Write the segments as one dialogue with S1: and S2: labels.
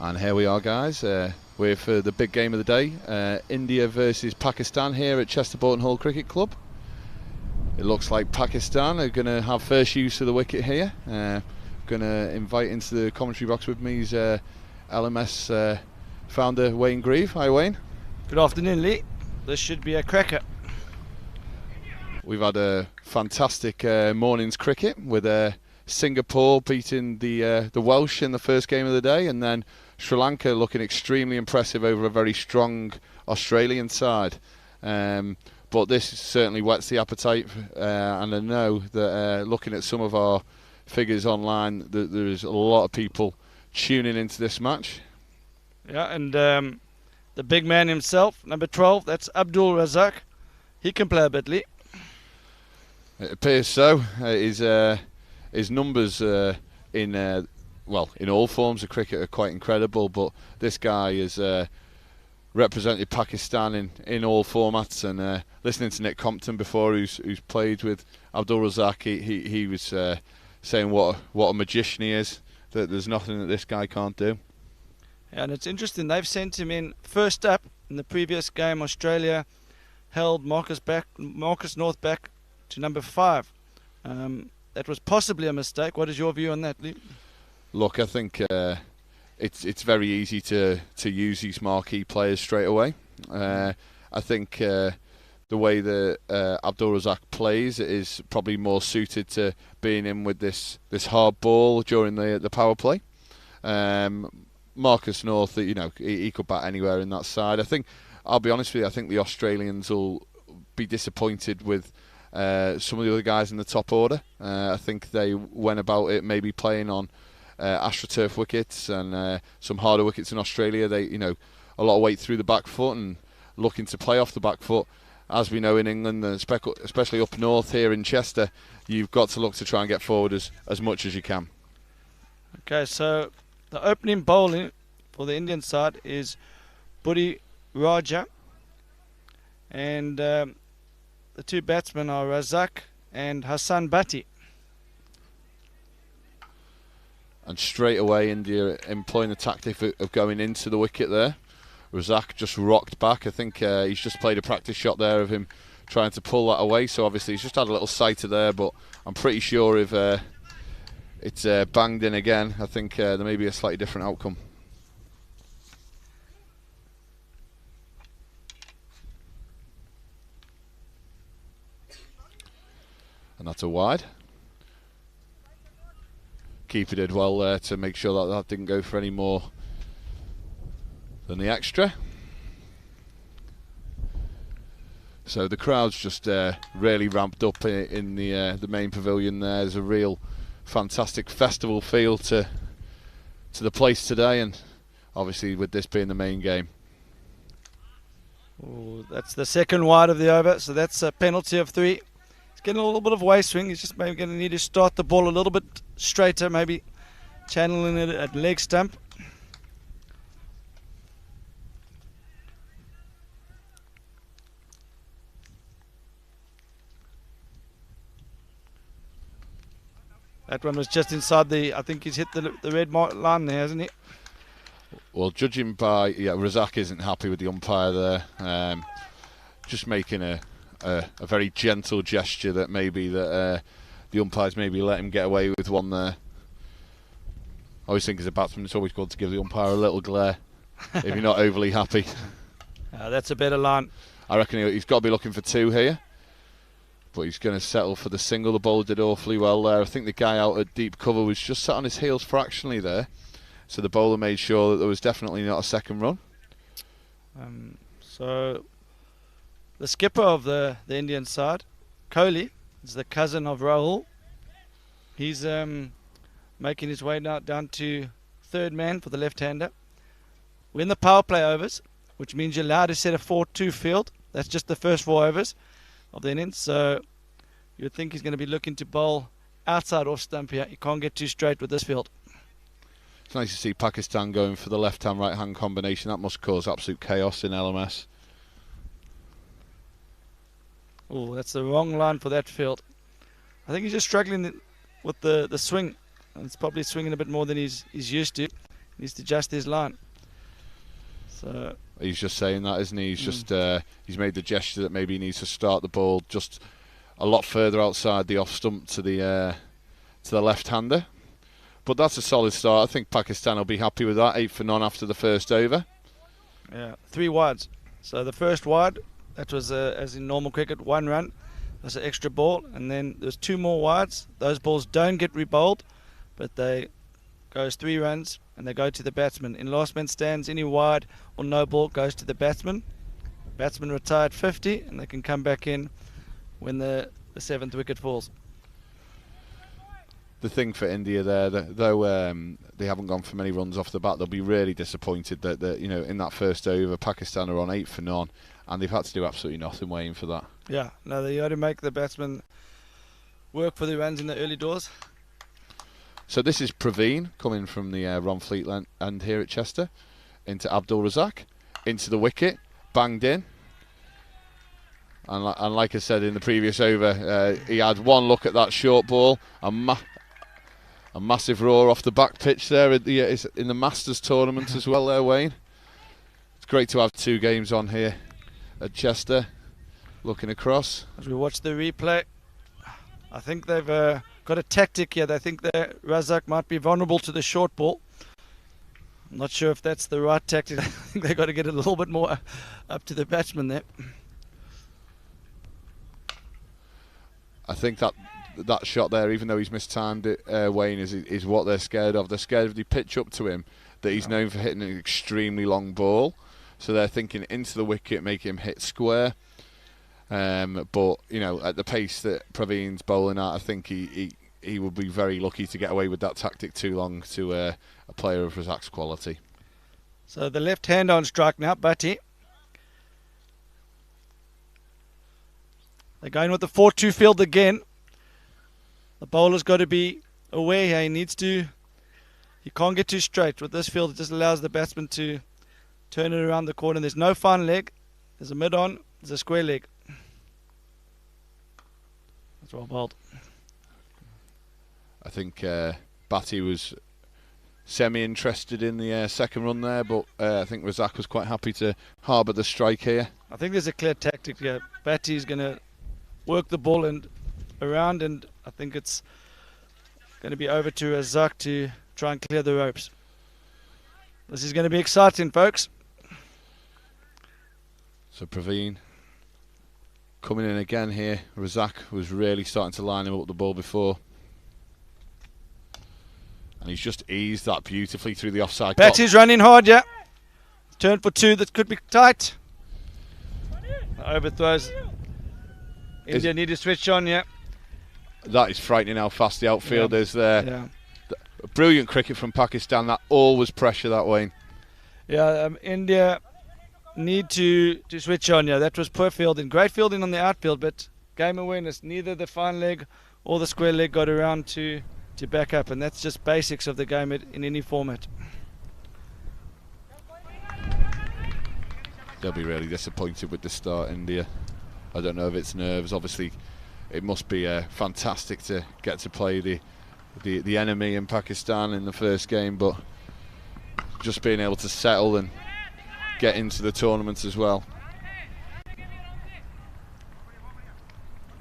S1: And here we are, guys. We're for the big game of the day, India versus Pakistan here at Chester Boughton Hall Cricket Club. It looks like Pakistan are going to have first use of the wicket here. Going to invite into the commentary box with me is LMS founder Wayne Grieve. Hi Wayne.
S2: Good afternoon, Lee. This should be a cracker.
S1: We've had a fantastic morning's cricket with Singapore beating the Welsh in the first game of the day, and then Sri Lanka looking extremely impressive over a very strong Australian side. But this certainly whets the appetite, and I know that looking at some of our figures online, that there's a lot of people tuning into this match.
S2: Yeah, and the big man himself, number 12, that's Abdul Razak. He can play a bit, Lee.
S1: It appears so. His numbers in all forms of cricket are quite incredible, but this guy has represented Pakistan in all formats. And listening to Nick Compton before, who's played with Abdul Razak, he was saying what a magician he is. That there's nothing that this guy can't do.
S2: Yeah, and it's interesting. They've sent him in first up in the previous game. Australia held Marcus North back to number 5. That was possibly a mistake. What is your view on that, Lee?
S1: Look, I think it's very easy to use these marquee players straight away. I think the way that Abdul Razak plays is probably more suited to being in with this hard ball during the power play. Marcus North, he could bat anywhere in that side. I'll be honest with you, I think the Australians will be disappointed with some of the other guys in the top order. I think they went about it maybe playing on AstroTurf wickets and some harder wickets in Australia. They, a lot of weight through the back foot and looking to play off the back foot. As we know in England, especially up north here in Chester, you've got to look to try and get forward as much as you can. Okay,
S2: so the opening bowling for the Indian side is Buddy Raja, and the two batsmen are Razak and Hassan Bhatti.
S1: And straight away India employing the tactic of going into the wicket there. Razak just rocked back. I think he's just played a practice shot there of him trying to pull that away, so obviously he's just had a little sighter there, but I'm pretty sure if it's banged in again, I think there may be a slightly different outcome. And that's a wide. Keeper did well there to make sure that didn't go for any more than the extra. So the crowd's just really ramped up in the main pavilion there. There's a real fantastic festival feel to the place today, and obviously with this being the main game.
S2: Ooh, that's the second wide of the over, so that's a penalty of 3. Getting a little bit of waist swing. He's just maybe going to need to start the ball a little bit straighter, maybe channeling it at leg stump. That one was just inside I think he's hit the red line there, hasn't he?
S1: Well, judging by, Razak isn't happy with the umpire there. Just making a very gentle gesture that maybe the umpires maybe let him get away with one there. I always think as a batsman it's always good to give the umpire a little glare if you're not overly happy.
S2: That's a better line.
S1: I reckon he's got to be looking for 2 here, but he's going to settle for the single. The bowler did awfully well there. I think the guy out at deep cover was just sat on his heels fractionally there, so the bowler made sure that there was definitely not a second run.
S2: So the skipper of the Indian side, Kohli, is the cousin of Rahul. He's making his way now down to third man for the left-hander. We're in the power play overs, which means you're allowed to set a 4-2 field. That's just the first 4 overs of the innings. So you would think he's going to be looking to bowl outside off stump here. You can't get too straight with this field.
S1: It's nice to see Pakistan going for the left-hand, right-hand combination. That must cause absolute chaos in LMS.
S2: Oh, that's the wrong line for that field. I think he's just struggling with the swing. It's probably swinging a bit more than he's used to. needs to adjust his line. So
S1: he's just saying that, isn't he? He's just he's made the gesture that maybe he needs to start the ball just a lot further outside the off stump to the left-hander. But that's a solid start. I think Pakistan will be happy with that. 8 for none after the first over.
S2: Yeah, 3 wides. So the first wide, that was as in normal cricket, 1 run. That's an extra ball, and then there's 2 more wides. Those balls don't get rebowled, but they goes 3 runs, and they go to the batsman. In last man stands, any wide or no ball goes to the batsman. Batsman retired 50, and they can come back in when the 7th wicket falls.
S1: The thing for India there, though they haven't gone for many runs off the bat, they'll be really disappointed that in that first over, Pakistan are on 8 for none, and they've had to do absolutely nothing waiting for that.
S2: Yeah, no, they got to make the batsman work for the runs in the early doors.
S1: So this is Praveen coming from the Ron Fleet end here at Chester, into Abdul Razak, into the wicket, banged in. And like I said in the previous over, he had one look at that short ball, a massive roar off the back pitch there in the Masters tournament as well there, Wayne. It's great to have 2 games on here at Chester, looking across.
S2: As we watch the replay, I think they've got a tactic here. They think that Razak might be vulnerable to the short ball. I'm not sure if that's the right tactic. I think they've got to get a little bit more up to the batsman there.
S1: I think that shot there, even though he's mistimed it, Wayne, is what they're scared of. They're scared if they pitch up to him that he's known for hitting an extremely long ball. So they're thinking into the wicket, make him hit square. But at the pace that Praveen's bowling at, I think he would be very lucky to get away with that tactic too long to a player of Razak's quality.
S2: So the left hand on strike now, Bhatti. They're going with the 4-2 field again. The bowler's got to be aware here. He can't get too straight. With this field, it just allows the batsman to turn it around the corner. There's no fine leg. There's a mid-on. There's a square leg. That's well bowled.
S1: I think Bhatti was semi-interested in the second run there, but I think Razak was quite happy to harbour the strike here.
S2: I think there's a clear tactic here. Bhatti's going to work the ball around, and I think it's going to be over to Razak to try and clear the ropes. This is going to be exciting, folks.
S1: So Praveen coming in again here. Razak was really starting to line him up with the ball before. And he's just eased that beautifully through the offside.
S2: Bhatti's running hard, yeah. Turn for 2, that could be tight. Overthrows. India need to switch on, yeah.
S1: That is frightening how fast the outfield is there.
S2: Yeah.
S1: Brilliant cricket from Pakistan. That always pressure that way.
S2: Yeah, India need to switch on, yeah. That was poor fielding. Great fielding on the outfield, but game awareness. Neither the fine leg or the square leg got around to back up, and that's just basics of the game in any format.
S1: They'll be really disappointed with the start, India. I don't know if it's nerves. Obviously, it must be fantastic to get to play the enemy in Pakistan in the first game, but just being able to settle and get into the tournament as well.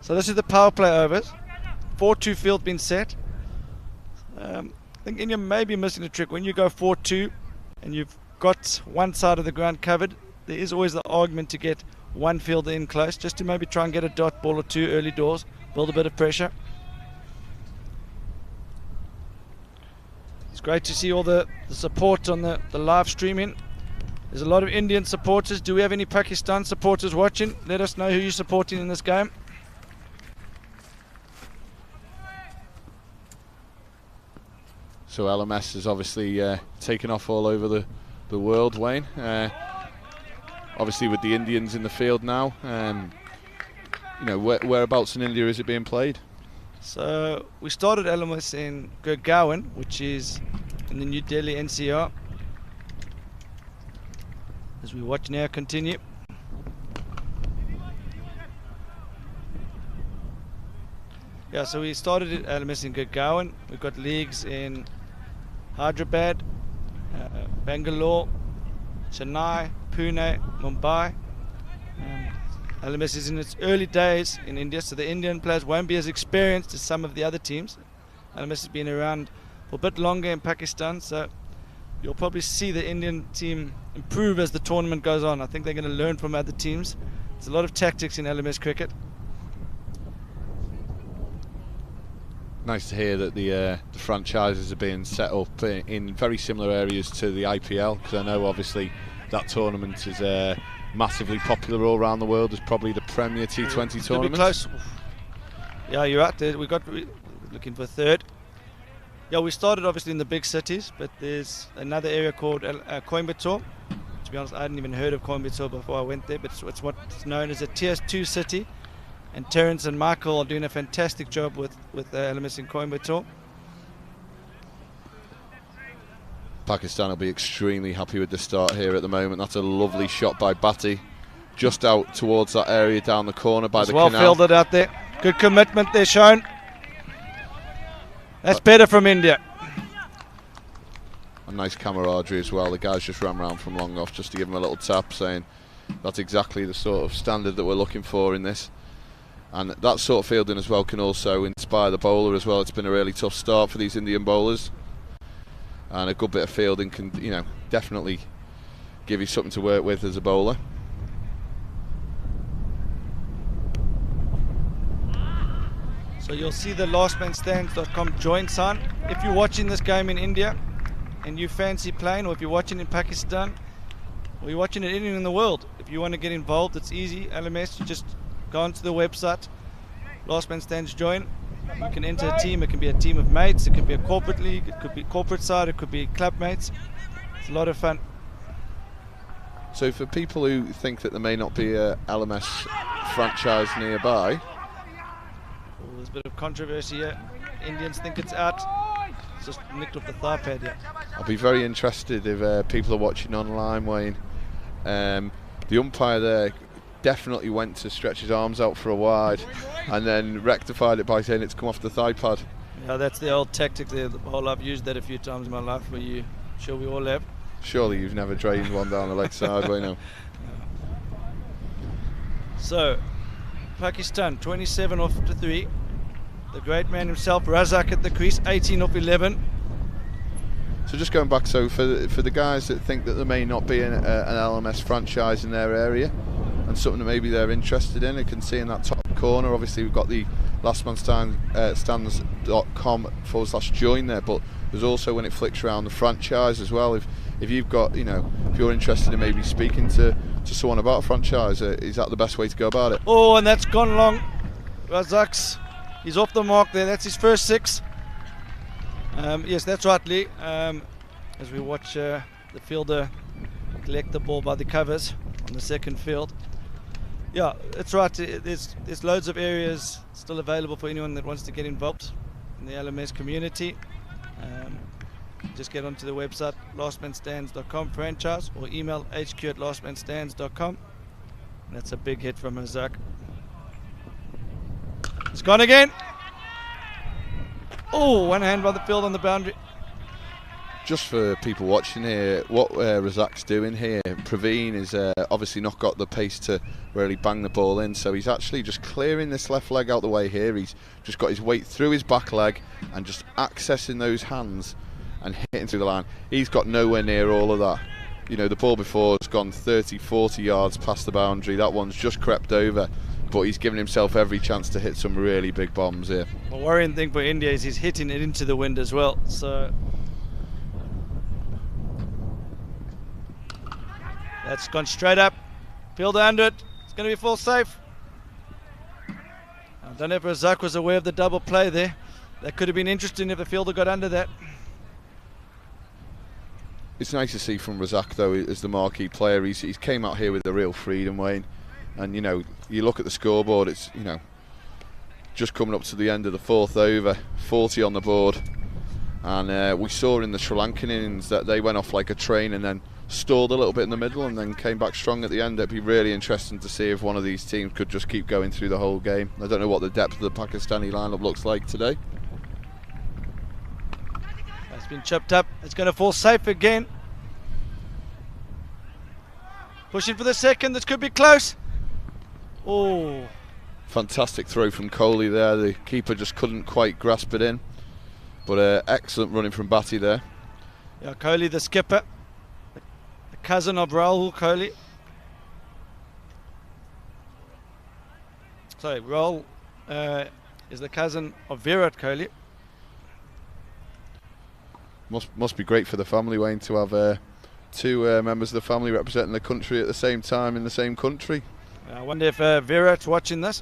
S2: So this is the power play overs. 4-2 field been set. I think India may be missing a trick. When you go 4-2 and you've got one side of the ground covered, there is always the argument to get one fielder in close, just to maybe try and get a dot ball or 2 early doors, build a bit of pressure. It's great to see all the support on the live streaming. There's a lot of Indian supporters. Do we have any Pakistan supporters watching? Let us know who you're supporting in this game.
S1: So LMS has obviously taken off all over the world, Wayne. Obviously with the Indians in the field now, whereabouts in India is it being played?
S2: So we started LMS in Gurgaon, which is in the New Delhi NCR. As we watch now continue. Yeah, so we started at LMS in Gurgaon. We've got leagues in Hyderabad, Bangalore, Chennai, Pune, Mumbai. LMS is in its early days in India, so the Indian players won't be as experienced as some of the other teams. LMS has been around for a bit longer in Pakistan, so you'll probably see the Indian team improve as the tournament goes on. I think they're going to learn from other teams. There's a lot of tactics in LMS cricket.
S1: Nice to hear that the franchises are being set up in very similar areas to the IPL, because I know obviously that tournament is massively popular all around the world. It's probably the premier T20 tournament.
S2: Be close. Yeah, you're right. We're looking for third. Yeah, we started obviously in the big cities, but there's another area called Coimbatore. To be honest, I hadn't even heard of Coimbatore before I went there, but it's what's known as a Tier 2 city. And Terence and Michael are doing a fantastic job with LMS in Coimbatore.
S1: Pakistan will be extremely happy with the start here at the moment. That's a lovely shot by Bhatti, just out towards that area down the corner by the
S2: well
S1: canal.
S2: Fielded out there. Good commitment there shown. That's better from India.
S1: A nice camaraderie as well. The guys just ran round from long off just to give him a little tap, saying that's exactly the sort of standard that we're looking for in this. And that sort of fielding as well can also inspire the bowler as well. It's been a really tough start for these Indian bowlers, and a good bit of fielding can, definitely give you something to work with as a bowler.
S2: So you'll see the lastmanstands.com join sign. If you're watching this game in India and you fancy playing, or if you're watching in Pakistan, or you're watching it anywhere in the world, if you want to get involved, it's easy. LMS, you just go onto the website, Last Man Stands join. You can enter a team. It can be a team of mates, it could be a corporate league, it could be corporate side, it could be club mates. It's a lot of fun.
S1: So for people who think that there may not be a LMS franchise nearby,
S2: there's a bit of controversy here. Indians think it's out. It's just nicked off the thigh pad here.
S1: I'll be very interested if people are watching online, Wayne. The umpire there definitely went to stretch his arms out for a wide and then rectified it by saying it's come off the thigh pad.
S2: Yeah, that's the old tactic there. I've used that a few times in my life. Sure we all have.
S1: Surely you've never drained one down the leg side, Wayne. No.
S2: So, Pakistan 27 off to 3. The great man himself, Razak at the crease, 18 off 11.
S1: So just going back, so for the guys that think that there may not be an LMS franchise in their area, and something that maybe they're interested in, you can see in that top corner, obviously we've got the lastmanstands.com/join there, but there's also, when it flicks around, the franchise as well. If you've got, if you're interested in maybe speaking to someone about a franchise, is that the best way to go about it?
S2: Oh, and that's gone long. Razak's, he's off the mark there. That's his first 6. Yes, that's right, Lee. As we watch the fielder collect the ball by the covers on the second field. Yeah, that's right. There's loads of areas still available for anyone that wants to get involved in the LMS community. Just get onto the website lastmanstands.com franchise, or email hq@lastmanstands.com. That's a big hit from Razak. It's gone again. Oh, one hand by the field on the boundary.
S1: Just for people watching here, what Razak's doing here, Praveen is obviously not got the pace to really bang the ball in, so he's actually just clearing this left leg out the way here. He's just got his weight through his back leg and just accessing those hands and hitting through the line. He's got nowhere near all of that. The ball before has gone 30, 40 yards past the boundary. That one's just crept over, but he's given himself every chance to hit some really big bombs here.
S2: The worrying thing for India is he's hitting it into the wind as well. So that's gone straight up. Fielder under it. It's going to be full safe. I don't know if Razak was aware of the double play there. That could have been interesting if the fielder got under that.
S1: It's nice to see from Razak, though, as the marquee player. He's came out here with a real freedom, Wayne. And, you look at the scoreboard, it's, just coming up to the end of the 4th over, 40 on the board. And we saw in the Sri Lankan innings that they went off like a train and then stalled a little bit in the middle and then came back strong at the end. It'd be really interesting to see if one of these teams could just keep going through the whole game. I don't know what the depth of the Pakistani lineup looks like today.
S2: It's been chipped up. It's going to fall safe again. Pushing for the second. This could be close. Oh.
S1: Fantastic throw from Coley there. The keeper just couldn't quite grasp it in. But excellent running from Batty there.
S2: Yeah, Coley, the skipper. The cousin of Rahul Coley. Sorry, Rahul is the cousin of Virat Kohli.
S1: Must be great for the family, Wayne, to have two members of the family representing the country at the same time in the same country.
S2: I wonder if Virat's watching this.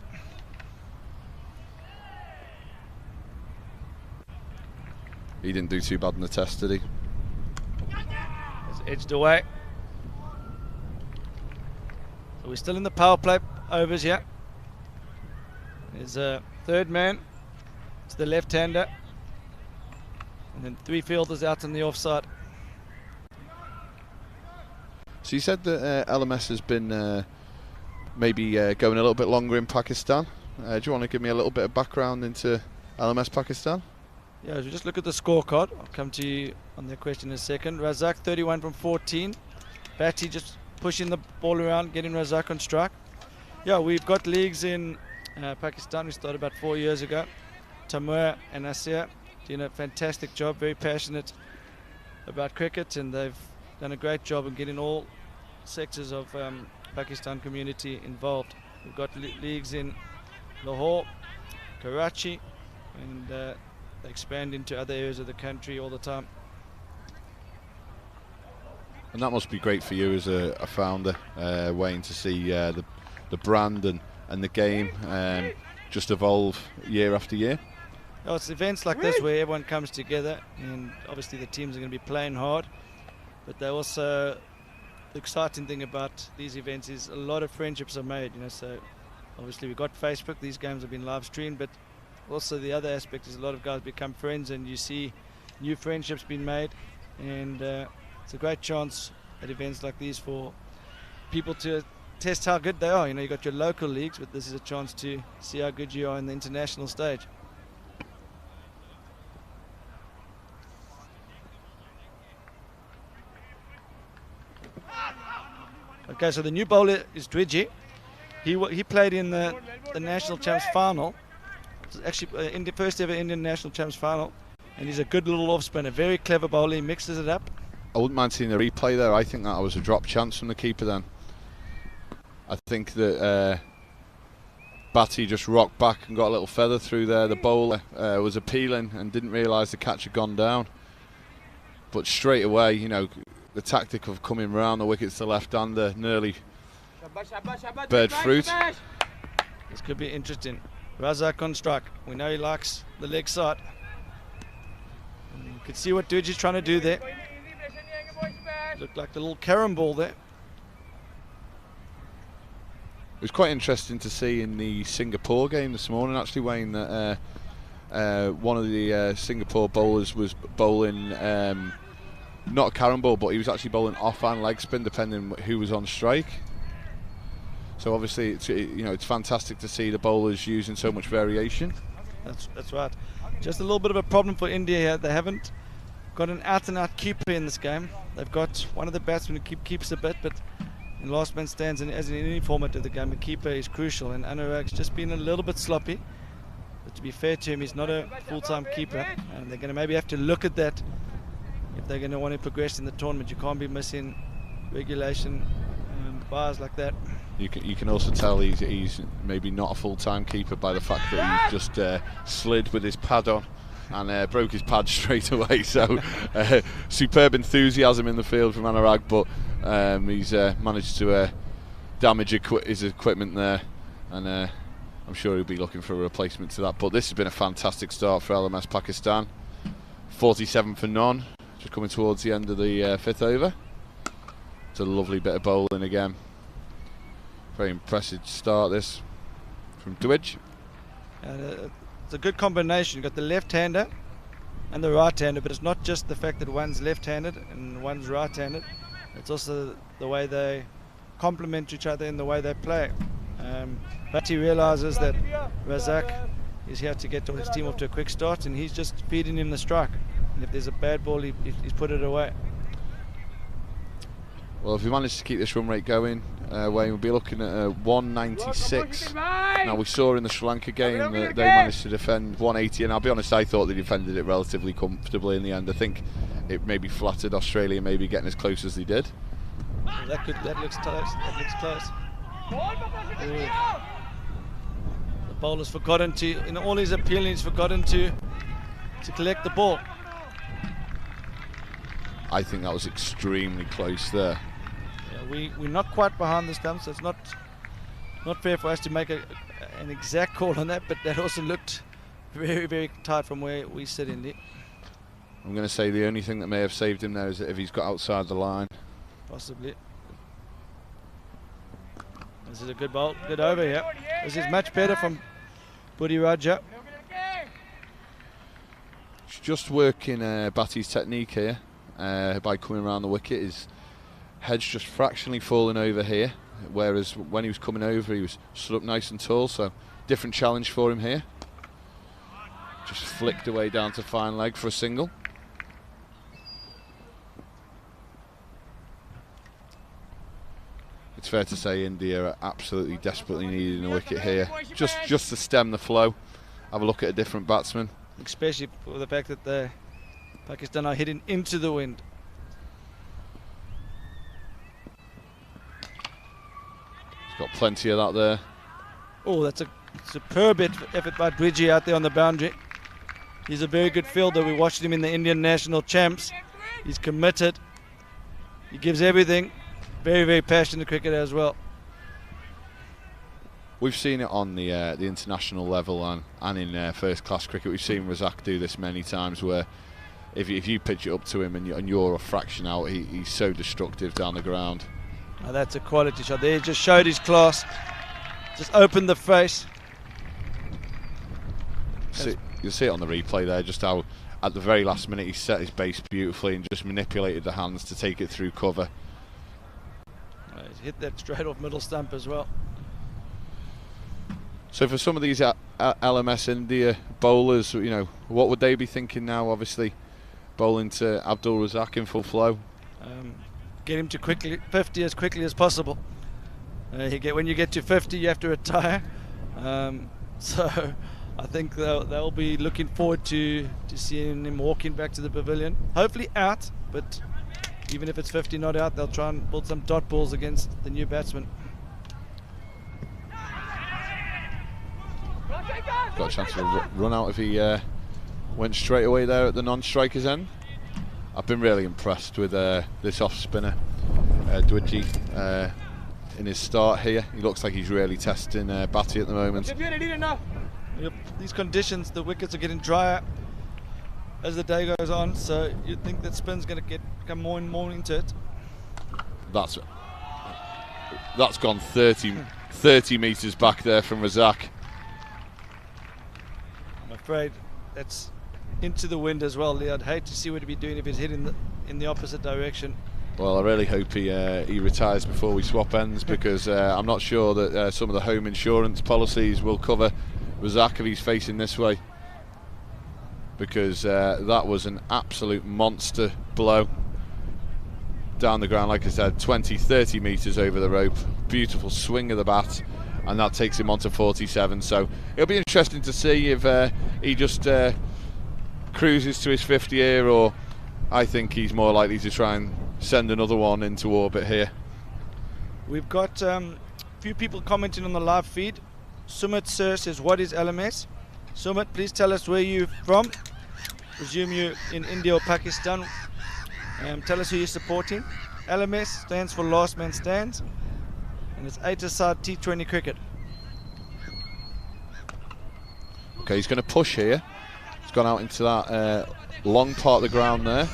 S1: He didn't do too bad in the test, did he?
S2: It's edged away. So we're still in the power play overs here. There's a third man. It's the left-hander. And then 3 fielders out on the offside.
S1: So you said that LMS has been maybe going a little bit longer in Pakistan. Do you want to give me a little bit of background into LMS Pakistan?
S2: Yeah, if you just look at the scorecard, I'll come to you on that question in a second. Razak 31 from 14. Batty just pushing the ball around, getting Razak on strike. Yeah, we've got leagues in Pakistan. We started about 4 years ago. Tamur and Asir doing a fantastic job, very passionate about cricket, and they've done a great job in getting all sectors of Pakistan community involved. We've got leagues in Lahore, Karachi, and they expand into other areas of the country all the time.
S1: And that must be great for you as a founder, Wayne, to see the brand and the game just evolve year after year.
S2: Oh, it's events like this where everyone comes together, and obviously the teams are going to be playing hard, but they also, the exciting thing about these events is a lot of friendships are made, you know. So obviously we've got Facebook, these games have been live streamed, but also the other aspect is a lot of guys become friends and you see new friendships being made, and it's a great chance at events like these for people to test how good they are. You know, you've got your local leagues, but this is a chance to see how good you are in the international stage. Okay, so the new bowler is Dwidji. He played in the national champs final. It's actually in the first ever Indian national champs final, and he's a good little off spinner, very clever bowler. He mixes it up.
S1: I wouldn't mind seeing the replay there. I think that was a drop chance from the keeper then. I think that Batty just rocked back and got a little feather through there. The bowler was appealing and didn't realise the catch had gone down. But straight away, you know, the tactic of coming round the wickets to left-hander nearly bared fruit.
S2: This could be interesting. Razak on strike. We know he likes the leg side. And you can see what Dwidji's trying to do there. Looked like the little carom ball there.
S1: It was quite interesting to see in the Singapore game this morning, actually, Wayne, that one of the Singapore bowlers was bowling not a carom ball, but he was actually bowling off-hand leg spin, depending who was on strike. So obviously, it's fantastic to see the bowlers using so much variation.
S2: That's right. Just a little bit of a problem for India here. They haven't got an out-and-out keeper in this game. They've got one of the batsmen who keeps a bit, but in last man stands, and as in any format of the game, the keeper is crucial. And Anurag's just been a little bit sloppy. But to be fair to him, he's not a full-time keeper, and they're going to maybe have to look at that if they're going to want to progress in the tournament. You can't be missing regulation bars like that.
S1: You can also tell he's maybe not a full-time keeper by the fact that he's just slid with his pad on and broke his pad straight away. So superb enthusiasm in the field from Anurag, but he's managed to damage his equipment there, and I'm sure he'll be looking for a replacement to that. But this has been a fantastic start for LMS Pakistan. 47 for none, just coming towards the end of the fifth over. It's a lovely bit of bowling again. Very impressive start this from Dwidji.
S2: It's a good combination. You've got the left-hander and the right-hander, but it's not just the fact that one's left-handed and one's right-handed. It's also the way they complement each other in the way they play. But he realises that Razak is here to get his team off to a quick start, and he's just feeding him the strike. And if there's a bad ball, he's put it away.
S1: Well, if we manage to keep this run rate going, Wayne, we'll be looking at 196. Now, we saw in the Sri Lanka game that they managed to defend 180, and I'll be honest, I thought they defended it relatively comfortably in the end. I think it maybe flattered Australia, maybe getting as close as they did.
S2: Well, that looks close. That looks close. The bowler's forgotten to, in all his appealing, he's forgotten to collect the ball.
S1: I think that was extremely close there.
S2: Yeah, we're not quite behind the stump, so it's not fair for us to make an exact call on that, but that also looked very, very tight from where we sit in it.
S1: I'm going to say the only thing that may have saved him there is if he's got outside the line.
S2: Possibly. This is a good bowl, good over here. This is much better from Budi Raja.
S1: He's just working Batty's technique here by coming around the wicket. His head's just fractionally falling over here, whereas when he was coming over he was stood up nice and tall, so different challenge for him here. Just flicked away down to fine leg for a single. It's fair to say India are absolutely desperately needing a wicket here, just to stem the flow. Have a look at a different batsman.
S2: Especially for the fact that the Pakistan are hitting into the wind.
S1: He's got plenty of that there.
S2: Oh, that's a superb effort by Bridgie out there on the boundary. He's a very good fielder. We watched him in the Indian national champs. He's committed. He gives everything. Very, very passionate cricketer as well.
S1: We've seen it on the international level and in first class cricket. We've seen Razak do this many times, where if you pitch it up to him and you're a fraction out, he's so destructive down the ground.
S2: Now that's a quality shot there. He just showed his class. Just opened the face.
S1: You'll see it on the replay there, just how at the very last minute he set his base beautifully and just manipulated the hands to take it through cover.
S2: He's hit that straight off middle stump as well.
S1: So for some of these LMS India bowlers, what would they be thinking now? Obviously, bowling to Abdul Razak in full flow.
S2: Get him to 50 as quickly as possible. When you get to 50, you have to retire. So I think they'll be looking forward to seeing him walking back to the pavilion. Hopefully out, but even if it's 50 not out, they'll try and build some dot balls against the new batsman.
S1: Got a chance to run out if he went straight away there at the non-striker's end. I've been really impressed with this off-spinner, Dwidji, in his start here. He looks like he's really testing Batty at the moment.
S2: Yep. These conditions, the wickets are getting drier as the day goes on, so you'd think that spin's going to become more and more into it.
S1: That's gone 30 metres back there from Razak.
S2: I'm afraid that's into the wind as well, Lee. I'd hate to see what he'd be doing if he's hitting in the opposite direction.
S1: Well, I really hope he retires before we swap ends, because I'm not sure that some of the home insurance policies will cover Razak if he's facing this way, because that was an absolute monster blow down the ground. Like I said, 20-30 metres over the rope, beautiful swing of the bat, and that takes him on to 47. So it'll be interesting to see if he just cruises to his 50 here, or I think he's more likely to try and send another one into orbit here.
S2: We've got a few people commenting on the live feed. Sumit Sir says, what is LMS? Sumit, please tell us where you're from. Presume you're in India or Pakistan. Tell us who you're supporting. LMS stands for Last Man Stands, and it's 8-a-side T20 cricket.
S1: Okay, he's going to push here. He's gone out into that long part of the ground there.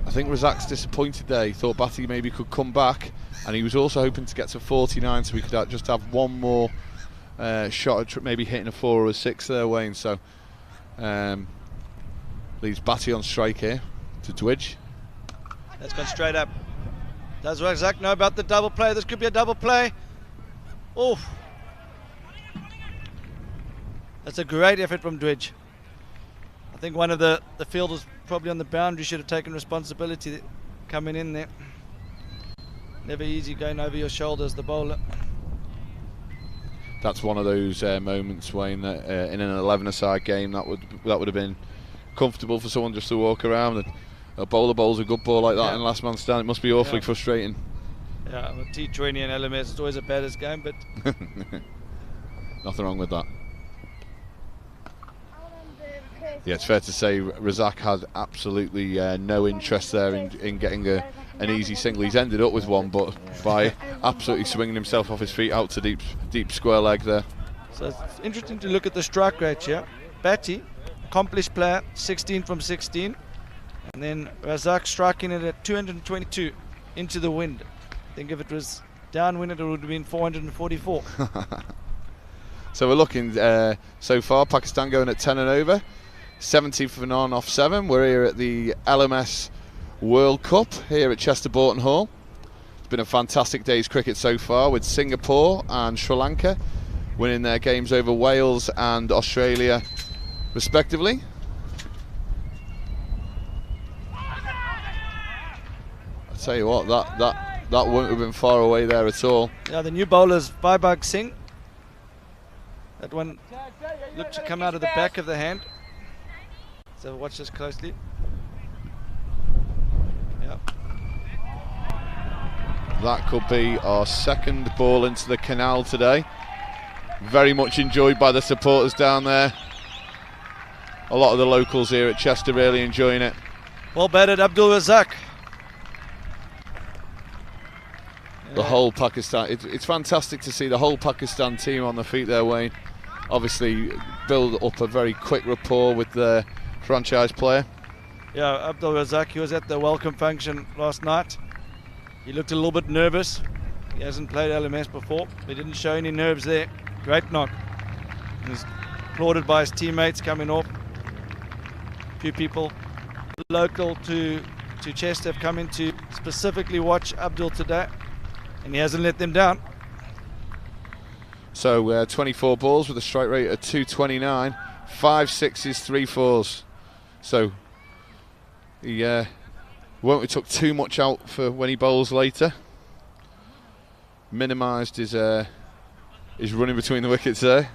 S1: I think Razak's disappointed there. He thought Batty maybe could come back, and he was also hoping to get to 49 so we could just have one more shot at maybe hitting a 4 or a 6 there, Wayne. So leaves Batty on strike here to Dwidge.
S2: That's gone straight up. Does Razak know about the double play? This could be a double play. Oh, that's a great effort from Dwidge. I think one of the fielders probably on the boundary should have taken responsibility coming in there. Never easy going over your shoulders, the bowler.
S1: That's one of those moments, Wayne, that in an 11-a-side game that would have been comfortable for someone just to walk around. And a bowler bowls a good ball like that in last man stand. It must be awfully frustrating.
S2: Yeah, with T20 and LMS, it's always a batter's game, but
S1: nothing wrong with that. Yeah, it's fair to say Razak had absolutely no interest there in getting an easy single. He's ended up with one, but by absolutely swinging himself off his feet out to deep square leg there.
S2: So it's interesting to look at the strike rate here. Batty, accomplished player, 16 from 16. And then Razak striking it at 222 into the wind. I think if it was downwind, it would have been 444.
S1: So we're looking so far, Pakistan going at 10 and over. 70 for an off 7. We're here at the LMS World Cup here at Chester Boughton Hall. It's been a fantastic day's cricket so far, with Singapore and Sri Lanka winning their games over Wales and Australia respectively. I tell you what, that wouldn't have been far away there at all.
S2: Yeah, the new bowler's Vaibhag Singh. That one looked to come out of the back of the hand. So watch this closely. Yeah.
S1: That could be our second ball into the canal today. Very much enjoyed by the supporters down there. A lot of the locals here at Chester really enjoying it.
S2: Well batted, Abdul Razak.
S1: The whole Pakistan, it's fantastic to see the whole Pakistan team on the feet there, Wayne. Obviously build up a very quick rapport with the franchise player.
S2: Yeah, Abdul Razak, he was at the welcome function last night. He looked a little bit nervous. He hasn't played LMS before. He didn't show any nerves there. Great knock. He's applauded by his teammates coming off. A few people local to Chester have come in to specifically watch Abdul today, and he hasn't let them down.
S1: So 24 balls with a strike rate of 229, 5 sixes, 3 fours. So he won't have took too much out for when he bowls later. Minimised his running between the wickets there.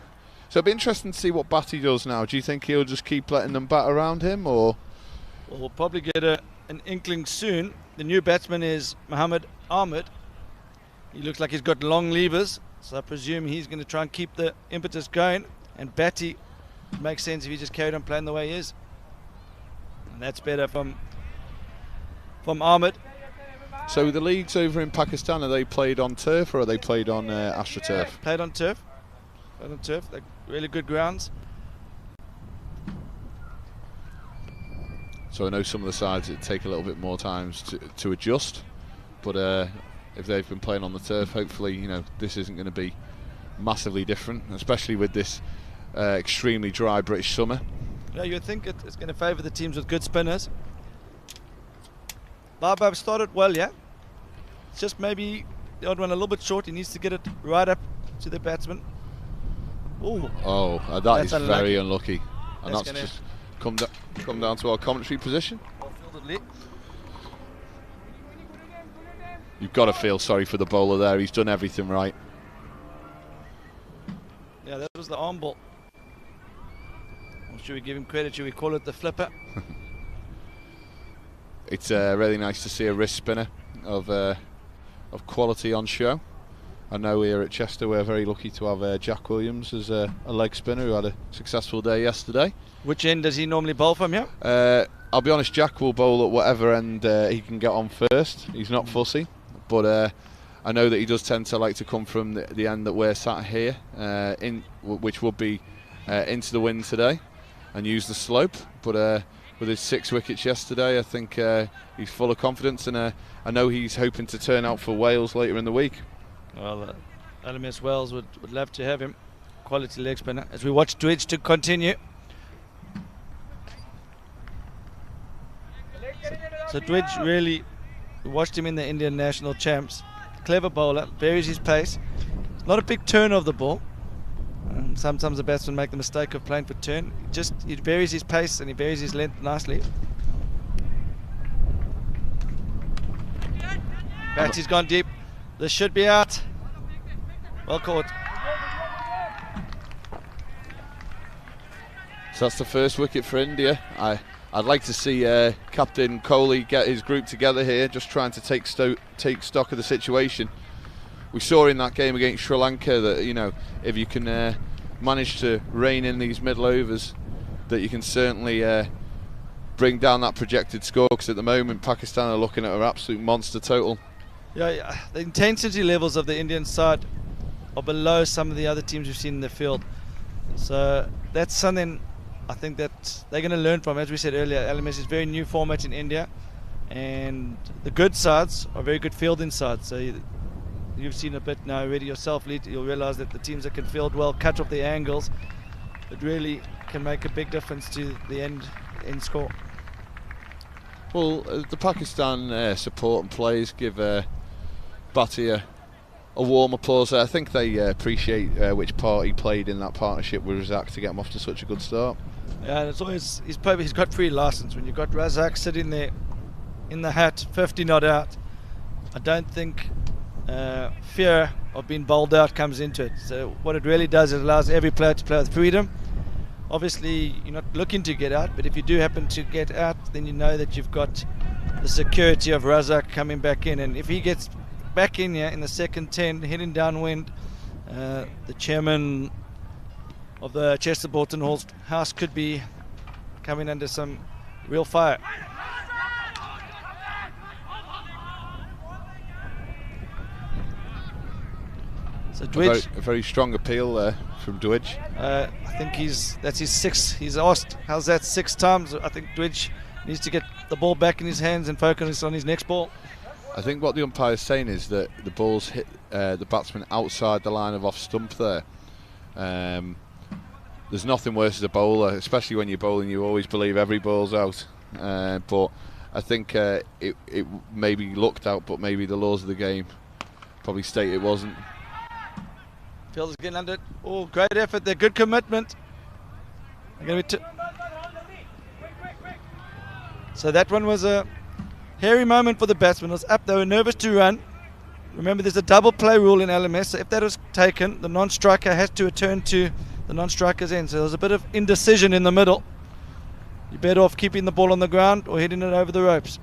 S1: So it'll be interesting to see what Batty does now. Do you think he'll just keep letting them bat around him, or?
S2: Well, we'll probably get an inkling soon. The new batsman is Mohammed Ahmed. He looks like he's got long levers, so I presume he's going to try and keep the impetus going. And Batty makes sense if he just carried on playing the way he is. And that's better from Ahmed.
S1: So the leagues over in Pakistan, are they played on turf or are they played on AstroTurf?
S2: Played on turf. Played on turf. They're really good grounds.
S1: So I know some of the sides it take a little bit more time to adjust, but if they've been playing on the turf, hopefully this isn't going to be massively different, especially with this extremely dry British summer.
S2: Yeah, you'd think it's going to favour the teams with good spinners. Barbab started well, yeah. It's just maybe the odd one a little bit short. He needs to get it right up to the batsman. Ooh.
S1: Oh, that is unlucky. Very unlucky. And that's just come down to our commentary position.
S2: Well fielded, Lee.
S1: You've got to feel sorry for the bowler there. He's done everything right.
S2: Yeah, that was the arm ball. Should we give him credit? Should we call it the flipper?
S1: It's really nice to see a wrist spinner of quality on show. I know here at Chester we're very lucky to have Jack Williams as a leg spinner who had a successful day yesterday.
S2: Which end does he normally bowl from, yeah?
S1: I'll be honest, Jack will bowl at whatever end he can get on first. He's not fussy, but I know that he does tend to like to come from the end that we're sat here, which would be into the wind today, and use the slope. But with his 6 wickets yesterday, I think he's full of confidence, and I know he's hoping to turn out for Wales later in the week.
S2: Well, LMS Wales would love to have him. Quality leg spinner. As we watch Dwidge to continue. So Dwidge really, we watched him in the Indian national champs. Clever bowler, varies his pace. Not a big turn of the ball. Sometimes the batsmen make the mistake of playing for turn. He varies his pace and he varies his length nicely. Batty's gone deep. This should be out. Well caught.
S1: So that's the first wicket for India. I'd like to see Captain Kohli get his group together here, just trying to take stock of the situation. We saw in that game against Sri Lanka that, you know, if you can manage to rein in these middle overs, that you can certainly bring down that projected score, because at the moment Pakistan are looking at an absolute monster total.
S2: Yeah, the intensity levels of the Indian side are below some of the other teams we've seen in the field. So that's something I think that they're going to learn from. As we said earlier, LMS is a very new format in India, and the good sides are very good fielding sides. So you've seen a bit now already yourself, Lee. You'll realise that the teams that can field well, cut off the angles, it really can make a big difference to the end score.
S1: Well, the Pakistan support and players give Bhatti a warm applause. I think they appreciate which part he played in that partnership with Razak to get him off to such a good start.
S2: Yeah, and it's always he's got free license. When you've got Razak sitting there in the hat, 50 not out, I don't think fear of being bowled out comes into it. So what it really does is it allows every player to play with freedom. Obviously you're not looking to get out, but if you do happen to get out, then you know that you've got the security of Razak coming back in, and if he gets back in here in the second 10 heading downwind, the chairman of the Chester Boughton house could be coming under some real fire. So Dwidge,
S1: a very strong appeal there from Dwidge.
S2: I think that's his sixth. He's asked, how's that 6 times? I think Dwidge needs to get the ball back in his hands and focus on his next ball.
S1: I think what the umpire is saying is that the ball's hit the batsman outside the line of off stump there. There's nothing worse as a bowler, especially when you're bowling, you always believe every ball's out. But I think it maybe looked out, but maybe the laws of the game probably state it wasn't.
S2: Fielder's getting under it. Oh, great effort there, good commitment. So that one was a hairy moment for the batsman. It was up, they were nervous to run. Remember, there's a double play rule in LMS, so if that was taken, the non-striker has to return to the non-striker's end. So there was a bit of indecision in the middle. You're better off keeping the ball on the ground or hitting it over the ropes.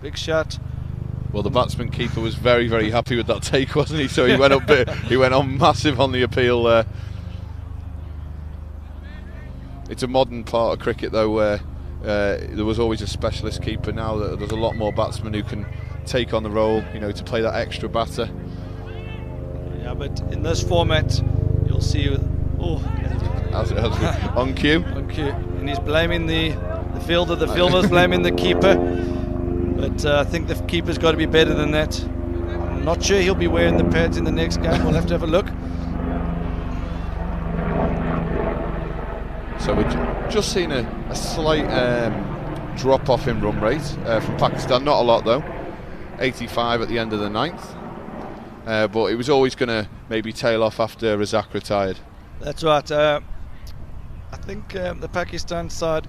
S2: Big shot.
S1: Well, the batsman keeper was very, very happy with that take, wasn't he? So he went up, he went on massive on the appeal there. It's a modern part of cricket, though, where there was always a specialist keeper. Now that there's a lot more batsmen who can take on the role, you know, to play that extra batter.
S2: Yeah, but in this format, you'll see.
S1: On cue.
S2: On cue, and he's blaming the fielder. The fielder's blaming the keeper. But I think the keeper's got to be better than that. I'm not sure he'll be wearing the pads in the next game. We'll have to have a look.
S1: So we've just seen a slight drop off in run rate from Pakistan. Not a lot though. 85 at the end of the 9th. But it was always going to maybe tail off after Razak retired.
S2: That's right. I think the Pakistan side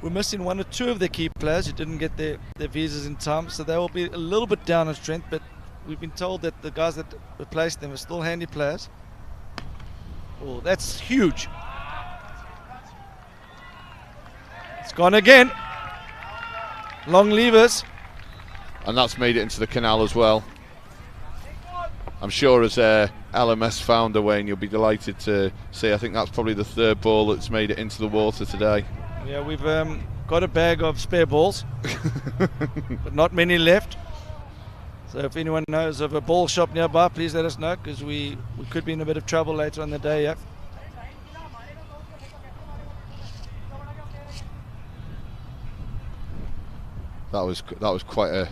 S2: were missing 1 or 2 of their key players who didn't get their visas in time, so they will be a little bit down on strength, but we've been told that the guys that replaced them are still handy players. Oh, that's huge. It's gone again. Long levers.
S1: And that's made it into the canal as well. I'm sure as LMS founder, Wayne, you'll be delighted to see, I think that's probably the 3rd ball that's made it into the water today.
S2: Yeah, we've got a bag of spare balls, but not many left. So if anyone knows of a ball shop nearby, please let us know, because we could be in a bit of trouble later on the day. Yeah.
S1: That was quite a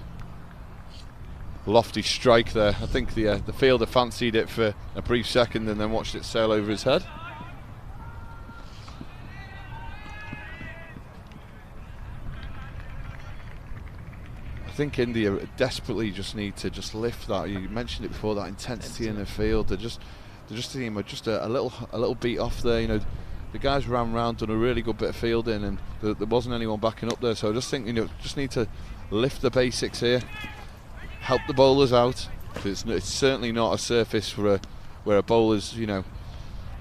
S1: lofty strike there. I think the fielder fancied it for a brief second and then watched it sail over his head. I think India desperately just need to just lift that. You mentioned it before, that intensity in the field. They're just a little beat off there. You know, the guys ran round, done a really good bit of fielding, and there wasn't anyone backing up there. So I just think, just need to lift the basics here, help the bowlers out. It's certainly not a surface where a bowler's,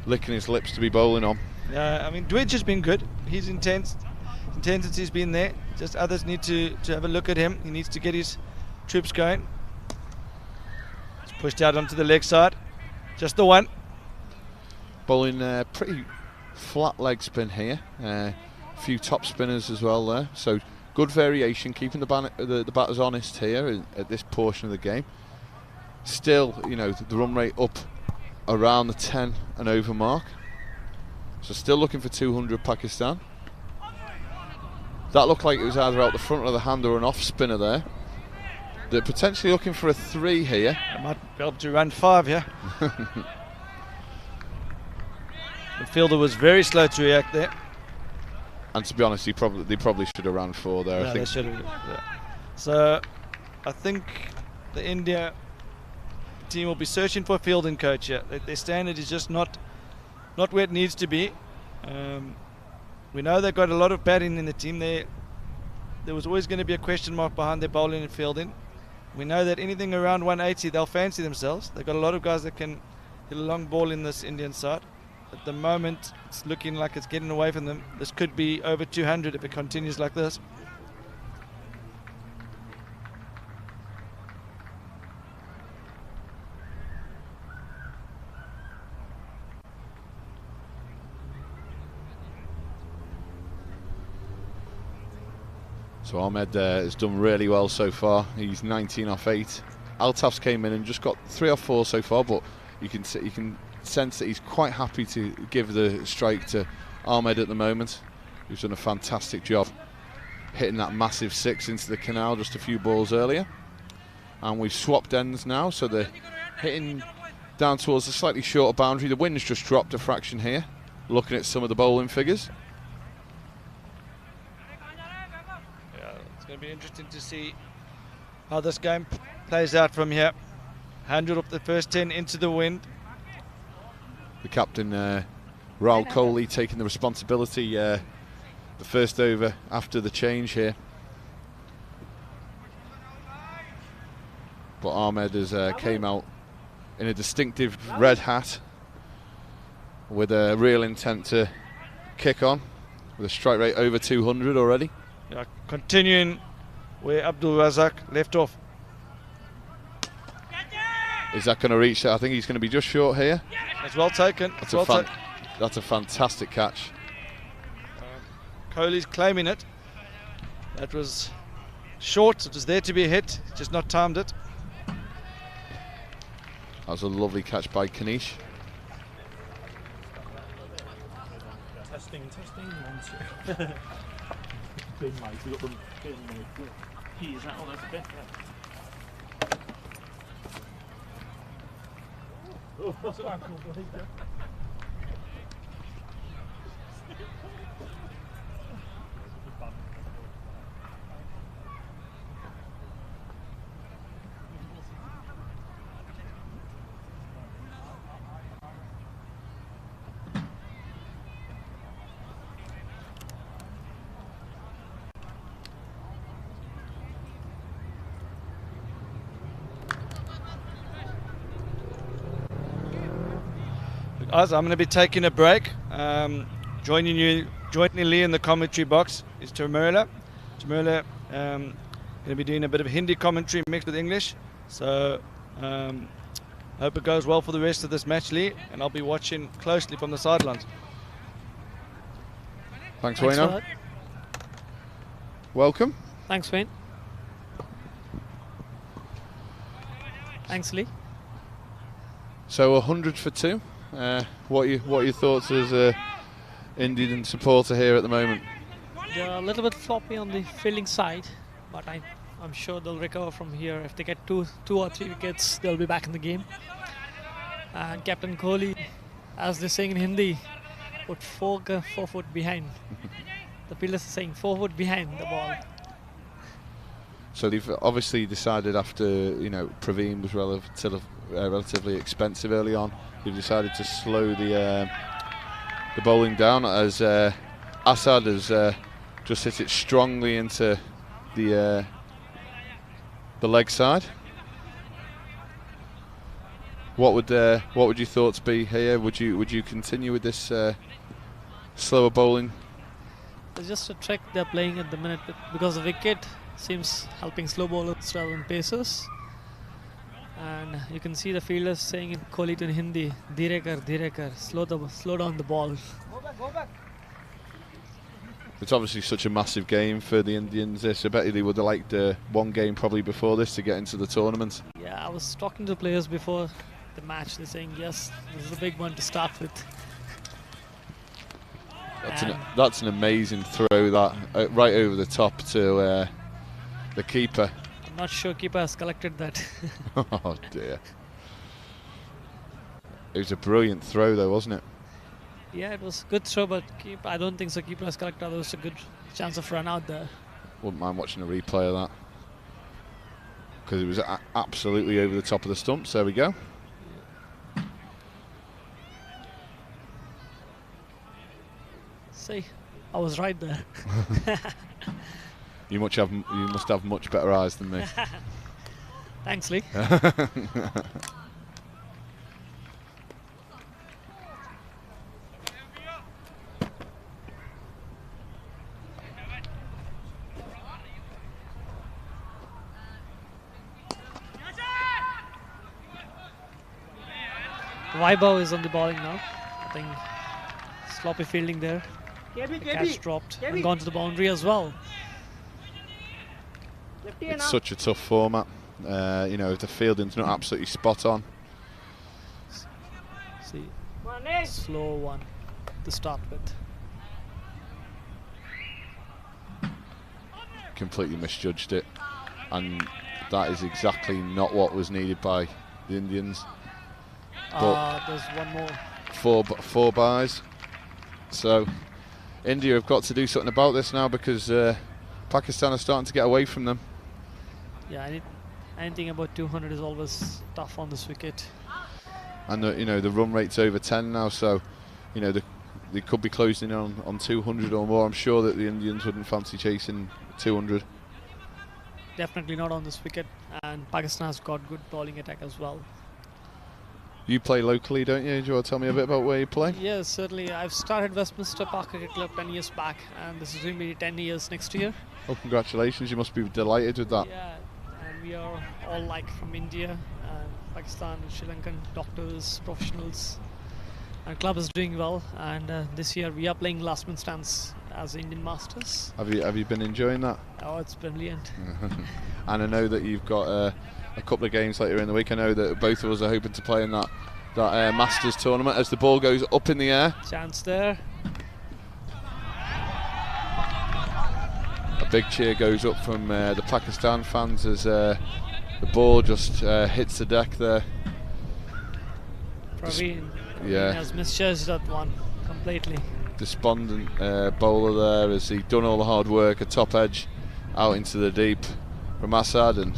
S1: licking his lips to be bowling on.
S2: I mean, Dwidge has been good. His intensity's been there. Just others need to have a look at him. He needs to get his troops going. It's pushed out onto the leg side. Just the one.
S1: Bowling pretty flat leg spin here. A few top spinners as well there. So good variation, keeping the batters honest here at this portion of the game. Still, the run rate up around the 10 and over mark. So still looking for 200 Pakistan. That looked like it was either out the front of the hand or an off spinner there. They're potentially looking for a 3 here.
S2: They might be able to run 5 here. The fielder was very slow to react there.
S1: And to be honest, they probably should have ran 4 there.
S2: Yeah,
S1: I think.
S2: they should have. Yeah. So I think the India team will be searching for a fielding coach here. Their standard is just not where it needs to be. We know they've got a lot of batting in the team. There was always going to be a question mark behind their bowling and fielding. We know that anything around 180 they'll fancy themselves. They've got a lot of guys that can hit a long ball in this Indian side. At the moment it's looking like it's getting away from them. This could be over 200 if it continues like this.
S1: So Ahmed has done really well so far. He's 19 off 8. Altaf's came in and just got 3 off 4 so far, but you can sense that he's quite happy to give the strike to Ahmed at the moment, who's done a fantastic job hitting that massive 6 into the canal just a few balls earlier. And we've swapped ends now, so they're hitting down towards the slightly shorter boundary. The wind's just dropped a fraction here, looking at some of the bowling figures.
S2: It's going to be interesting to see how this game plays out from here. 100 up the first 10 into the wind.
S1: The captain, Rahul Kohli, taking the responsibility the first over after the change here. But Ahmed has came out in a distinctive red hat with a real intent to kick on, with a strike rate over 200 already.
S2: Yeah, continuing where Abdul Razak left off.
S1: Is that going to reach? I think he's going to be just short here.
S2: That's well taken.
S1: That's a fantastic catch.
S2: Kohli's claiming it. That was short. It was there to be hit, just not timed it.
S1: That was a lovely catch by Kanish.
S3: Testing. 1, 2. Big mic, we got them in the key, is that all that's a bit? Oh, that's an ankle,
S2: Guys, I'm going to be taking a break. Joining Lee in the commentary box is Tamerla. Tamerla going to be doing a bit of Hindi commentary mixed with English. So hope it goes well for the rest of this match, Lee, and I'll be watching closely from the sidelines.
S1: Thanks Wayno. Welcome.
S4: Thanks, Wayne. Thanks, Lee.
S1: So 100 for 2. What are your thoughts as a Indian supporter here at the moment?
S4: They're a little bit floppy on the fielding side, but I'm sure they'll recover from here. If they get two or 3 wickets, they'll be back in the game. And Captain Kohli, as they're saying in Hindi, put 4 foot behind. The fielders are saying 4 foot behind the ball.
S1: So they've obviously decided after, Praveen was relatively expensive early on, they've decided to slow the the bowling down as Assad has just hit it strongly into the leg side. What would your thoughts be here? Would you continue with this slower bowling?
S4: It's just a trick they're playing at the minute because the wicket seems helping slow bowlers rather than pacers. And you can see the fielders saying in Kohli to Hindi, "Dhire kar, slow down the ball."
S1: It's obviously such a massive game for the Indians. I bet they would have liked one game probably before this to get into the tournament.
S4: Yeah, I was talking to players before the match. They're saying, yes, this is a big one to start with.
S1: That's an amazing throw, that right over the top to the keeper.
S4: I'm not sure keeper has collected that.
S1: Oh dear. It was a brilliant throw though, wasn't it?
S4: Yeah, it was a good throw, but I don't think so keeper has collected. There was a good chance of run out there.
S1: Wouldn't mind watching a replay of that, because it was absolutely over the top of the stumps. There we go.
S4: See, I was right there.
S1: You must have much better eyes than me.
S4: Thanks, Lee. Vaibhav is on the bowling now. I think sloppy fielding there. The catch dropped and gone to the boundary as well.
S1: It's such a tough format. You know, if the fielding's not absolutely spot on.
S4: See, slow one to start with.
S1: Completely misjudged it, and that is exactly not what was needed by the Indians. But
S4: there's one more.
S1: Four buys. So India have got to do something about this now, because Pakistan are starting to get away from them.
S4: Yeah, anything about 200 is always tough on this wicket.
S1: And you know, the run rate's over 10 now, so you know they could be closing in on 200 or more. I'm sure that the Indians wouldn't fancy chasing 200.
S4: Definitely not on this wicket, and Pakistan has got good bowling attack as well.
S1: You play locally, don't you? Do you want to tell me a bit about where you play?
S4: Yes, certainly. I've started Westminster Park Cricket Club 10 years back, and this is going to be 10 years next year.
S1: Oh, congratulations. You must be delighted with that.
S4: Yeah, and we are all like from India, Pakistan, Sri Lankan doctors, professionals. Our club is doing well, and this year we are playing last man stands as Indian Masters.
S1: Have you been enjoying that?
S4: Oh, it's brilliant.
S1: And I know that you've got a couple of games later in the week. I know that both of us are hoping to play in that Masters tournament as the ball goes up in the air.
S4: Chance there.
S1: A big cheer goes up from the Pakistan fans as the ball just hits the deck there.
S4: Praveen
S1: Yeah.
S4: has misjudged that one completely.
S1: Despondent bowler there as he done all the hard work, a top edge out into the deep from Assad, and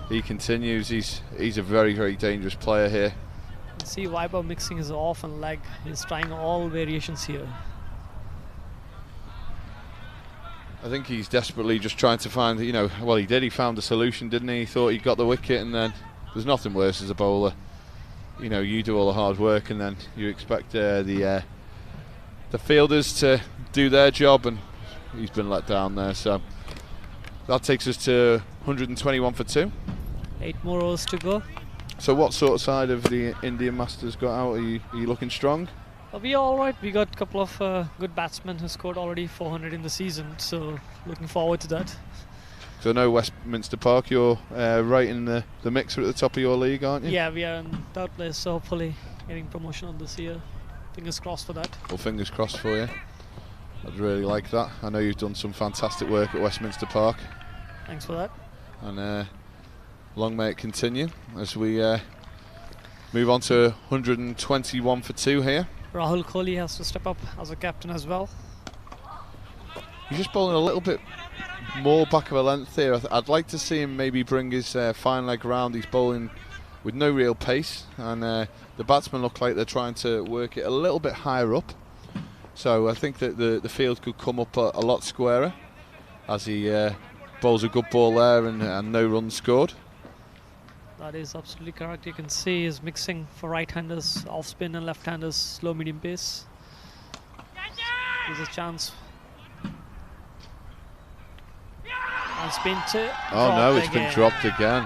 S1: he continues. He's a very, very dangerous player here.
S4: See Vaibhav mixing his off and leg. He's trying all variations here.
S1: I think he's desperately just trying to find, you know, well, he found a solution, didn't he? He thought he got the wicket, and then there's nothing worse as a bowler. You know, you do all the hard work and then you expect the fielders to do their job, and he's been let down there. So that takes us to 121 for 2.
S4: 8 more overs to go.
S1: So what sort of side of the Indian Masters got out? Are you looking strong?
S4: We are alright. We got a couple of good batsmen who scored already 400 in the season, so looking forward to that.
S1: So I know Westminster Park, you're right in the mixer at the top of your league, aren't you?
S4: Yeah, we are in 3rd place, so hopefully getting promotion on this year. Fingers crossed for that.
S1: Well, fingers crossed for you. I'd really like that. I know you've done some fantastic work at Westminster Park.
S4: Thanks for that.
S1: And long may it continue as we move on to 121 for 2 here.
S4: Rahul Kohli has to step up as a captain as well.
S1: He's just bowling a little bit more back of a length here. I'd like to see him maybe bring his fine leg round. He's bowling with no real pace, and the batsmen look like they're trying to work it a little bit higher up. So I think that the field could come up a lot squarer as he bowls a good ball there and no runs scored.
S4: That is absolutely correct. You can see he's mixing for right-handers, off-spin, and left-handers, slow medium pace. There's a chance. And spin to
S1: Oh no, it's been dropped again.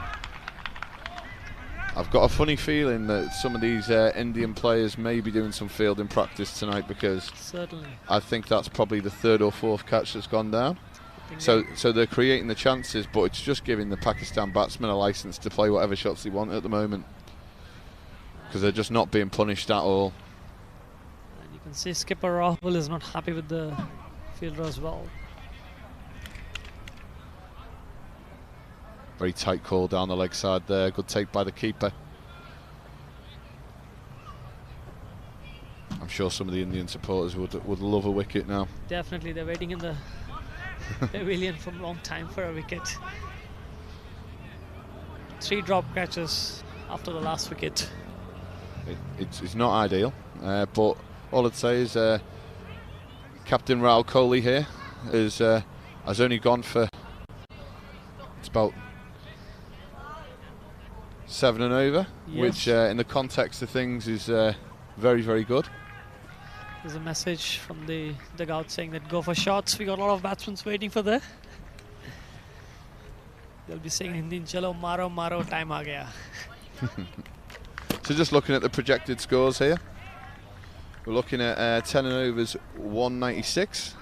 S1: I've got a funny feeling that some of these Indian players may be doing some fielding practice tonight, because
S4: certainly
S1: I think that's probably the third or fourth catch that's gone down. So they're creating the chances, but it's just giving the Pakistan batsmen a license to play whatever shots they want at the moment, because they're just not being punished at all.
S4: And you can see skipper Rahul is not happy with the fielder as well.
S1: Very tight call down the leg side there. Good take by the keeper. I'm sure some of the Indian supporters would love a wicket now.
S4: Definitely, they're waiting in the pavilion for a long time for a wicket. 3 drop catches after the last wicket.
S1: It's not ideal, but all I'd say is Captain Rahul Kohli here has only gone for, it's about 7 and over,
S4: yes,
S1: which in the context of things is very, very good.
S4: There's a message from the dugout saying that go for shots. We got a lot of batsmen waiting for that. They'll be saying in Hindi, chalo maro maro, time aa gaya.
S1: So just looking at the projected scores here, we're looking at 10 and overs 196.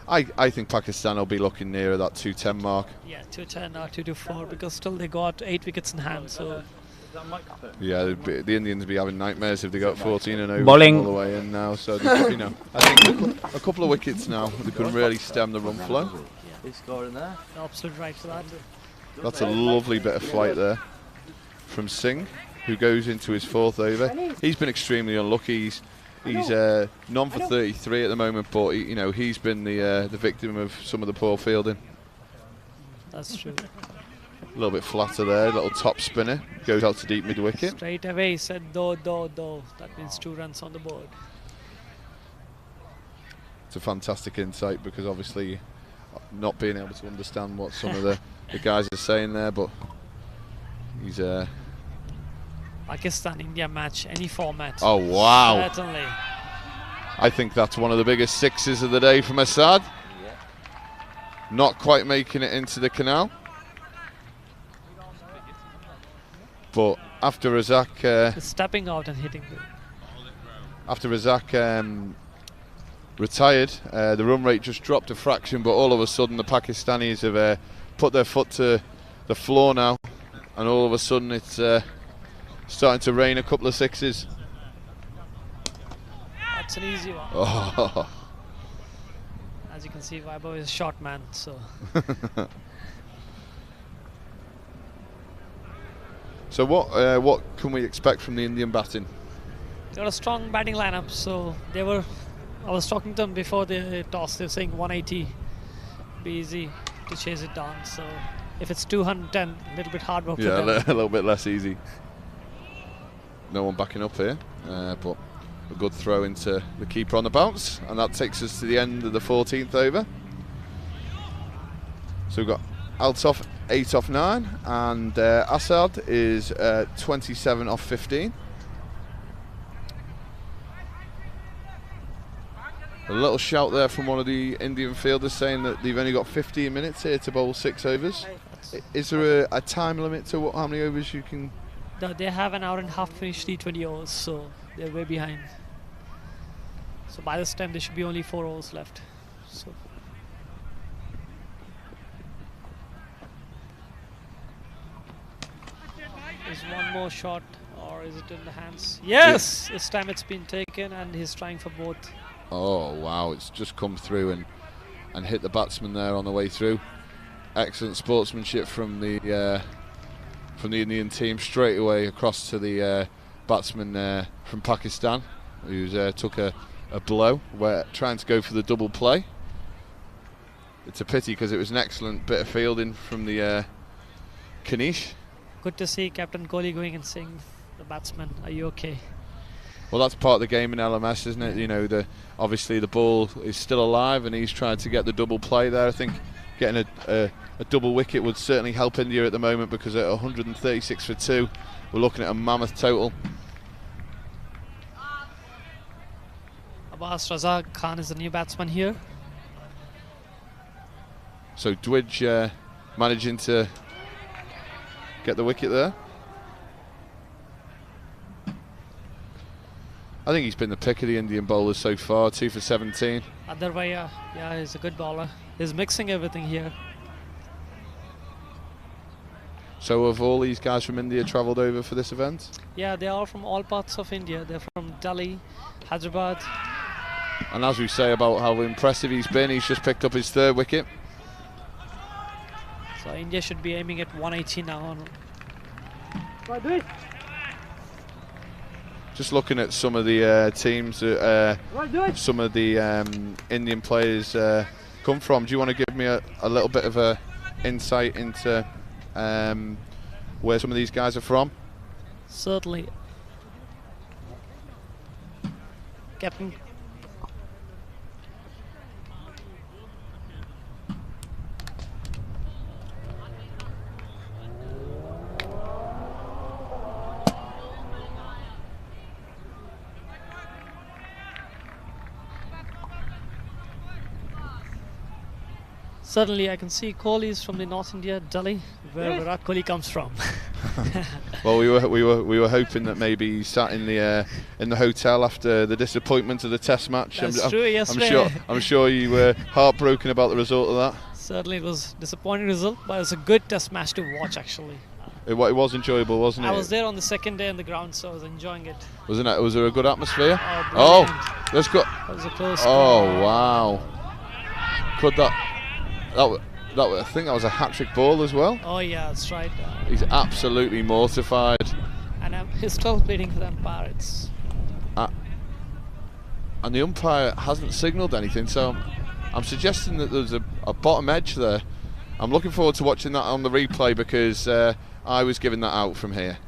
S1: I think Pakistan will be looking nearer that 210 mark.
S4: Yeah, 210 or 224, because still they got 8 wickets in hand. So
S1: yeah, the Indians be having nightmares if they got 14 and over
S5: Bowling
S1: all the way in now. So you know, I think a couple of wickets now they can really stem the run flow.
S6: He's scoring there.
S4: Absolute right for that.
S1: That's a lovely bit of flight there from Singh, who goes into his 4th over. He's been extremely unlucky. He's none for 33 at the moment, but he's been the victim of some of the poor fielding.
S4: That's true.
S1: A little bit flatter there, little top spinner, goes out to deep mid wicket.
S4: Straight away he said do. That means 2 runs on the board.
S1: It's a fantastic insight, because obviously not being able to understand what some of the guys are saying there, but he's
S4: Pakistan-India match, any format.
S1: Oh wow!
S4: Certainly.
S1: I think that's one of the biggest sixes of the day from Assad.
S6: Yeah.
S1: Not quite making it into the canal. But after Razak
S4: stepping out and hitting
S1: retired, the run rate just dropped a fraction, but all of a sudden the Pakistanis have put their foot to the floor now, and all of a sudden it's starting to rain a couple of sixes.
S4: That's an easy one.
S1: Oh.
S4: As you can see, Vaibhav is a short man, so
S1: So what can we expect from the Indian batting?
S4: they got a strong batting lineup. So I was talking to them before the toss. They were saying 180 be easy to chase it down. So if it's 210, a little bit hard work for them.
S1: Yeah, a little bit less easy. No one backing up here, but a good throw into the keeper on the bounce, and that takes us to the end of the 14th over. So we've got Altaf 8 off 9, and Assad is 27 off 15. A little shout there from one of the Indian fielders saying that they've only got 15 minutes here to bowl 6 overs. Is there a time limit to how many overs you can?
S4: They have an hour and a half to finish T20 overs, so they're way behind. So by this time there should be only 4 overs left. So is one more shot, or is it in the hands? Yes! This time it's been taken, and he's trying for both.
S1: Oh wow, it's just come through and hit the batsman there on the way through. Excellent sportsmanship from the Indian team, straight away across to the batsman from Pakistan, who's took a blow. We're trying to go for the double play. It's a pity, because it was an excellent bit of fielding from the Kanish.
S4: Good to see Captain Kohli going and saying the batsman, are you okay?
S1: Well, that's part of the game in LMS, isn't it? You know, obviously the ball is still alive, and he's trying to get the double play there. I think getting a double wicket would certainly help India at the moment, because at 136 for 2, we're looking at a mammoth total.
S4: Abbas Raza Khan is the new batsman here.
S1: So Dwidge managing to get the wicket there. I think he's been the pick of the Indian bowlers so far, 2 for 17.
S4: Adarvaya, yeah, he's a good bowler. He's mixing everything here.
S1: So have all these guys from India travelled over for this event?
S4: Yeah, they are from all parts of India. They're from Delhi, Hyderabad.
S1: And as we say about how impressive he's been, he's just picked up his 3rd wicket.
S4: So India should be aiming at 180 now.
S1: Just looking at some of the teams that some of the Indian players come from. Do you want to give me a little bit of a insight into where some of these guys are from?
S4: Certainly. Captain. Certainly, I can see Kohli is from the North India, Delhi, where Virat Kohli comes from.
S1: Well, we were hoping that maybe he sat in the hotel after the disappointment of the Test match.
S4: That's true. Yesterday,
S1: I'm sure you were heartbroken about the result of that.
S4: Certainly, it was a disappointing result, but it was a good Test match to watch. Actually,
S1: it was enjoyable, wasn't it?
S4: I was there on the second day on the ground, so I was enjoying it.
S1: Wasn't it? Was there a good atmosphere?
S4: Oh,
S1: let's go.
S4: That was a close.
S1: Oh, wow! Could that? I think that was a hat-trick ball as well.
S4: Oh yeah, that's right.
S1: He's absolutely mortified.
S4: And he's still pleading for the umpire.
S1: And the umpire hasn't signalled anything, so I'm suggesting that there's a bottom edge there. I'm looking forward to watching that on the replay, because I was giving that out from here.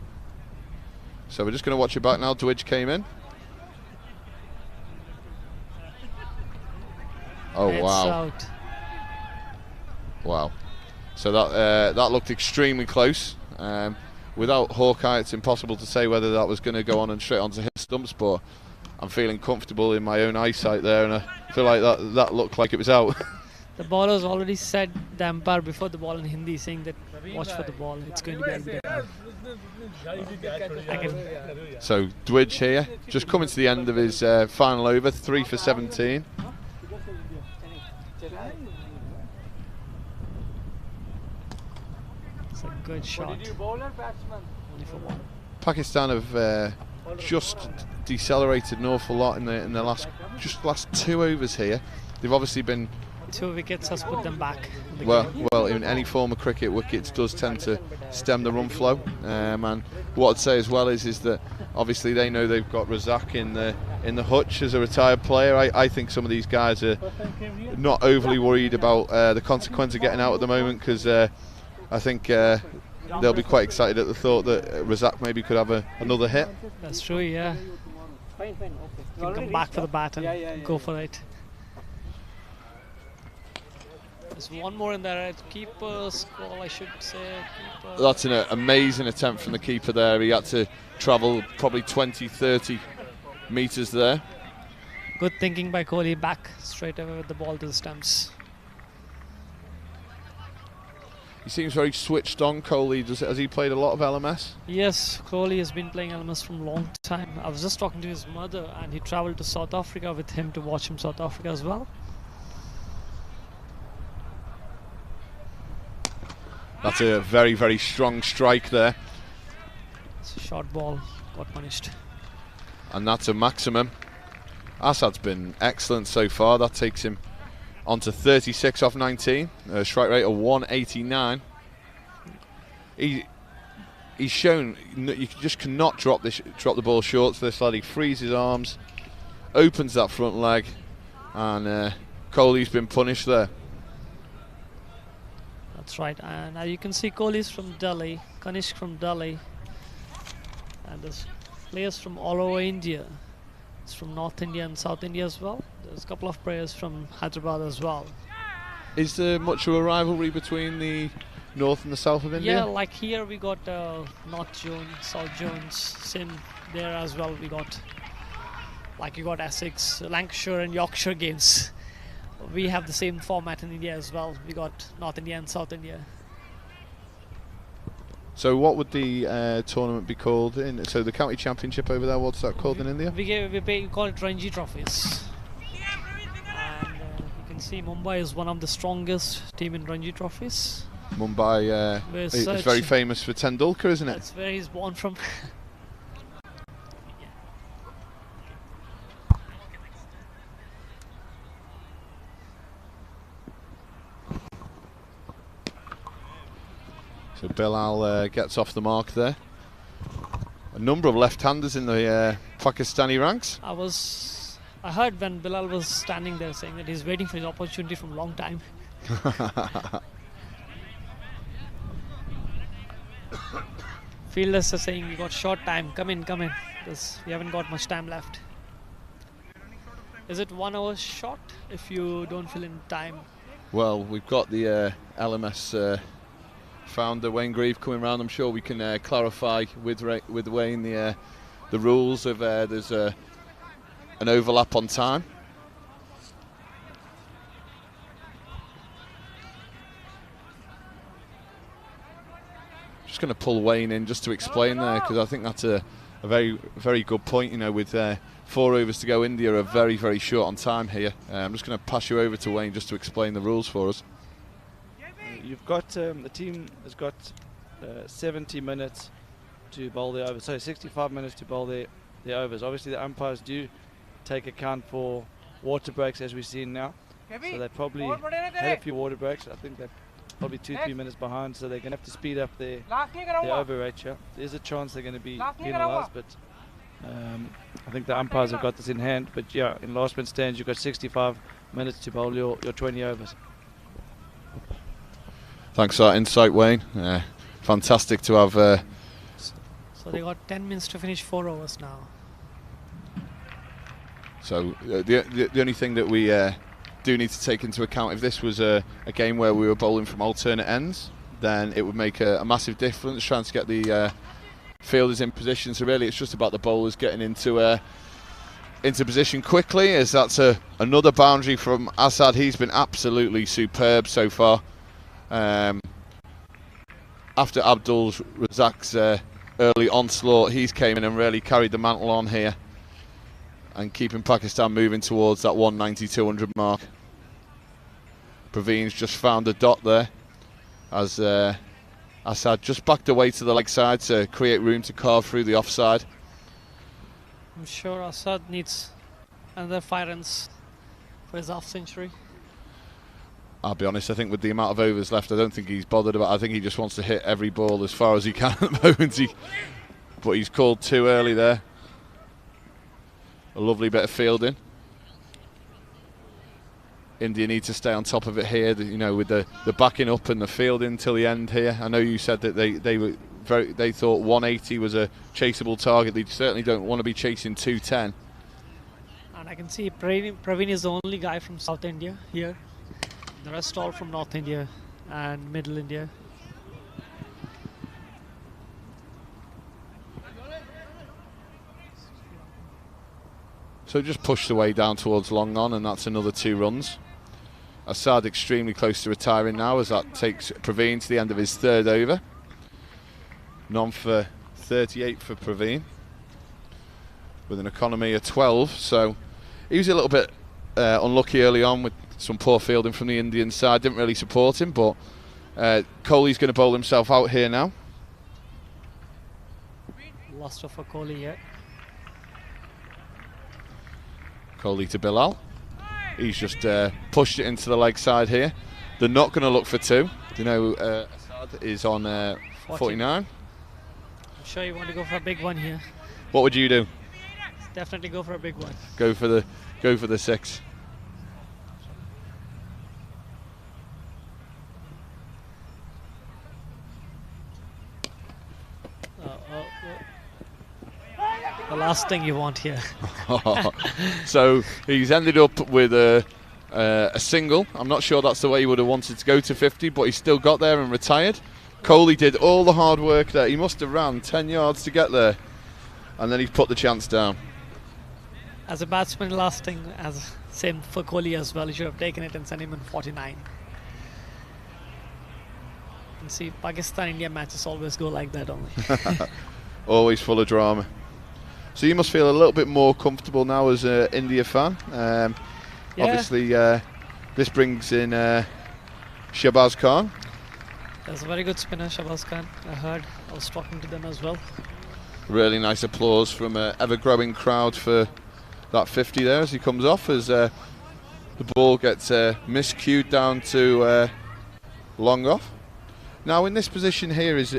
S1: So we're just going to watch it back now. Dwidge came in. Oh,
S4: it's
S1: wow.
S4: Out.
S1: Wow. So that looked extremely close. Without Hawkeye, it's impossible to say whether that was going to go on and straight onto his stumps, but I'm feeling comfortable in my own eyesight there, and I feel like that looked like it was out.
S4: The bowler's already said the umpire before the ball in Hindi, saying that watch for the ball, it's going to be a bit.
S1: So Dwidge here, just coming to the end of his final over, 3 for 17.
S4: It's a good shot. Only for 1.
S1: Pakistan have just decelerated an awful lot in the last 2 overs here. They've obviously been
S4: 2 wickets has put them back.
S1: Well, in any form of cricket, wickets does tend to stem the run flow. And what I'd say as well is that obviously they know they've got Razak in the hutch as a retired player. I think some of these guys are not overly worried about the consequence of getting out at the moment, because I think they'll be quite excited at the thought that Razak maybe could have another hit.
S4: That's true, yeah. You can come back for the bat and go for it. There's one more in there. Keeper's call, I should say. Keeper.
S1: That's an amazing attempt from the keeper there. He had to travel probably 20-30 metres there.
S4: Good thinking by Kohli, back straight away with the ball to the stumps.
S1: He seems very switched on, Kohli. Has he played a lot of LMS?
S4: Yes, Kohli has been playing LMS from a long time. I was just talking to his mother, and he travelled to South Africa with him to watch him South Africa as well.
S1: That's a very, very strong strike there.
S4: It's a short ball, got punished.
S1: And that's a maximum. Asad's been excellent so far. That takes him on to 36 off 19. Strike rate of 189. He's shown you just cannot drop the ball short to this lad. He frees his arms, opens that front leg, and Kohli's been punished there.
S4: That's right, and now you can see Kohli's from Delhi, Kanishk from Delhi, and there's players from all over India. It's from North India and South India as well. There's a couple of players from Hyderabad as well.
S1: Is there much of a rivalry between the north and the south of India?
S4: Yeah, like here we got North Jones, South Jones, same there as well. We got, like you got Essex, Lancashire and Yorkshire games. We have the same format in India as well. We got North India and South India.
S1: So what would the tournament be called in? So the county championship over there, what's that called in India?
S4: We call it Ranji trophies. And you can see Mumbai is one of the strongest team in Ranji trophies.
S1: Mumbai is very famous for Tendulkar, isn't it?
S4: That's where he's born from.
S1: So Bilal gets off the mark there. A number of left-handers in the Pakistani ranks.
S4: I heard when Bilal was standing there saying that he's waiting for his opportunity from a long time. Fielders are saying we got short time. Come in. Because we haven't got much time left. Is it 1 hour short if you don't fill in time?
S1: Well, we've got the LMS founder Wayne Grieve coming round. I'm sure we can clarify with Wayne the rules of there's an overlap on time. Just going to pull Wayne in just to explain there, because I think that's a very, very good point. You know, with 4 overs to go, India are very, very short on time here. I'm just going to pass you over to Wayne just to explain the rules for us.
S2: You've got the team has got 70 minutes to bowl the overs, so 65 minutes to bowl the overs. Obviously, the umpires do take account for water breaks, as we've seen now. So they probably had a few water breaks. I think they're probably 2-3 minutes behind, so they're going to have to speed up their over ratio. There's a chance they're going to be penalised, but I think the umpires have got this in hand. But yeah, in last man stands, you've got 65 minutes to bowl your 20 overs.
S1: Thanks for that insight, Wayne. Fantastic to have.
S4: So they got 10 minutes to finish 4 overs now.
S1: So the only thing that we do need to take into account, if this was a game where we were bowling from alternate ends, then it would make a massive difference trying to get the fielders in position. So really, it's just about the bowlers getting into position quickly, as that's another boundary from Asad. He's been absolutely superb so far. After Abdul Razak's early onslaught, he's came in and really carried the mantle on here and keeping Pakistan moving towards that 190-200 mark. Praveen's just found a dot there as Asad just backed away to the leg side to create room to carve through the offside.
S4: I'm sure Asad needs another 5 runs for his half century.
S1: I'll be honest, I think with the amount of overs left, I don't think he's bothered about it. I think he just wants to hit every ball as far as he can at the moment. But he's called too early there. A lovely bit of fielding. India need to stay on top of it here, you know, with the backing up and the fielding till the end here. I know you said that they thought 180 was a chaseable target. They certainly don't want to be chasing 210.
S4: And I can see Praveen is the only guy from South India here. The rest all from North India and Middle India.
S1: So just pushed away down towards long on, and that's another 2 runs. Asad extremely close to retiring now, as that takes Praveen to the end of his 3rd over. None for 38 for Praveen, with an economy of 12. So he was a little bit unlucky early on with some poor fielding from the Indian side. Didn't really support him, but Kohli's going to bowl himself out here now.
S4: Lost off for Kohli yet.
S1: Kohli to Bilal. He's just pushed it into the leg side here. They're not going to look for 2. You know, Asad is on 49.
S4: I'm sure you want to go for a big one here.
S1: What would you do?
S4: Definitely go for a big one.
S1: Go for the 6.
S4: The last thing you want here.
S1: So he's ended up with a single. I'm not sure that's the way he would have wanted to go to 50, but he still got there and retired. Coley did all the hard work there. He must have ran 10 yards to get there, and then he's put the chance down.
S4: As a batsman, last thing, same for Kohli as well. He should have taken it and sent him in 49. And see, Pakistan-India matches always go like that only.
S1: Always full of drama. So you must feel a little bit more comfortable now as an India fan.
S4: Yeah.
S1: Obviously, this brings in Shahbaz Khan.
S4: That's a very good spinner, Shahbaz Khan. I was talking to them as well.
S1: Really nice applause from an ever-growing crowd for that 50 there as he comes off, as the ball gets miscued down to long off. Now in this position here is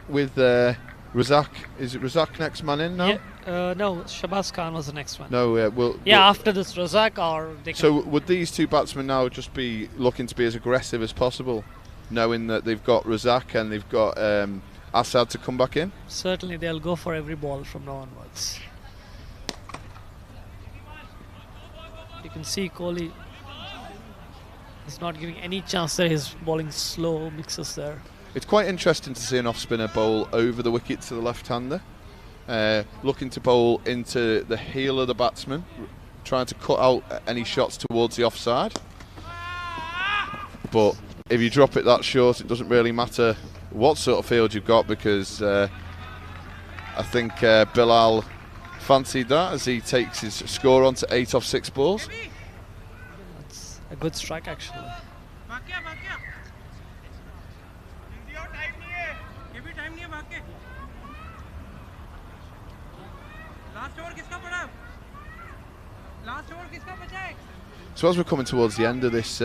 S1: with Razak. Is it Razak next man in now?
S4: Yeah, no, Shahbaz Khan was the next one.
S1: No,
S4: After this Razak or they can.
S1: So would these two batsmen now just be looking to be as aggressive as possible, knowing that they've got Razak and they've got Assad to come back in?
S4: Certainly they'll go for every ball from now onwards. You can see Kohli is not giving any chance there. He's bowling slow mixes there.
S1: It's quite interesting to see an off-spinner bowl over the wicket to the left-hander, looking to bowl into the heel of the batsman, trying to cut out any shots towards the offside. But if you drop it that short, it doesn't really matter what sort of field you've got, because I think Bilal fancied that as he takes his score on to 8 off 6 balls.
S4: That's a good strike actually.
S1: So as we're coming towards the end of this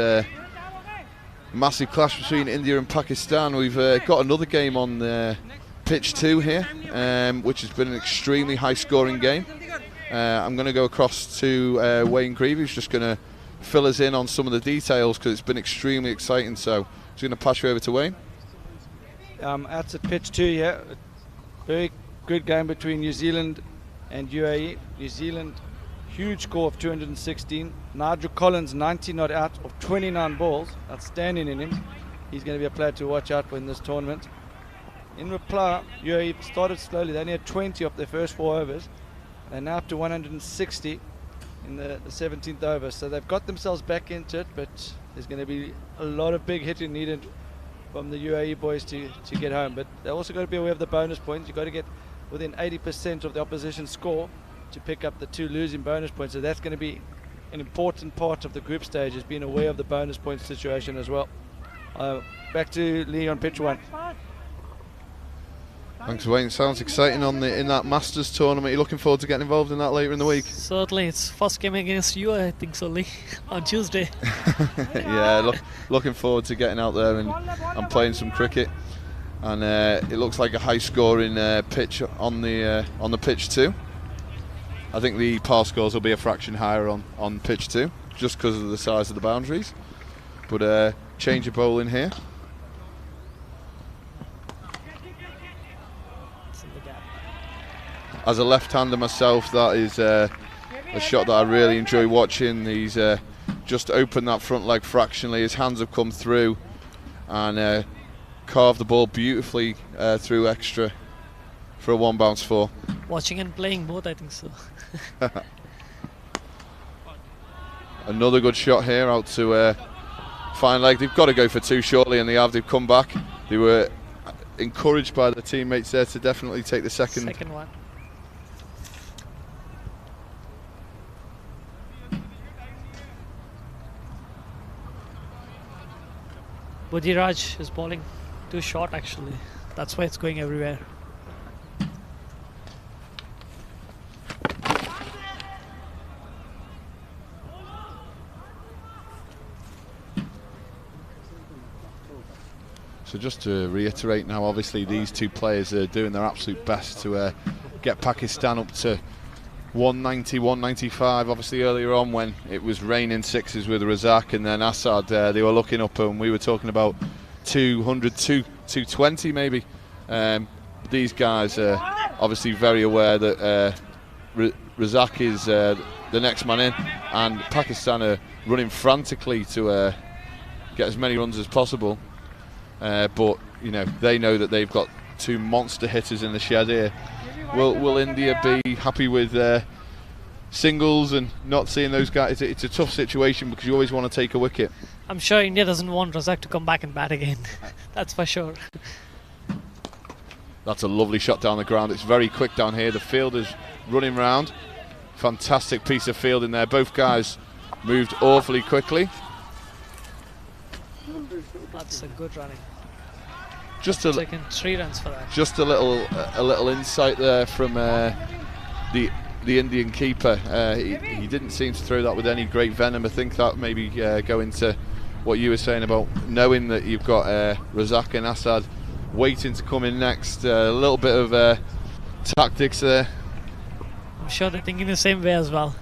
S1: massive clash between India and Pakistan, we've got another game on pitch 2 here, which has been an extremely high scoring game. I'm going to go across to Wayne Grieve, who's just going to fill us in on some of the details, because it's been extremely exciting. So I'm going to pass you over to Wayne.
S2: That's at pitch 2 here. Very good game between New Zealand and UAE. New Zealand, huge score of 216. Nigel Collins 90 not out of 29 balls. Outstanding in him. He's going to be a player to watch out for in this tournament. In reply, UAE started slowly. They only had 20 of their first 4 overs. They're now up to 160 in the 17th over. So they've got themselves back into it, but there's going to be a lot of big hitting needed from the UAE boys to get home. But they're also got to be aware of the bonus points. You've got to get within 80% of the opposition score to pick up the 2 losing bonus points. So that's going to be an important part of the group stage, is being aware of the bonus point situation as well. Back to Lee on pitch 1.
S1: Thanks, Wayne. Sounds exciting in that Masters tournament. You're looking forward to getting involved in that later in the week?
S4: Certainly, it's first game against you, I think so, Lee, on Tuesday.
S1: Yeah, looking forward to getting out there and playing some cricket. And it looks like a high-scoring pitch on the pitch 2. I think the par scores will be a fraction higher on pitch 2, just because of the size of the boundaries. But change of bowling here. As a left-hander myself, that is a shot that I really enjoy watching. He's just opened that front leg fractionally. His hands have come through and carved the ball beautifully through extra for a 1 bounce 4.
S4: Watching and playing both, I think so.
S1: Another good shot here out to fine leg. They've got to go for 2 shortly, and they have. They've come back. They were encouraged by their teammates there to definitely take the second
S4: one. Budhiraj is bowling too short actually. That's why it's going everywhere.
S1: So just to reiterate now, obviously these 2 players are doing their absolute best to get Pakistan up to 190, 195. Obviously earlier on when it was raining 6s with Razak and then Assad, they were looking up and we were talking about 200, 220 maybe. These guys are obviously very aware that Razak is the next man in, and Pakistan are running frantically to get as many runs as possible. But you know, they know that they've got two monster hitters in the shed here. Will India be happy with singles and not seeing those guys? It's a tough situation because you always want to take a wicket.
S4: I'm sure India doesn't want Razak to come back and bat again. That's for sure.
S1: That's a lovely shot down the ground. It's very quick down here. The fielder's running round. Fantastic piece of fielding there. Both guys moved awfully quickly.
S4: That's a good running.
S1: Just
S4: Taken 3 runs for that.
S1: Just a little insight there from the Indian keeper. He didn't seem to throw that with any great venom. I think that maybe go into what you were saying about knowing that you've got Razak and Assad waiting to come in next. A little bit of tactics there.
S4: I'm sure they're thinking the same way as well.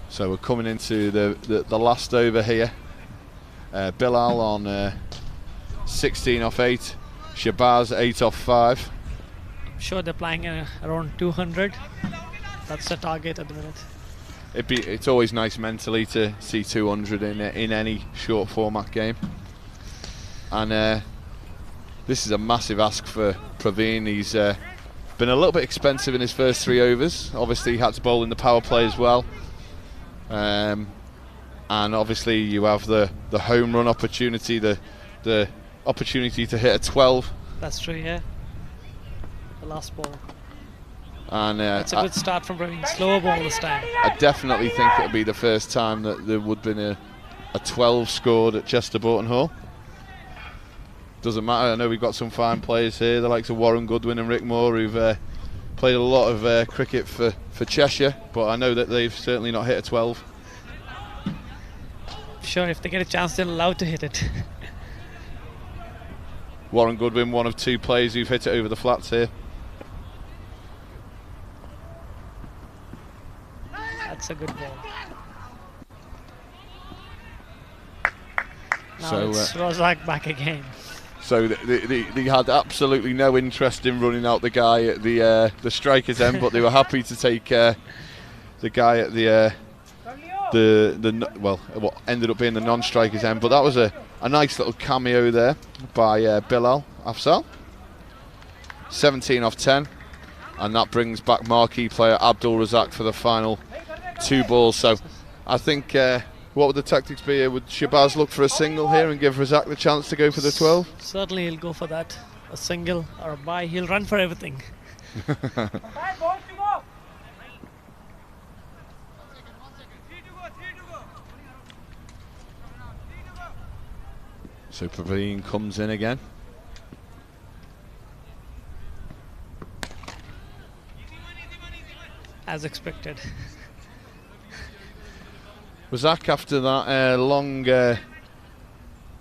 S1: So we're coming into the last over here. Bilal on 16 off 8, Shabazz 8 off 5.
S4: I'm sure they're playing around 200. That's the target at the minute.
S1: It's always nice mentally to see 200 in any short format game. And this is a massive ask for Praveen. He's been a little bit expensive in his first 3 overs. Obviously he had to bowl in the power play as well. And obviously you have the home run opportunity, the opportunity to hit a 12.
S4: That's true, yeah. The last ball.
S1: And
S4: that's a good start from Praveen. Slower ball this time.
S1: I definitely think it'll be the first time that there would have been a 12 scored at Chester Boughton Hall. Doesn't matter. I know we've got some fine players here, the likes of Warren Goodwin and Rick Moore, who've played a lot of cricket for Cheshire, but I know that they've certainly not hit a 12.
S4: Sure, if they get a chance, they're allowed to hit it.
S1: Warren Goodwin, one of 2 players who've hit it over the flats here.
S4: That's a good ball. Now
S1: So
S4: it's Razak back again.
S1: So they had absolutely no interest in running out the guy at the striker's end, but they were happy to take the guy at what ended up being the non-striker's end. But that was a nice little cameo there by Bilal Afzal. 17 off 10, and that brings back marquee player Abdul Razak for the final 2 balls. So I think what would the tactics be here? Would Shabazz look for a single here and give Razak the chance to go for the 12?
S4: Certainly he'll go for that. A single or a bye, he'll run for everything.
S1: So Praveen comes in again.
S4: As expected.
S1: Razak, after that long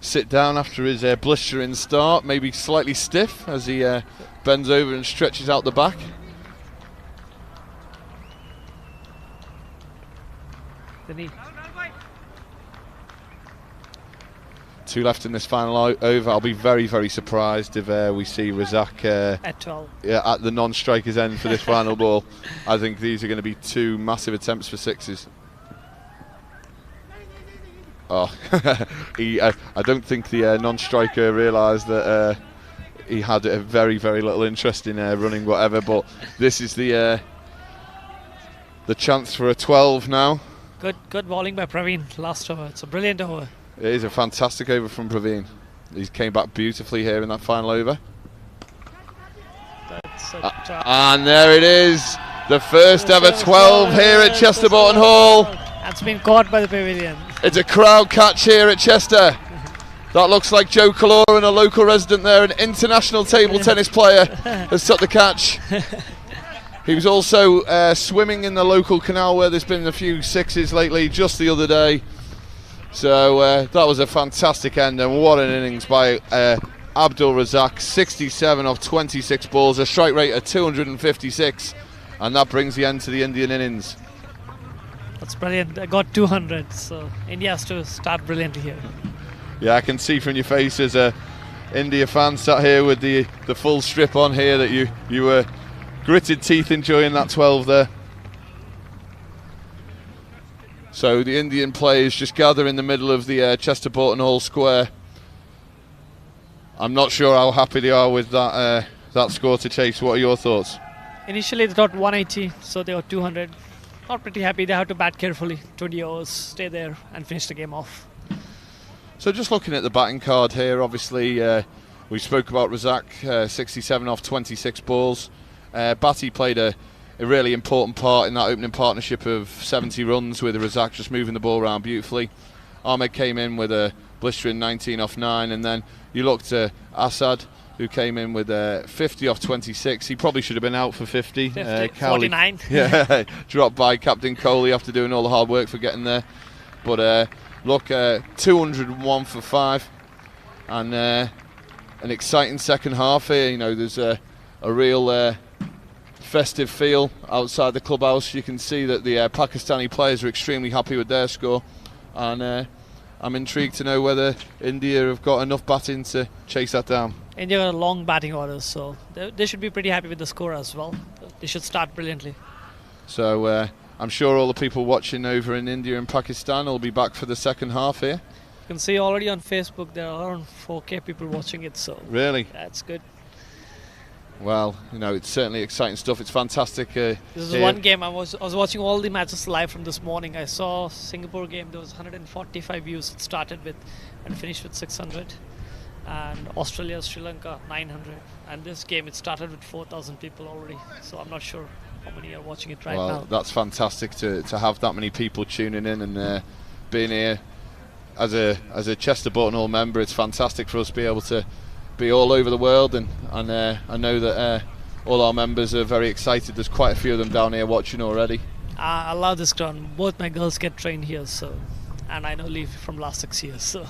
S1: sit down after his blistering start, maybe slightly stiff as he bends over and stretches out the back.
S4: The knee.
S1: 2 left in this final over. I'll be very, very surprised if we see Razak
S4: at 12.
S1: Yeah, at the non-striker's end for this final ball. I think these are going to be 2 massive attempts for 6s. Oh, I don't think the non-striker realised that he had a very, very little interest in running whatever. But this is the chance for a 12 now.
S4: Good bowling by Praveen last over. It's a brilliant over.
S1: It is a fantastic over from Praveen. He came back beautifully here in that final over.
S4: That's
S1: and there it is, the first ever 12 here at Chester Boughton Hall.
S4: That's been caught by the pavilion.
S1: It's a crowd catch here at Chester. That looks like Joe Caloran, a local resident there, an international table tennis player, has took the catch. He was also swimming in the local canal where there's been a few 6s lately, just the other day. So that was a fantastic end, and what an innings by Abdul Razak. 67 off 26 balls, a strike rate of 256, and that brings the end to the Indian innings.
S4: That's brilliant. I got 200, so India has to start brilliantly here.
S1: Yeah, I can see from your face as a India fan sat here with the full strip on here that you were gritted teeth enjoying that 12 there. So the Indian players just gather in the middle of the Chester Boughton Hall Square. I'm not sure how happy they are with that score to chase. What are your thoughts?
S4: Initially they got 180, so they were 200. Not pretty happy. They have to bat carefully, 20 overs, stay there and finish the game off.
S1: So just looking at the batting card here, obviously we spoke about Razak, 67 off 26 balls. Batty played a really important part in that opening partnership of 70 runs with Razak just moving the ball around beautifully. Ahmed came in with a blistering 19 off 9, and then you looked at Asad, who came in with 50 off 26. He probably should have been out for 50.
S4: 49.
S1: Yeah, dropped by Captain Kohli after doing all the hard work for getting there. But look, 201 for 5, and an exciting second half here. You know, there's a real festive feel outside the clubhouse. You can see that the Pakistani players are extremely happy with their score, and I'm intrigued to know whether India have got enough batting to chase that down.
S4: India got a long batting order, so they should be pretty happy with the score as well. They should start brilliantly.
S1: So I'm sure all the people watching over in India and Pakistan will be back for the second half here.
S4: You can see already on Facebook there are around 4K people watching it, so
S1: really,
S4: that's good.
S1: Well, you know, it's certainly exciting stuff. It's fantastic.
S4: This is
S1: here.
S4: one game I was watching all the matches live from this morning. I saw Singapore game. There was 145 views it started with and finished with 600, and Australia Sri Lanka 900, and this game it started with 4,000 people already. So I'm not sure how many are watching it right now.
S1: Well, that's fantastic to have that many people tuning in and being here as a Chester Boughton Hall member. It's fantastic for us to be able to be all over the world, and I know that all our members are very excited. There's quite a few of them down here watching already.
S4: I love this ground. Both my girls get trained here, so, and I know Lee from last 6 years. So,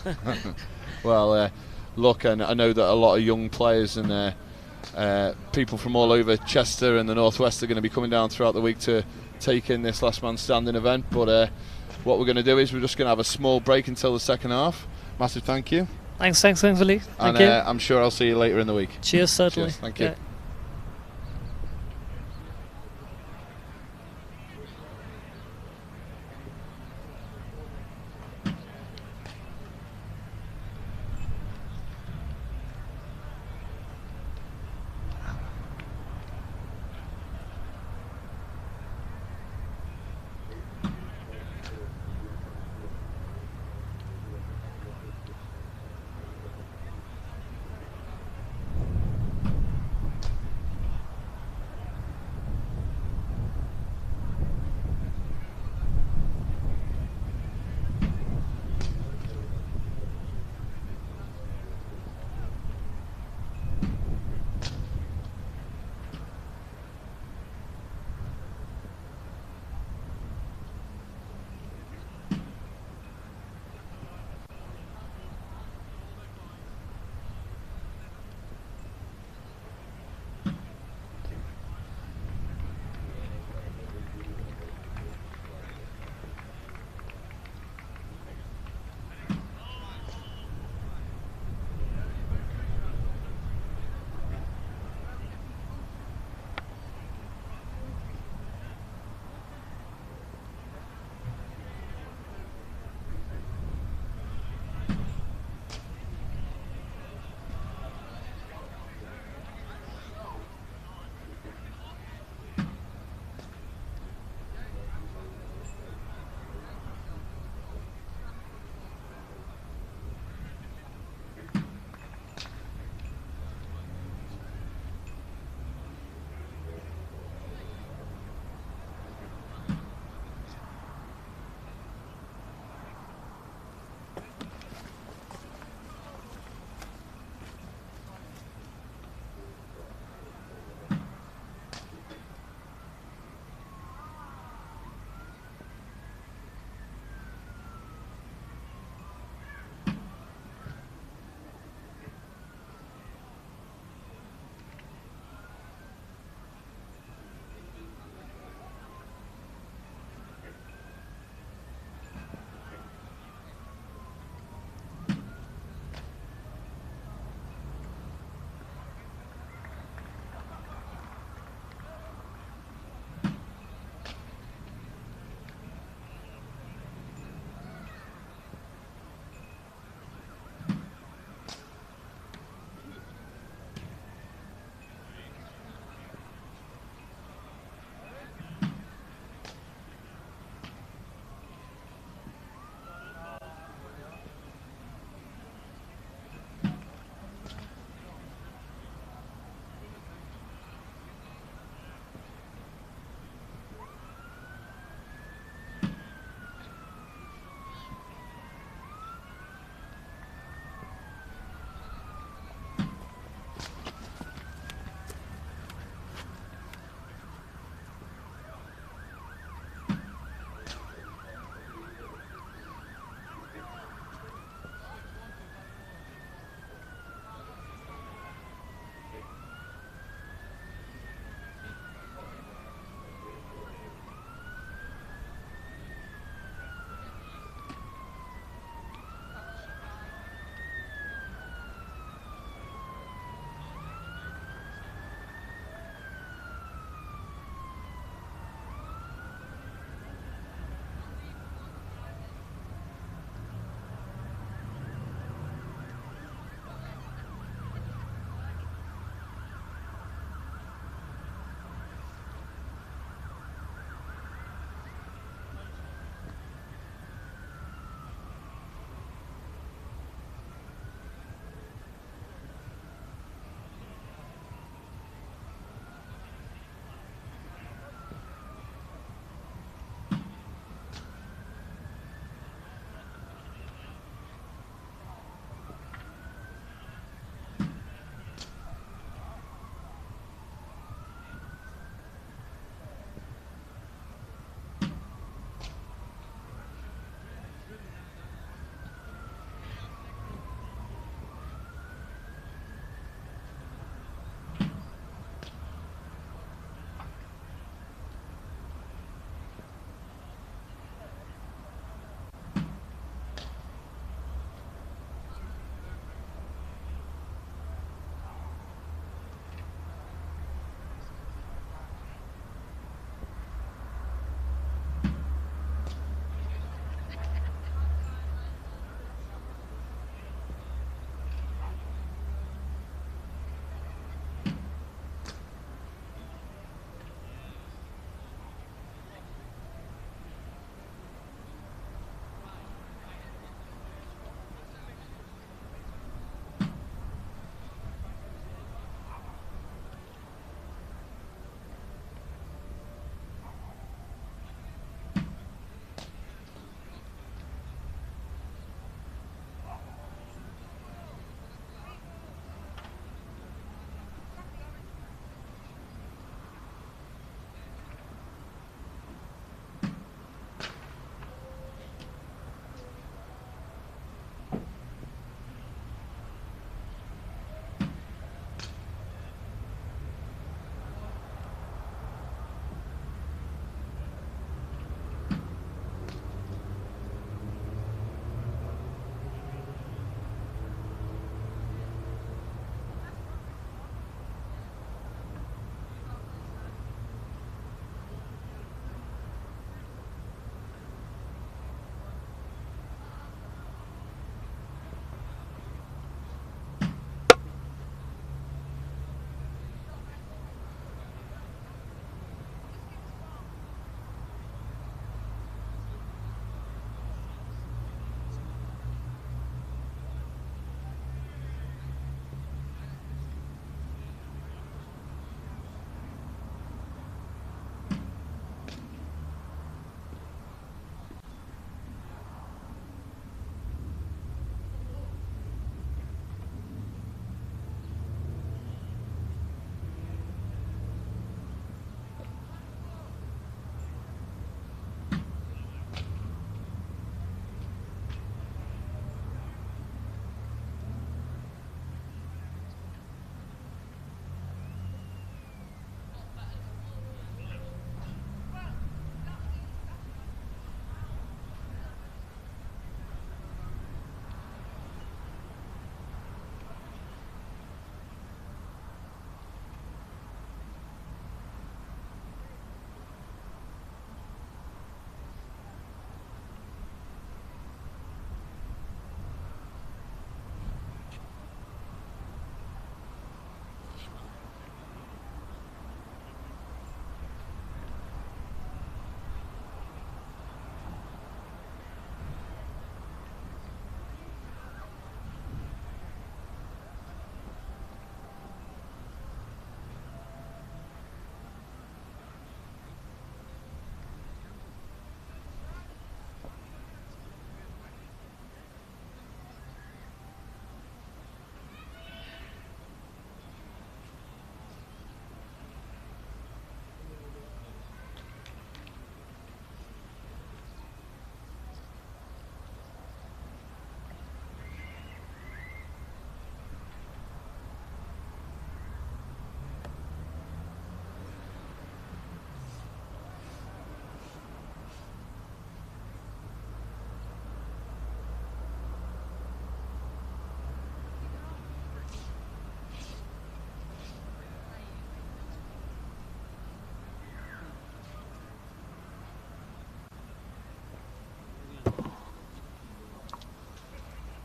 S1: well, look, and I know that a lot of young players and people from all over Chester and the Northwest are going to be coming down throughout the week to take in this last man standing event. But what we're going to do is we're just going to have a small break until the second half. Massive thank you.
S4: Thanks, Lee. Thank
S1: you.
S4: you.
S1: I'm sure I'll see you later in the week.
S4: Cheers, certainly.
S1: Cheers, thank you.
S4: Yeah.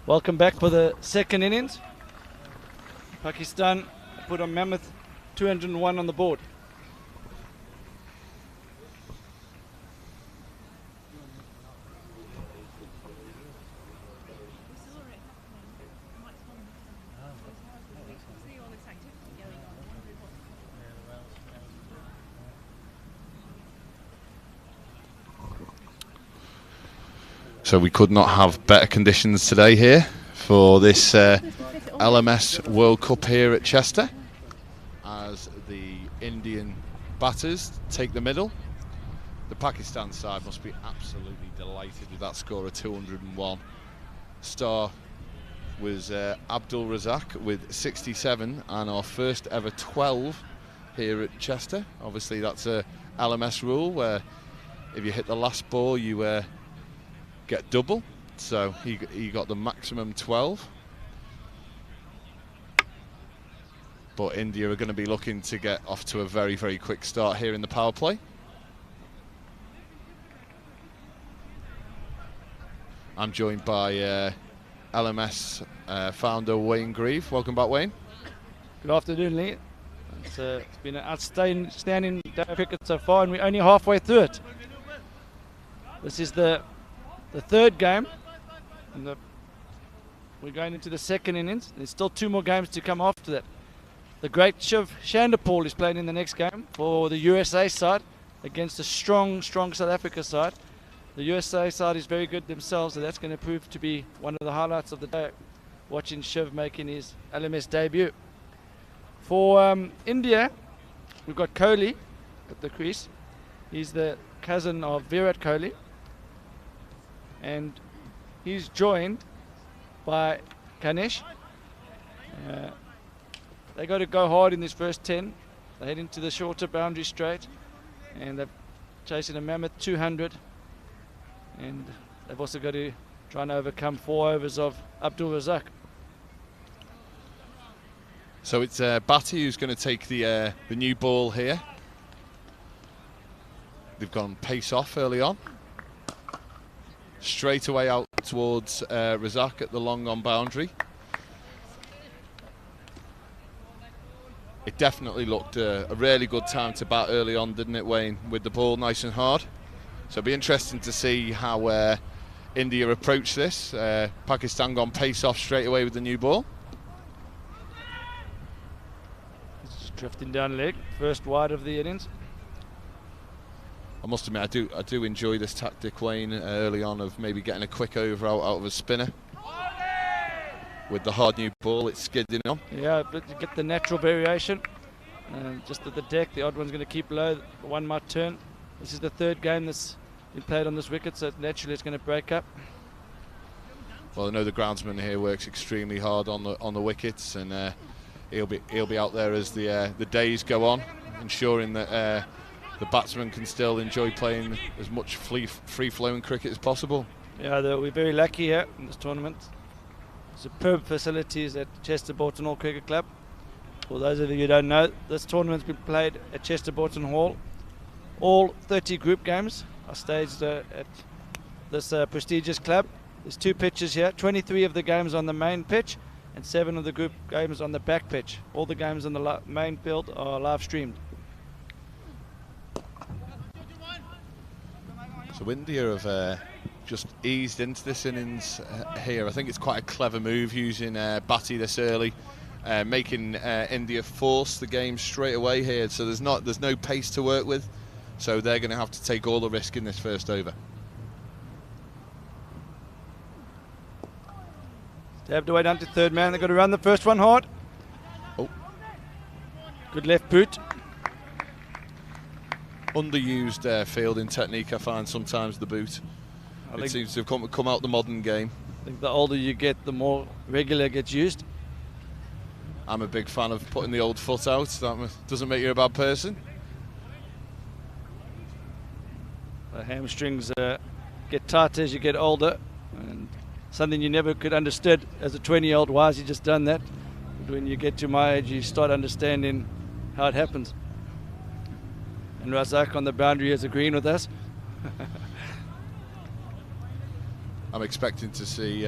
S2: Welcome back for the second innings. Pakistan put a mammoth 201 on the board.
S1: So we could not have better conditions today here for this LMS World Cup here at Chester, as the Indian batters take the middle. The Pakistan side must be absolutely delighted with that score of 201. Star was Abdul Razak with 67 and our first ever 12 here at Chester. Obviously that's a LMS rule where if you hit the last ball you get double, so he got the maximum 12. But India are going to be looking to get off to a very, very quick start here in the power play. I'm joined by LMS founder Wayne Grieve. Welcome back, Wayne.
S2: Good afternoon, Lee. It's been an outstanding day of cricket so far, and we're only halfway through it. This is the third game, and we're going into the second innings. There's still 2 more games to come after that. The great Shiv Chanderpaul is playing in the next game for the USA side against a strong South Africa side. The USA side is very good themselves, so that's going to prove to be one of the highlights of the day, watching Shiv making his LMS debut. For India, we've got Kohli at the crease. He's the cousin of Virat Kohli, and he's joined by Ganesh. They got to go hard in this first 10. They head into the shorter boundary straight, and they're chasing a mammoth 200. And they've also got to try and overcome 4 overs of Abdul Razak.
S1: So it's Batty who's going to take the new ball here. They've gone pace off early on. Straight away out towards Razak at the long on boundary. It definitely looked a really good time to bat early on, didn't it, Wayne, with the ball nice and hard. So it'll be interesting to see how India approach this. Pakistan gone pace off straight away with the new ball.
S2: It's drifting down leg, first wide of the innings.
S1: I must admit, I do enjoy this tactic, Wayne, early on, of maybe getting a quick over out of a spinner. With the hard new ball, it's skidding on.
S2: Yeah, but you get the natural variation. Just at the deck, the odd one's going to keep low, the one might turn. This is the third game that's been played on this wicket, so naturally it's going to break up.
S1: Well, I know the groundsman here works extremely hard on the wickets, and he'll be out there as the days go on, ensuring that the batsman can still enjoy playing as much free-flowing cricket as possible.
S2: Yeah, we're very lucky here in this tournament. Superb facilities at Chester Boughton Hall Cricket Club. For those of you who don't know, this tournament's been played at Chester Boughton Hall. All 30 group games are staged at this prestigious club. There's 2 pitches here, 23 of the games on the main pitch and 7 of the group games on the back pitch. All the games on the main field are live streamed.
S1: So India have just eased into this innings here. I think it's quite a clever move using Batty this early, making India force the game straight away here. So there's no pace to work with. So they're going to have to take all the risk in this first over.
S2: Stabbed away down to third man. They've got to run the first one hard.
S1: Oh.
S2: Good left boot.
S1: Underused fielding technique, I find sometimes, the boot. It seems to have come out the modern game.
S2: I think the older you get, the more regular it gets used.
S1: I'm a big fan of putting the old foot out. That doesn't make you a bad person.
S2: The hamstrings get tighter as you get older, and something you never could understood as a 20-year-old. Why has he just done that? But when you get to my age, you start understanding how it happens. And Razak on the boundary is agreeing with us.
S1: I'm expecting to see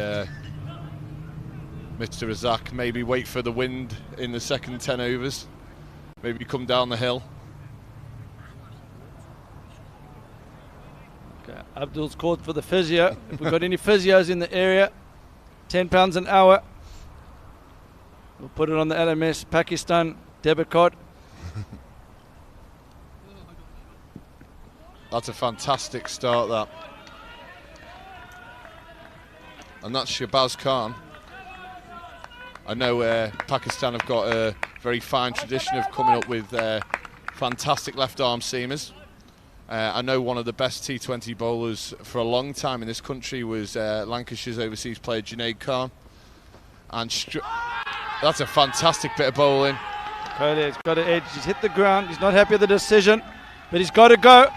S1: Mr. Razak, maybe wait for the wind in the second 10 overs. Maybe come down the hill.
S2: Okay, Abdul's called for the physio. If we've got any physios in the area, £10 an hour. We'll put it on the LMS Pakistan debit card.
S1: That's a fantastic start, that. And that's Shahbaz Khan. I know Pakistan have got a very fine tradition of coming up with fantastic left-arm seamers. I know one of the best T20 bowlers for a long time in this country was Lancashire's overseas player Junaid Khan. And that's a fantastic bit of bowling.
S2: Kohli has got an edge. He's hit the ground. He's not happy with the decision, but he's got to go.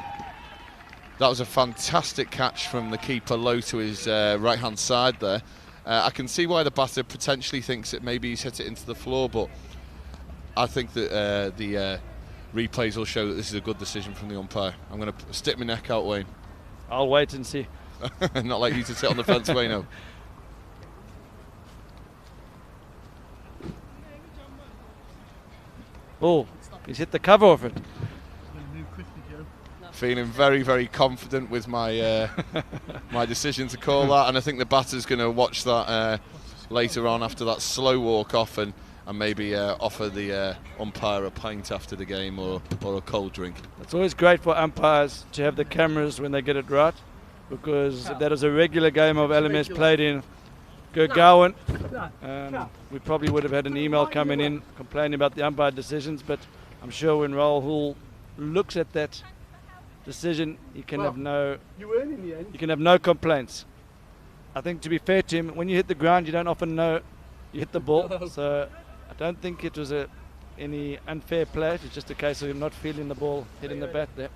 S1: That was a fantastic catch from the keeper low to his right-hand side there. I can see why the batter potentially thinks that maybe he's hit it into the floor, but I think that the replays will show that this is a good decision from the umpire. I'm going to stick my neck out, Wayne.
S2: I'll wait and see.
S1: Not like you to sit on the fence, Wayne. No.
S2: Oh, he's hit the cover of it.
S1: Feeling very, very confident with my my decision to call that, and I think the batter's going to watch that later on after that slow walk off and maybe offer the umpire a pint after the game or a cold drink.
S2: It's always great for umpires to have the cameras when they get it right, because if that was a regular game of LMS played in Gurgaon, we probably would have had an email coming in complaining about the umpire decisions, but I'm sure when Rahul looks at that decision, he can have no complaints. I think, to be fair to him, when you hit the ground, you don't often know you hit the ball. So I don't think it was any unfair play. It's just a case of him not feeling the ball hitting the bat there.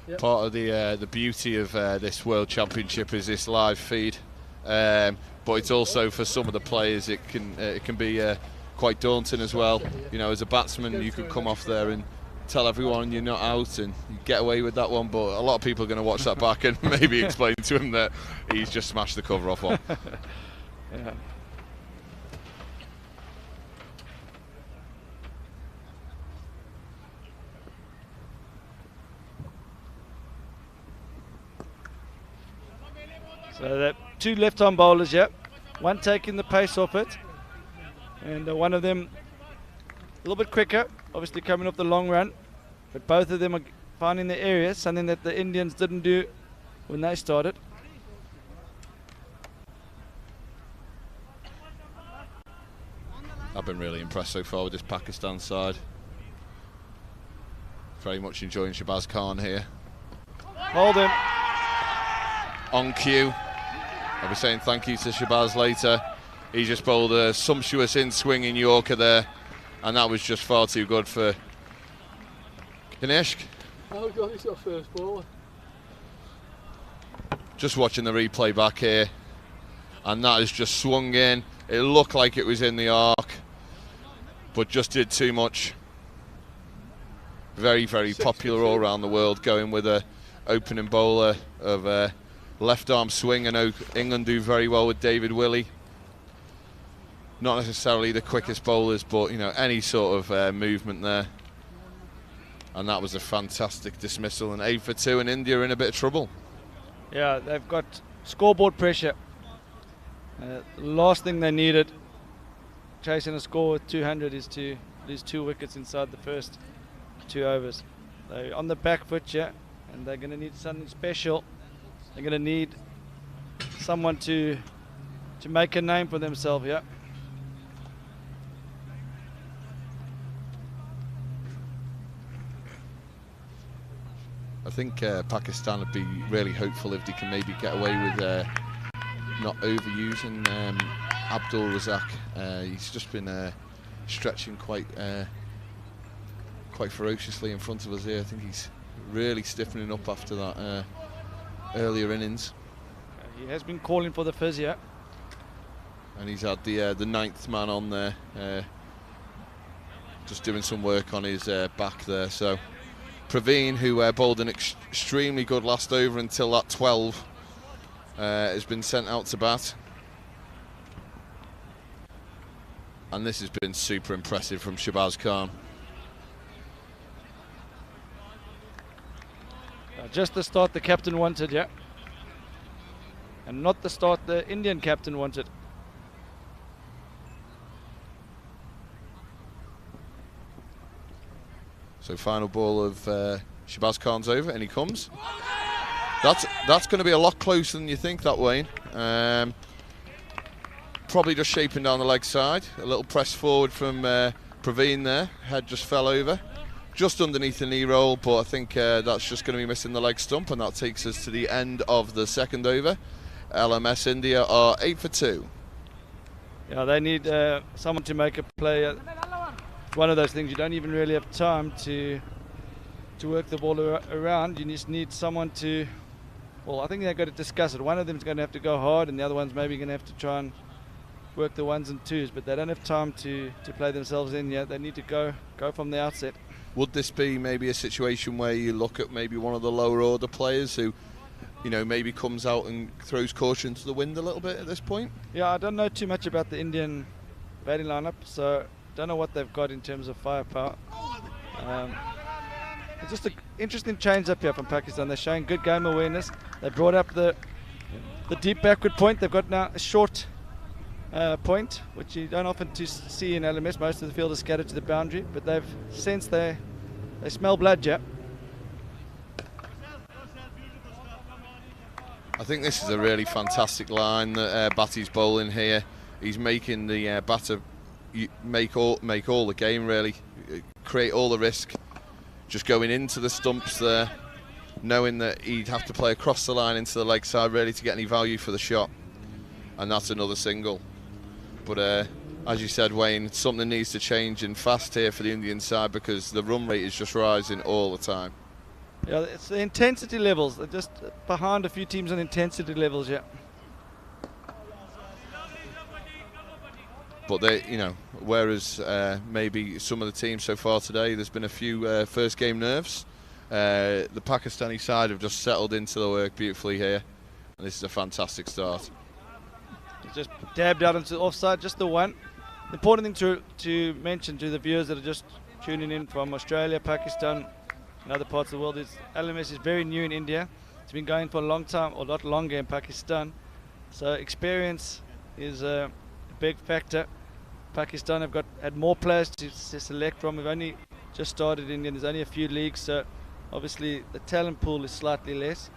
S1: Yep. Part of the beauty of this World Championship is this live feed, but it's also for some of the players it can be quite daunting as well. You know, as a batsman, you could come off there and tell everyone you're not out and you get away with that one, but a lot of people are going to watch that back and maybe explain to him that he's just smashed the cover off one.
S2: Yeah. So that two left-arm bowlers, yeah, one taking the pace off it, and one of them a little bit quicker, obviously coming off the long run, but both of them are finding the area, something that the Indians didn't do when they started.
S1: I've been really impressed so far with this Pakistan side. Very much enjoying Shahbaz Khan here.
S2: Hold him.
S1: On cue. I'll be saying thank you to Shahbaz later. He just bowled a sumptuous in-swinging Yorker there, and that was just far too good for Ganesh.
S5: Oh God, he's got first bowler.
S1: Just watching the replay back here, and that has just swung in. It looked like it was in the arc, but just did too much. Very, very popular all around the world, going with a opening bowler of left arm swing. I know England do very well with David Willey. Not necessarily the quickest bowlers, but you know, any sort of movement there. And that was a fantastic dismissal, and 8 for 2, and India are in a bit of trouble.
S2: Yeah, they've got scoreboard pressure. The last thing they needed, chasing a score with 200, is to lose 2 wickets inside the first 2 overs. They're on the back foot, yeah, and they're going to need something special. They're going to need someone to make a name for themselves, yeah.
S1: I think Pakistan would be really hopeful if they can maybe get away with not overusing Abdul Razak. He's just been stretching quite ferociously in front of us here. I think he's really stiffening up after that earlier innings.
S2: He has been calling for the physio.
S1: And he's had the 9th man on there, just doing some work on his back there. So Praveen, who bowled an extremely good last over until that 12, has been sent out to bat. And this has been super impressive from Shabazz Khan.
S2: Just the start the captain wanted, yeah. And not the start the Indian captain wanted.
S1: So final ball of Shabazz Khan's over, and he comes. That's going to be a lot closer than you think, that, Wayne. Probably just shaping down the leg side. A little press forward from Praveen there. Head just fell over. Just underneath the knee roll, but I think that's just going to be missing the leg stump, and that takes us to the end of the second over. LMS India are 8 for 2.
S2: Yeah, they need someone to make a play. It's one of those things you don't even really have time to work the ball around. You just need someone to. Well, I think they've got to discuss it. One of them's going to have to go hard, and the other one's maybe going to have to try and work the ones and twos. But they don't have time to play themselves in yet. They need to go from the outset.
S1: Would this be maybe a situation where you look at maybe one of the lower order players who, you know, maybe comes out and throws caution to the wind a little bit at this point?
S2: Yeah, I don't know too much about the Indian batting lineup, so don't know what they've got in terms of firepower. It's just an interesting change up here from Pakistan. They're showing good game awareness. They brought up the deep backward point. They've got now a short point, which you don't often see in LMS. Most of the field is scattered to the boundary, but they've sensed they smell blood, yeah.
S1: I think this is a really fantastic line that Batty's bowling here. He's making the batter make all the game, really, create all the risk, just going into the stumps there, knowing that he'd have to play across the line into the leg side really to get any value for the shot, and that's another single. But as you said, Wayne, something needs to change and fast here for the Indian side, because the run rate is just rising all the time.
S2: Yeah, it's the intensity levels. They're just behind a few teams on intensity levels, yeah.
S1: But they, you know, whereas maybe some of the teams so far today, there's been a few first game nerves. The Pakistani side have just settled into the work beautifully here, and this is a fantastic start.
S2: It's just dabbed out into the offside, just the one. The important thing to mention to the viewers that are just tuning in from Australia, Pakistan, and other parts of the world is LMS is very new in India. It's been going for a long time, or a lot longer in Pakistan. So experience is a big factor. Pakistan have had more players to select from. We've only just started India. There's only a few leagues, so obviously the talent pool is slightly less.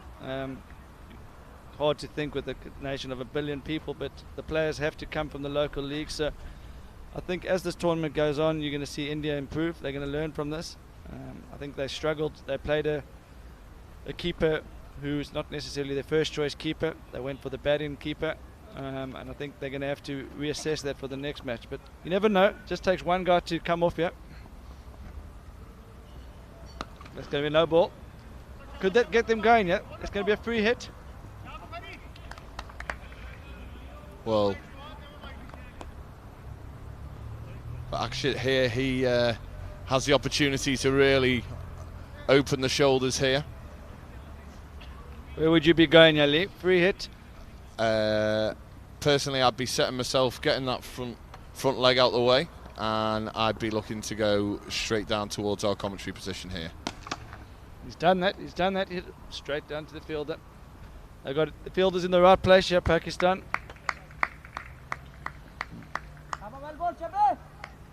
S2: Hard to think with a nation of 1 billion people, but the players have to come from the local leagues. So I think as this tournament goes on, you're going to see India improve. They're going to learn from this. I think they struggled. They played a keeper who's not necessarily their first choice keeper. They went for the batting keeper. And I think they're going to have to reassess that for the next match. But you never know. It just takes one guy to come off here. That's going to be no ball. Could that get them going yet? It's going to be a free hit.
S1: Well, but actually here he has the opportunity to really open the shoulders here.
S2: Where would you be going, Ali? Free hit?
S1: Personally, I'd be setting myself, getting that front leg out the way, and I'd be looking to go straight down towards our commentary position here.
S2: He's done that. He's done that. Hit it straight down to the fielder. They got it. The fielder's in the right place here, Pakistan.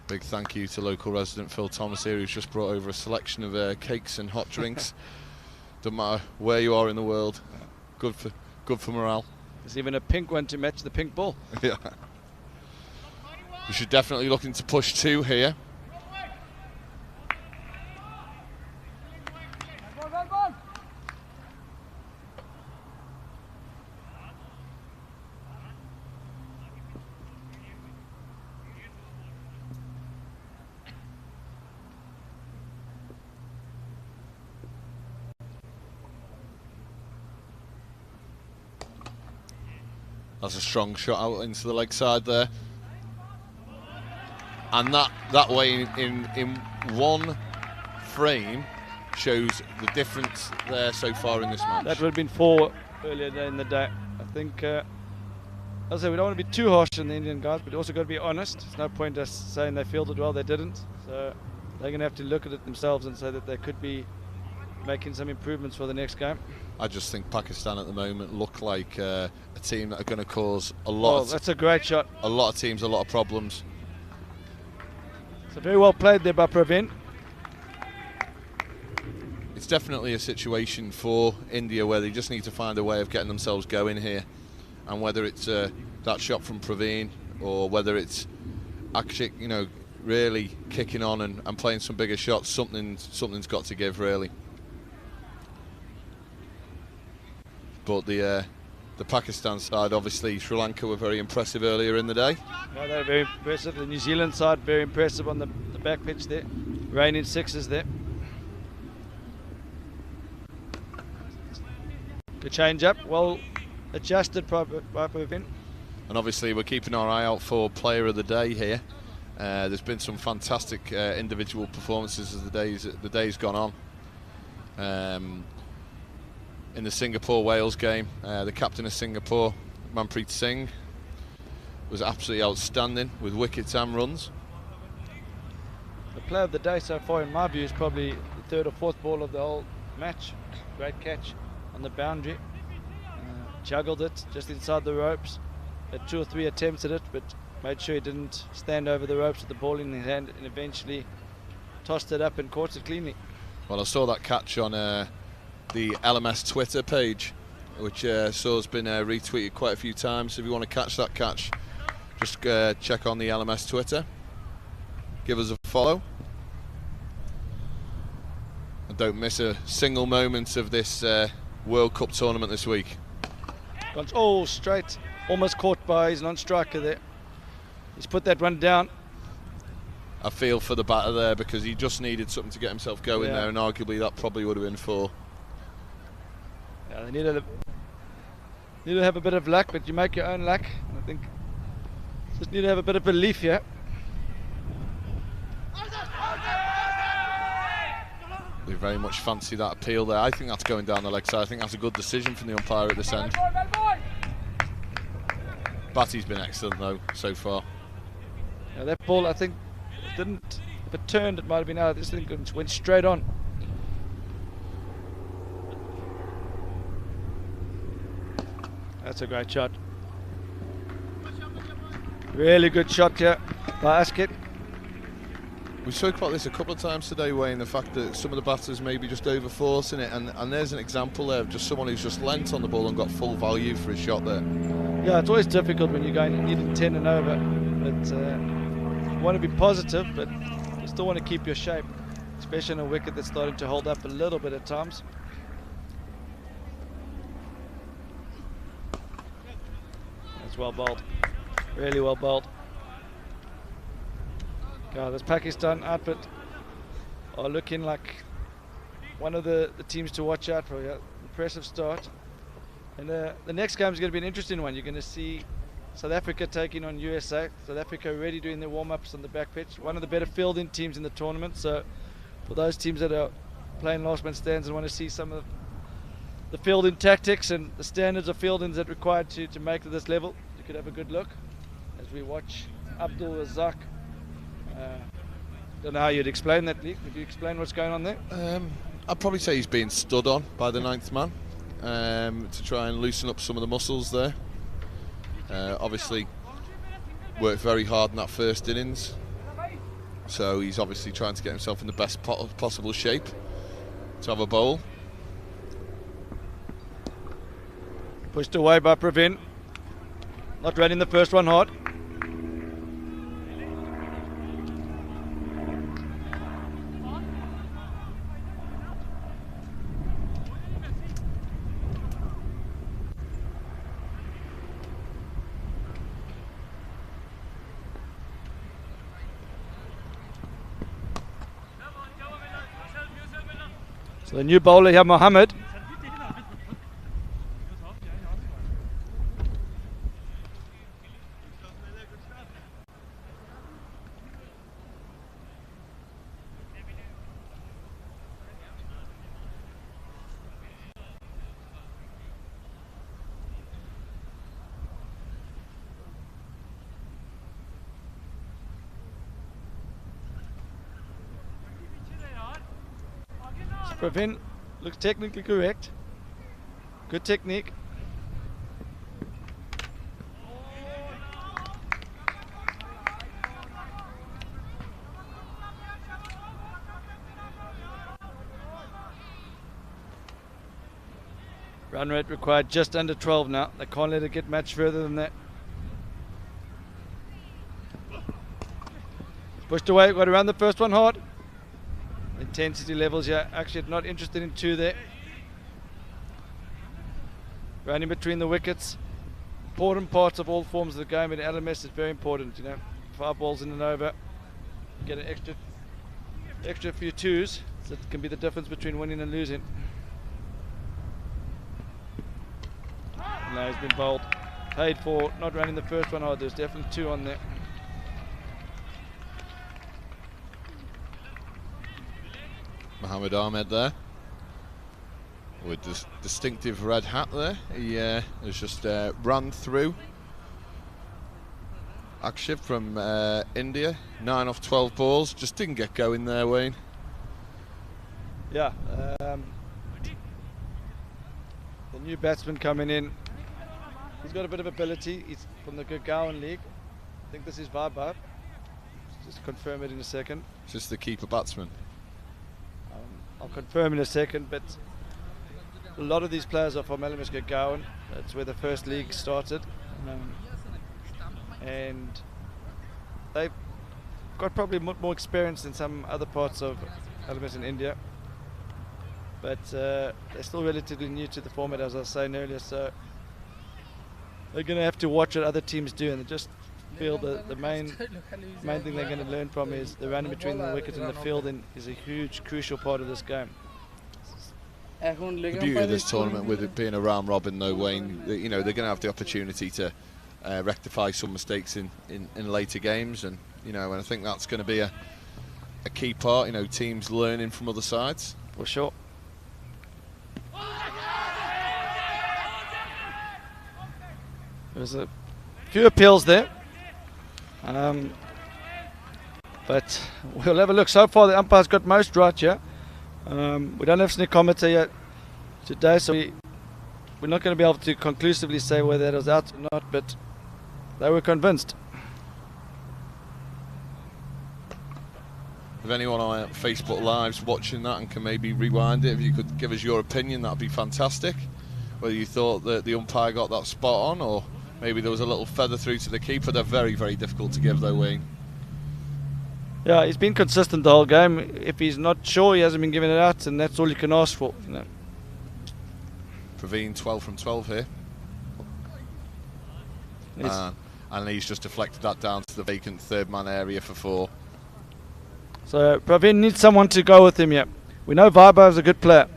S1: Big thank you to local resident Phil Thomas here, who's just brought over a selection of cakes and hot drinks. Doesn't matter where you are in the world. Good for morale.
S2: There's even a pink one to match the pink ball.
S1: Yeah. We should definitely looking to push 2 here. That's a strong shot out into the leg side there, and that way in one frame shows the difference there so far in this match.
S2: That would have been 4 earlier in the day. I think I say we don't want to be too harsh on the Indian guys, but also got to be honest. There's no point us saying they fielded well, they didn't. So they're going to have to look at it themselves and say that they could be making some improvements for the next game.
S1: I just think Pakistan at the moment look like a team that are going to cause a lot.
S2: That's a great shot.
S1: A lot of teams, a lot of problems.
S2: So very well played there by Praveen.
S1: It's definitely a situation for India where they just need to find a way of getting themselves going here, and whether it's that shot from Praveen or whether it's Akshik, you know, really kicking on and playing some bigger shots, something's got to give really. But the Pakistan side, obviously Sri Lanka were very impressive earlier in the day.
S2: Yeah, they were very impressive. The New Zealand side very impressive on the back pitch there. Raining sixes there. Good change up, well adjusted by Praveen.
S1: And obviously we're keeping our eye out for player of the day here. There's been some fantastic individual performances as the day's gone on. In the Singapore-Wales game, the captain of Singapore, Manpreet Singh, was absolutely outstanding with wickets and runs.
S2: The player of the day so far in my view is probably the third or fourth ball of the whole match. Great catch on the boundary. Juggled it just inside the ropes. Had 2 or 3 attempts at it, but made sure he didn't stand over the ropes with the ball in his hand, and eventually tossed it up and caught it cleanly.
S1: Well, I saw that catch on the LMS Twitter page, which has been retweeted quite a few times. If you want to catch that catch, just check on the LMS Twitter. Give us a follow. And don't miss a single moment of this World Cup tournament this week.
S2: Oh, straight. Almost caught by his non-striker there. He's put that one down.
S1: I feel for the batter there because he just needed something to get himself going there, and arguably that probably would have been 4.
S2: Yeah, they need to have a bit of luck, but you make your own luck. I think just need to have a bit of belief here.
S1: We very much fancy that appeal there. I think that's going down the leg side. I think that's a good decision from the umpire at this end. Batty's been excellent though so far.
S2: Yeah, that ball I think didn't. If it turned, it might have been out. This thing went straight on. That's a great shot. Really good shot here by Asket.
S1: We spoke about this a couple of times today, Wayne, the fact that some of the batters may be just over-forcing it, and there's an example there of just someone who's just lent on the ball and got full value for his shot there.
S2: Yeah, it's always difficult when you're going needing 10 and over, but you want to be positive, but you still want to keep your shape, especially on a wicket that's starting to hold up a little bit at times. That's well bowled, really well bowled. This Pakistan outfit are looking like one of the teams to watch out for. Yeah, impressive start. And the next game is going to be an interesting one. You're going to see South Africa taking on USA. South Africa already doing their warm-ups on the back pitch. One of the better fielding teams in the tournament. So for those teams that are playing last man stands and want to see some of the fielding tactics and the standards of fielding that are required to make to this level, you could have a good look as we watch Abdul Razak. Don't know how you'd explain that, Lee. Could you explain what's going on there?
S1: I'd probably say he's being stood on by the 9th man to try and loosen up some of the muscles there. Obviously worked very hard in that first innings, so he's obviously trying to get himself in the best possible shape to have a bowl.
S2: Pushed away by Praveen. Not running the first one hard. So the new bowler here, Mohammed. Pravin looks technically correct. Good technique. Run rate required just under 12 now. They can't let it get much further than that. Pushed away, got around the first one hard. Intensity levels here, actually not interested in 2 there. Running between the wickets. Important parts of all forms of the game, and LMS is very important, you know. 5 balls in and over. Get an extra few 2s, so it can be the difference between winning and losing. No, he's been bowled. Paid for not running the first one hard. There's definitely 2 on there.
S1: Mohammed Ahmed there with this distinctive red hat there. He has just ran through Akshif from India. 9 off 12 balls. Just didn't get going there, Wayne.
S2: Yeah. The new batsman coming in. He's got a bit of ability. He's from the Gurgaon League. I think this is Vibhav. Just confirm it in a second.
S1: It's just the keeper batsman.
S2: I'll confirm in a second, but a lot of these players are from LMS Gurgaon. That's where the first league started. And they've got probably more experience than some other parts of LMS in India. But they're still relatively new to the format, as I was saying earlier, so they're going to have to watch what other teams do, and they just feel the main thing they're going to learn from is the running between the wicket and the fielding is a huge, crucial part of this game.
S1: The beauty of this tournament, with it being a round robin though, Wayne, you know, they're going to have the opportunity to rectify some mistakes in later games, and you know, and I think that's going to be a key part, you know, teams learning from other sides.
S2: For sure. There's a few appeals there. But we'll have a look. So far the umpire's got most right here. We don't have any commentator yet today, so we're not going to be able to conclusively say whether that was out or not, but they were convinced.
S1: If anyone on Facebook Live's watching that and can maybe rewind it, if you could give us your opinion, that'd be fantastic. Whether you thought that the umpire got that spot on, or maybe there was a little feather through to the keeper. They're very, very difficult to give though, Wayne.
S2: Yeah, he's been consistent the whole game. If he's not sure, he hasn't been giving it out, and that's all you can ask for. You know.
S1: Praveen 12 from 12 here. And he's just deflected that down to the vacant 3rd man area for 4.
S2: So Praveen needs someone to go with him here. We know Vibhav's a good player.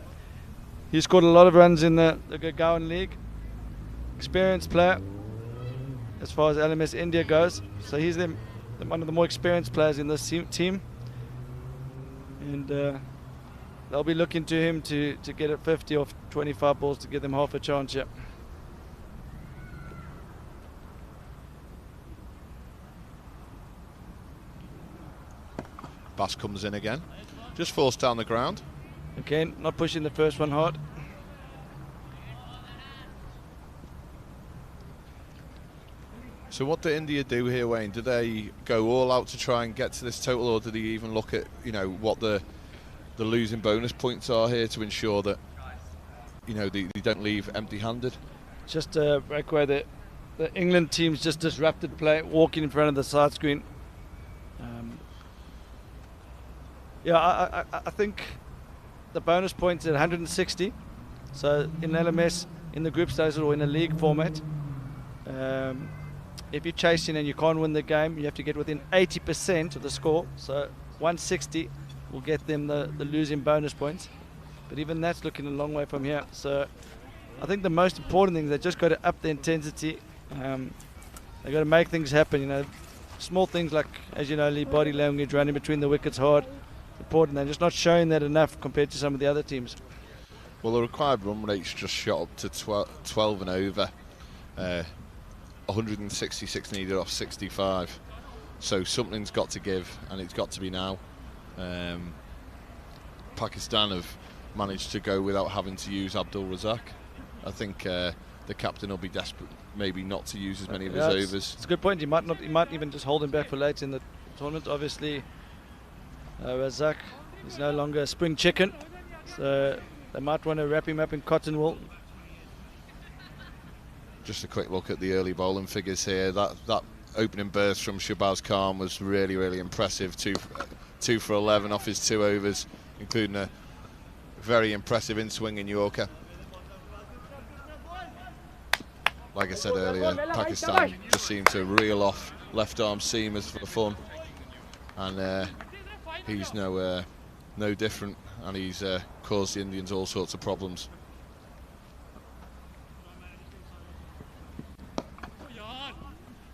S2: He scored a lot of runs in the Gurgaon League. Experienced player as far as LMS India goes. So he's one of the more experienced players in this team. And they'll be looking to him to get it 50 or 25 balls to give them half a chance here.
S1: Bass comes in again. Just forced down the ground.
S2: Again, not pushing the first one hard.
S1: So what did India do here, Wayne? Did they go all out to try and get to this total, or did they even look at, you know, what the losing bonus points are here to ensure that, you know, they don't leave empty-handed?
S2: Just a breakaway. The England team's just disrupted play, walking in front of the side screen. I think the bonus points at 160. So in LMS, in the group stage or in a league format, if you're chasing and you can't win the game, you have to get within 80% of the score. So 160 will get them the losing bonus points. But even that's looking a long way from here. So I think the most important thing is they just got to up the intensity. They've got to make things happen. You know, small things like, as you know, Lee, body language, running between the wickets hard. Important. They're just not showing that enough compared to some of the other teams.
S1: Well, the required run rate's just shot up to 12 and over. 166 needed off 65. So something's got to give, and it's got to be now. Pakistan have managed to go without having to use Abdul Razak. I think the captain will be desperate, maybe not to use as many of his overs.
S2: It's a good point. He might even just hold him back for late in the tournament. Obviously, Razak is no longer a spring chicken, so they might want to wrap him up in cotton wool.
S1: Just a quick look at the early bowling figures here. That opening burst from Shahbaz Khan was really, really impressive. Two for 11 off his 2 overs, including a very impressive in-swinging Yorker. Like I said earlier, Pakistan just seemed to reel off left-arm seamers for fun, and he's no different, and he's caused the Indians all sorts of problems.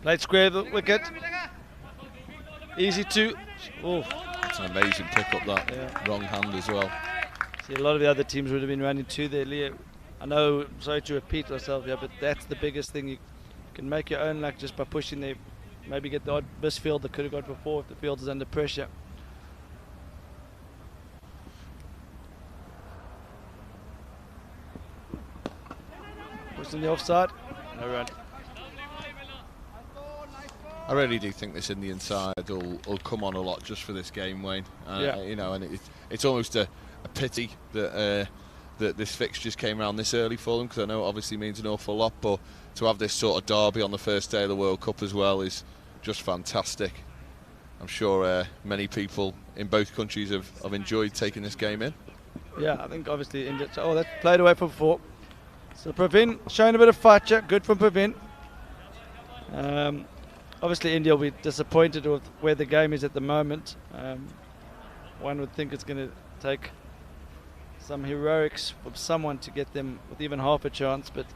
S2: Played square the wicket. Easy to. Oh,
S1: it's an amazing pick up that.
S2: Yeah.
S1: Wrong hand as well.
S2: See, a lot of the other teams would have been running two there, Leo. I know, sorry to repeat myself here, but that's the biggest thing. You can make your own luck just by pushing there. Maybe get the odd misfield that could have got before if the field is under pressure. Push in the offside. No run.
S1: I really do think this Indian side will come on a lot just for this game, Wayne.
S2: Yeah.
S1: You know, and it's almost a pity that that this fixtures came around this early for them, because I know it obviously means an awful lot, but to have this sort of derby on the first day of the World Cup as well is just fantastic. I'm sure many people in both countries have enjoyed taking this game in.
S2: Yeah, I think obviously India. Oh, that's played away for 4. So Pravin showing a bit of fight check. Good from Pravin. Obviously India will be disappointed with where the game is at the moment. One would think it's going to take some heroics from someone to get them with even half a chance, but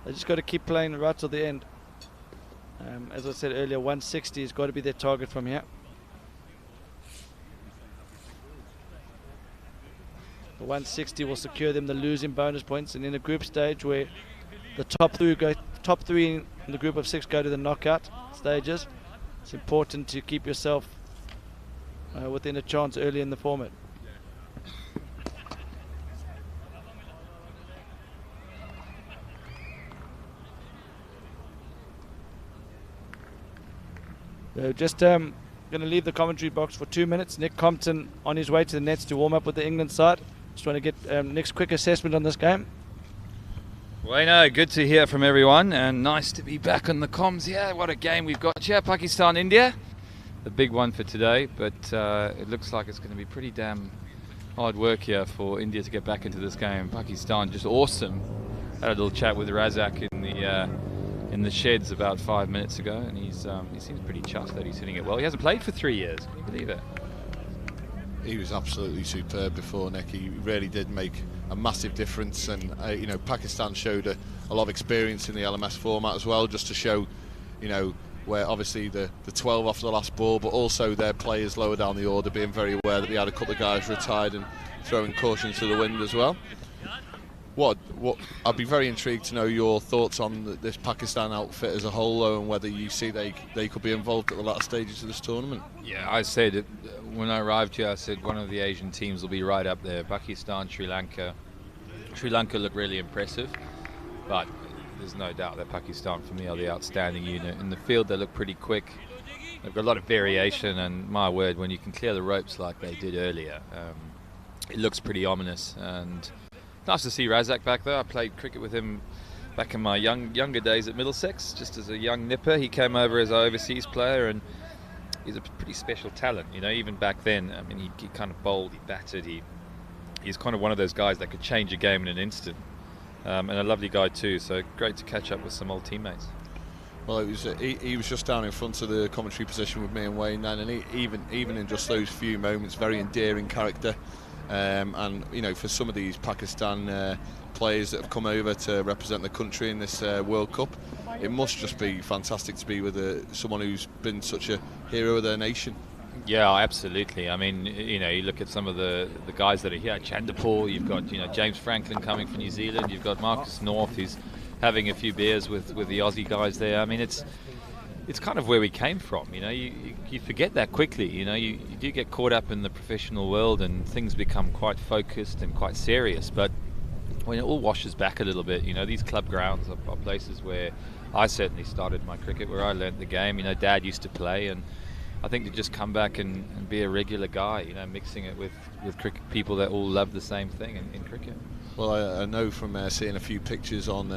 S2: they just got to keep playing right till the end. As I said earlier, 160 has got to be their target from here. The 160 will secure them the losing bonus points, and in a group stage where the top three in the group of 6 go to the knockout stages, it's important to keep yourself within a chance early in the format. So just going to leave the commentary box for 2 minutes. Nick Compton on his way to the nets to warm up with the England side. Just want to get Nick's quick assessment on this game.
S6: Well, no, good to hear from everyone, and nice to be back on the comms. Yeah, what a game we've got here. Pakistan, India, the big one for today, but it looks like it's going to be pretty damn hard work here for India to get back into this game. Pakistan just awesome. Had a little chat with Razak in the sheds about 5 minutes ago, and he seems pretty chuffed that he's hitting it well. He hasn't played for 3 years. Can you believe it?
S1: He was absolutely superb before, Nick. He really did make a massive difference, and you know, Pakistan showed a lot of experience in the LMS format as well, just to show, you know, where obviously the 12 off the last ball, but also their players lower down the order being very aware that they had a couple of guys retired and throwing caution to the wind as well. What I'd be very intrigued to know your thoughts on this Pakistan outfit as a whole, though, and whether you see they could be involved at the latter stages of this tournament.
S6: Yeah, I said it when I arrived here. I said one of the Asian teams will be right up there. Pakistan, Sri Lanka. Sri Lanka look really impressive, but there's no doubt that Pakistan, for me, are the outstanding unit. In the field, they look pretty quick. They've got a lot of variation, and my word, when you can clear the ropes like they did earlier, it looks pretty ominous. And nice to see Razak back there. I played cricket with him back in my younger days at Middlesex, just as a young nipper. He came over as an overseas player, and he's a pretty special talent. You know, even back then, I mean, he kind of bowled, he batted, he's kind of one of those guys that could change a game in an instant. And a lovely guy too, so great to catch up with some old teammates.
S1: Well, it was he was just down in front of the commentary position with me and Wayne then, and even in just those few moments, very endearing character. And you know, for some of these Pakistan players that have come over to represent the country in this World Cup, it must just be fantastic to be with someone who's been such a hero of their nation.
S6: Yeah, absolutely. I mean, you know, you look at some of the guys that are here. Chanderpaul, you've got, you know, James Franklin coming from New Zealand. You've got Marcus North, who's having a few beers with the Aussie guys there. I mean, it's kind of where we came from. You forget that quickly. You do get caught up in the professional world and things become quite focused and quite serious. But when it all washes back a little bit, these club grounds are places where I certainly started my cricket, where I learnt the game. Dad used to play, and I think to just come back and be a regular guy, mixing it with cricket people that all love the same thing in cricket.
S1: Well, I know from seeing a few pictures on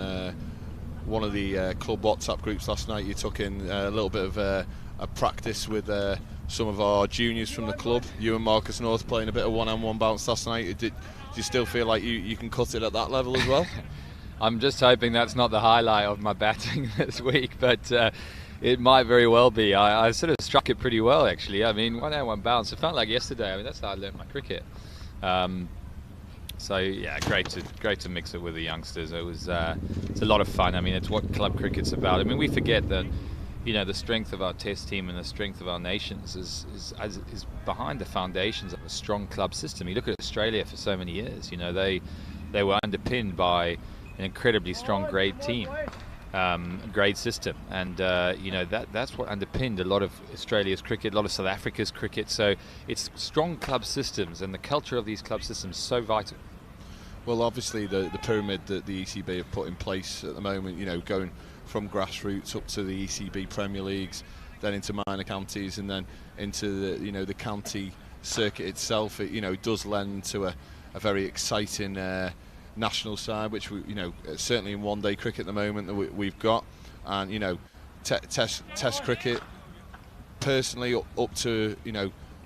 S1: one of the club WhatsApp groups last night, you took in a little bit of a practice with some of our juniors from the club. You and Marcus North playing a bit of one-on-one bounce last night. Do you still feel like you can cut it at that level as well?
S6: I'm just hoping that's not the highlight of my batting this week, but it might very well be. I sort of struck it pretty well, actually. I mean, one-on-one bounce, it felt like yesterday. I mean, that's how I learnt my cricket. So yeah, great to mix it with the youngsters. It's a lot of fun. I mean, it's what club cricket's about. I mean, we forget that the strength of our Test team and the strength of our nations is behind the foundations of a strong club system. You look at Australia for so many years. They were underpinned by an incredibly strong grade team, grade system, and that's what underpinned a lot of Australia's cricket, a lot of South Africa's cricket. So it's strong club systems, and the culture of these club systems is so vital.
S1: Well, obviously the pyramid that the ECB have put in place at the moment, going from grassroots up to the ECB Premier Leagues, then into minor counties, and then into the county circuit itself, it does lend to a very exciting national side, which we, certainly in one-day cricket at the moment that we've got, and test cricket personally up to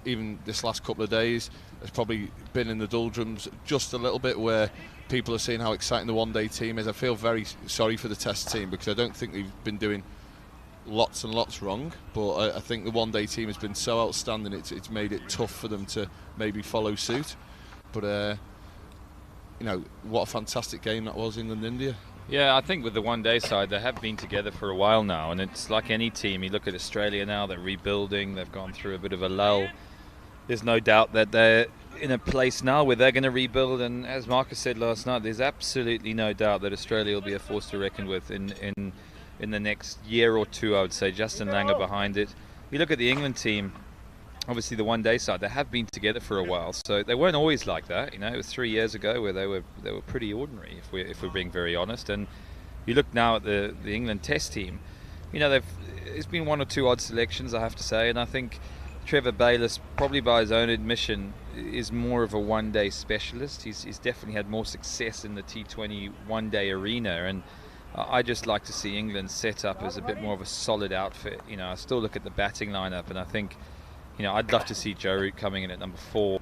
S1: even this last couple of days has probably been in the doldrums just a little bit, where people are seeing how exciting the one-day team is. I feel very sorry for the test team, because I don't think they've been doing lots and lots wrong, but I think the one-day team has been so outstanding, it's made it tough for them to maybe follow suit. But what a fantastic game that was, England-India.
S6: Yeah, I think with the one-day side, they have been together for a while now, and it's like any team. You look at Australia now; they're rebuilding. They've gone through a bit of a lull. There's no doubt that they're in a place now where they're going to rebuild, and as Marcus said last night, there's absolutely no doubt that Australia will be a force to reckon with in the next year or two. I would say Justin Langer behind it. You look at the England team. Obviously, the one-day side, they have been together for a while, so they weren't always like that. It was 3 years ago where they were pretty ordinary, if we're being very honest. And you look now at the England Test team. It's been one or two odd selections, I have to say, and I think Trevor Bayliss, probably by his own admission, is more of a one-day specialist. He's definitely had more success in the T20 one-day arena, and I just like to see England set up as a bit more of a solid outfit. I still look at the batting lineup, and I think, I'd love to see Joe Root coming in at number 4,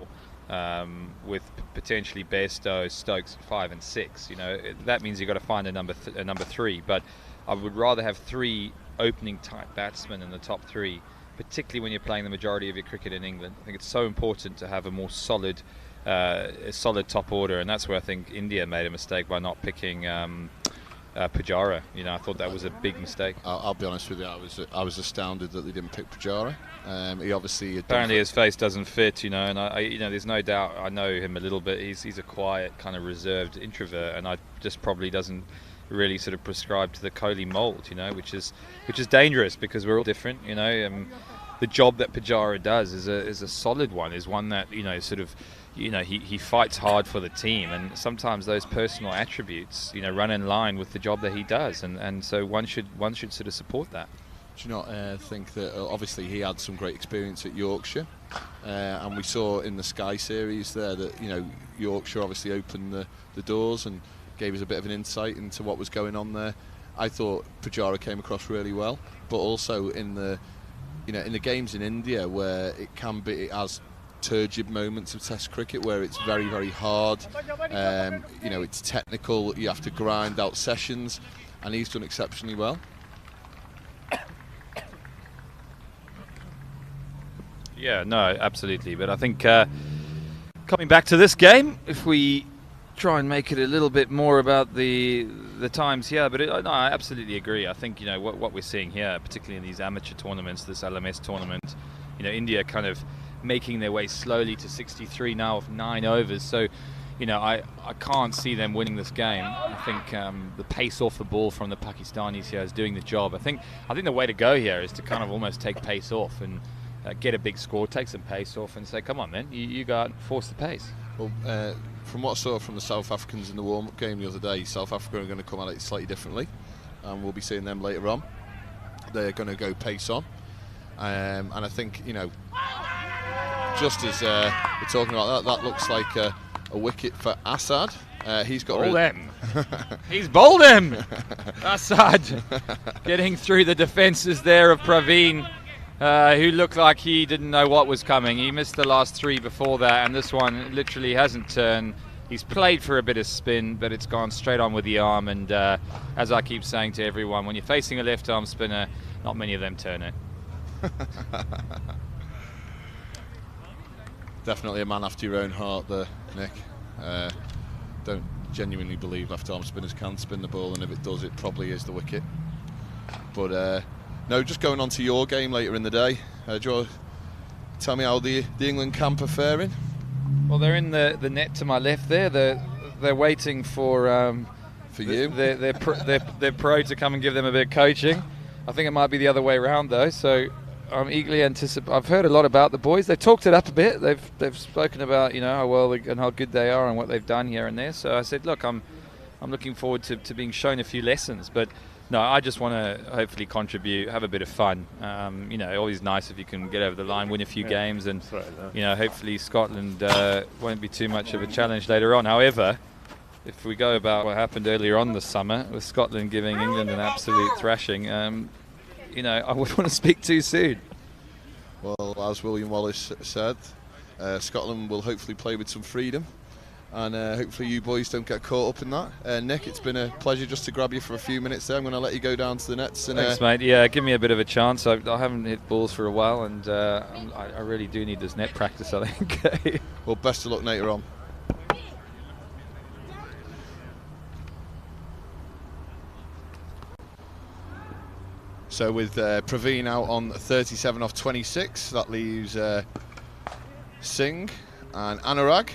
S6: with potentially Bairstow, Stokes at 5 and 6. That means you've got to find a number 3. But I would rather have 3 opening type batsmen in the top 3, particularly when you're playing the majority of your cricket in England. I think it's so important to have a more solid top order, and that's where I think India made a mistake by not picking Pujara. I thought that was a big mistake.
S1: I'll be honest with you, I was astounded that they didn't pick Pujara. He obviously
S6: apparently his face doesn't fit, and I there's no doubt. I know him a little bit. He's a quiet, kind of reserved introvert, and I just probably doesn't really sort of prescribe to the Kohli mould, which is dangerous, because we're all different. The job that Pujara does is a solid one. Is one that he fights hard for the team, and sometimes those personal attributes run in line with the job that he does, and so one should sort of support that.
S1: Do you not think that obviously he had some great experience at Yorkshire, and we saw in the Sky series there that Yorkshire obviously opened the doors and gave us a bit of an insight into what was going on there. I thought Pujara came across really well, but also in the games in India where it has turgid moments of Test cricket where it's very, very hard. It's technical. You have to grind out sessions, and he's done exceptionally well.
S6: Yeah, no, absolutely. But I think coming back to this game, if we try and make it a little bit more about the times here, but no, I absolutely agree. I think what we're seeing here, particularly in these amateur tournaments, this LMS tournament, India kind of making their way slowly to 63 now of 9 overs. So I can't see them winning this game. I think the pace off the ball from the Pakistanis here is doing the job. I think the way to go here is to kind of almost take pace off and get a big score, take some pace off, and say, come on, man, you go out and force the pace.
S1: Well, from what I saw from the South Africans in the warm-up game the other day, South Africa are going to come at it slightly differently, and we'll be seeing them later on. They're going to go pace on, and I think, just as we're talking about that looks like a wicket for Assad. He's got
S6: bowled him. He's bowled him. Assad getting through the defences there of Praveen, who looked like he didn't know what was coming. He missed the last 3 before that, and this one literally hasn't turned. He's played for a bit of spin, but it's gone straight on with the arm. And as I keep saying to everyone, when you're facing a left-arm spinner, not many of them turn it.
S1: Definitely a man after your own heart there, Nick. Don't genuinely believe left-arm spinners can spin the ball, and if it does, it probably is the wicket. But no, just going on to your game later in the day. Do you want to tell me how the England camp are faring?
S6: Well, they're in the net to my left there. They're waiting for
S1: you.
S6: Their pro to come and give them a bit of coaching. I think it might be the other way around though. So I'm eagerly anticipating. I've heard a lot about the boys. They talked it up a bit. They've spoken about how well and how good they are and what they've done here and there. So I said, look, I'm looking forward to being shown a few lessons. But no, I just want to hopefully contribute, have a bit of fun. Always nice if you can get over the line, win a few games, and hopefully Scotland won't be too much of a challenge later on. However, if we go about what happened earlier on this summer with Scotland giving England an absolute thrashing, I wouldn't want to speak too soon.
S1: Well, as William Wallace said, Scotland will hopefully play with some freedom, and hopefully you boys don't get caught up in that. Nick, it's been a pleasure just to grab you for a few minutes there. I'm going to let you go down to the nets. And,
S6: thanks, mate. Yeah, give me a bit of a chance. I haven't hit balls for a while, and I really do need this net practice, I think.
S1: Well, best of luck later on. So with Praveen out on 37 off 26, that leaves Singh and Anurag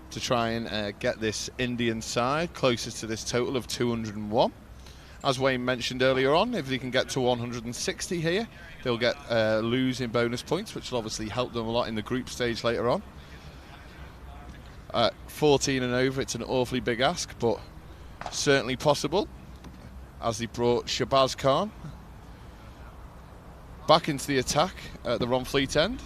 S1: to try and get this Indian side closest to this total of 201. As Wayne mentioned earlier on, if they can get to 160 here, they'll get losing bonus points, which will obviously help them a lot in the group stage later on. 14 and over, it's an awfully big ask, but certainly possible, as they brought Shahbaz Khan back into the attack at the Ron Fleet end.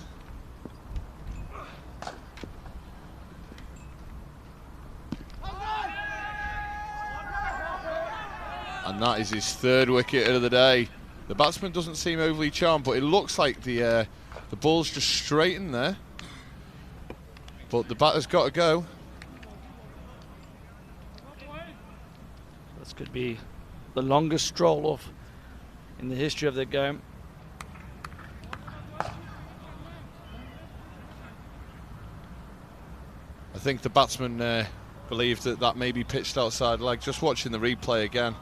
S1: And that is his 3rd wicket of the day. The batsman doesn't seem overly charmed, but it looks like the ball's just straight in there. But the batter's got to go.
S2: This could be the longest stroll off in the history of the game.
S1: I think the batsman believed that may be pitched outside leg. Just watching the replay again,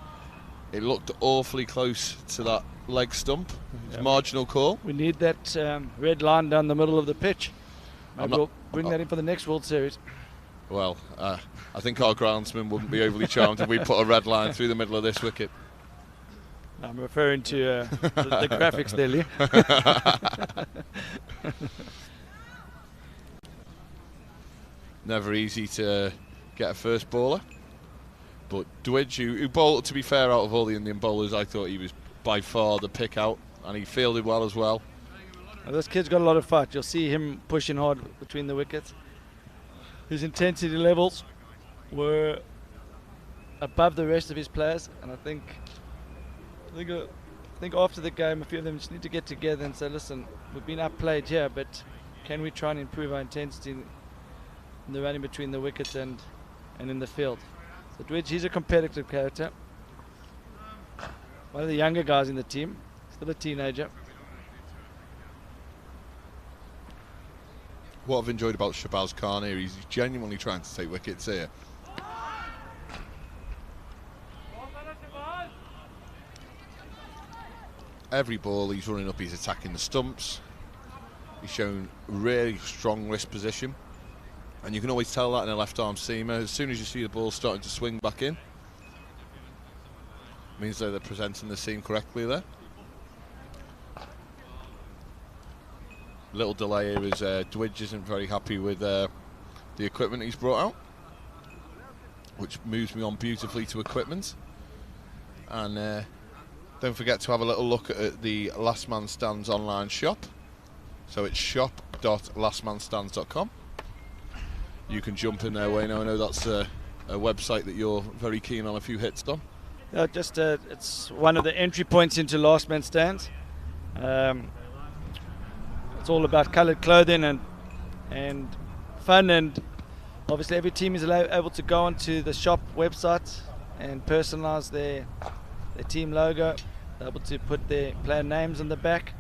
S1: it looked awfully close to that leg stump. It's marginal call.
S2: We need that red line down the middle of the pitch. Maybe we'll bring that in for the next World Series.
S1: Well, I think our groundsman wouldn't be overly charmed if we put a red line through the middle of this wicket.
S2: I'm referring to the graphics there, Lee.
S1: Never easy to get a first bowler. But Dwidge, who bowled, to be fair, out of all the Indian bowlers, I thought he was by far the pick out, and he fielded well as well.
S2: Well, this kid's got a lot of fight. You'll see him pushing hard between the wickets. His intensity levels were above the rest of his players, and I think after the game, a few of them just need to get together and say, listen, we've been outplayed here, but can we try and improve our intensity in the running between the wickets and in the field? So Dwidge, he's a competitive character. One of the younger guys in the team, still a teenager.
S1: What I've enjoyed about Shahbaz Khan here, he's genuinely trying to take wickets here. Every ball he's running up, he's attacking the stumps. He's shown really strong wrist position. And you can always tell that in a left arm seamer. As soon as you see the ball starting to swing back in, means that they're presenting the seam correctly there. Little delay here is Dwidge isn't very happy with the equipment he's brought out, which moves me on beautifully to equipment. And don't forget to have a little look at the Last Man Stands online shop. So it's shop.lastmanstands.com. You can jump in there, Wayne. I know that's a website that you're very keen on a few hits on.
S2: It's one of the entry points into Last Man Stands. It's all about coloured clothing and fun, and obviously every team is able to go onto the shop website and personalise their team logo. They're able to put their player names on the back.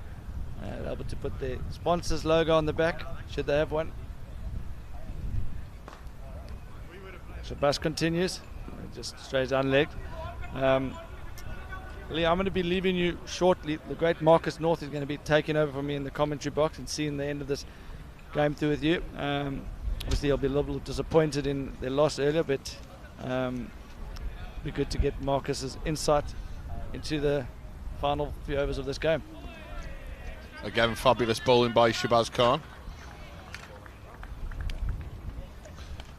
S2: They're able to put their sponsors logo on the back, should they have one. So bus continues, just straight unlegged. Lee, I'm going to be leaving you shortly. The great Marcus North is going to be taking over from me in the commentary box and seeing the end of this game through with you. Obviously, I'll be a little disappointed in their loss earlier, but be good to get Marcus's insight into the final few overs of this game.
S1: Again, fabulous bowling by Shabazz Khan.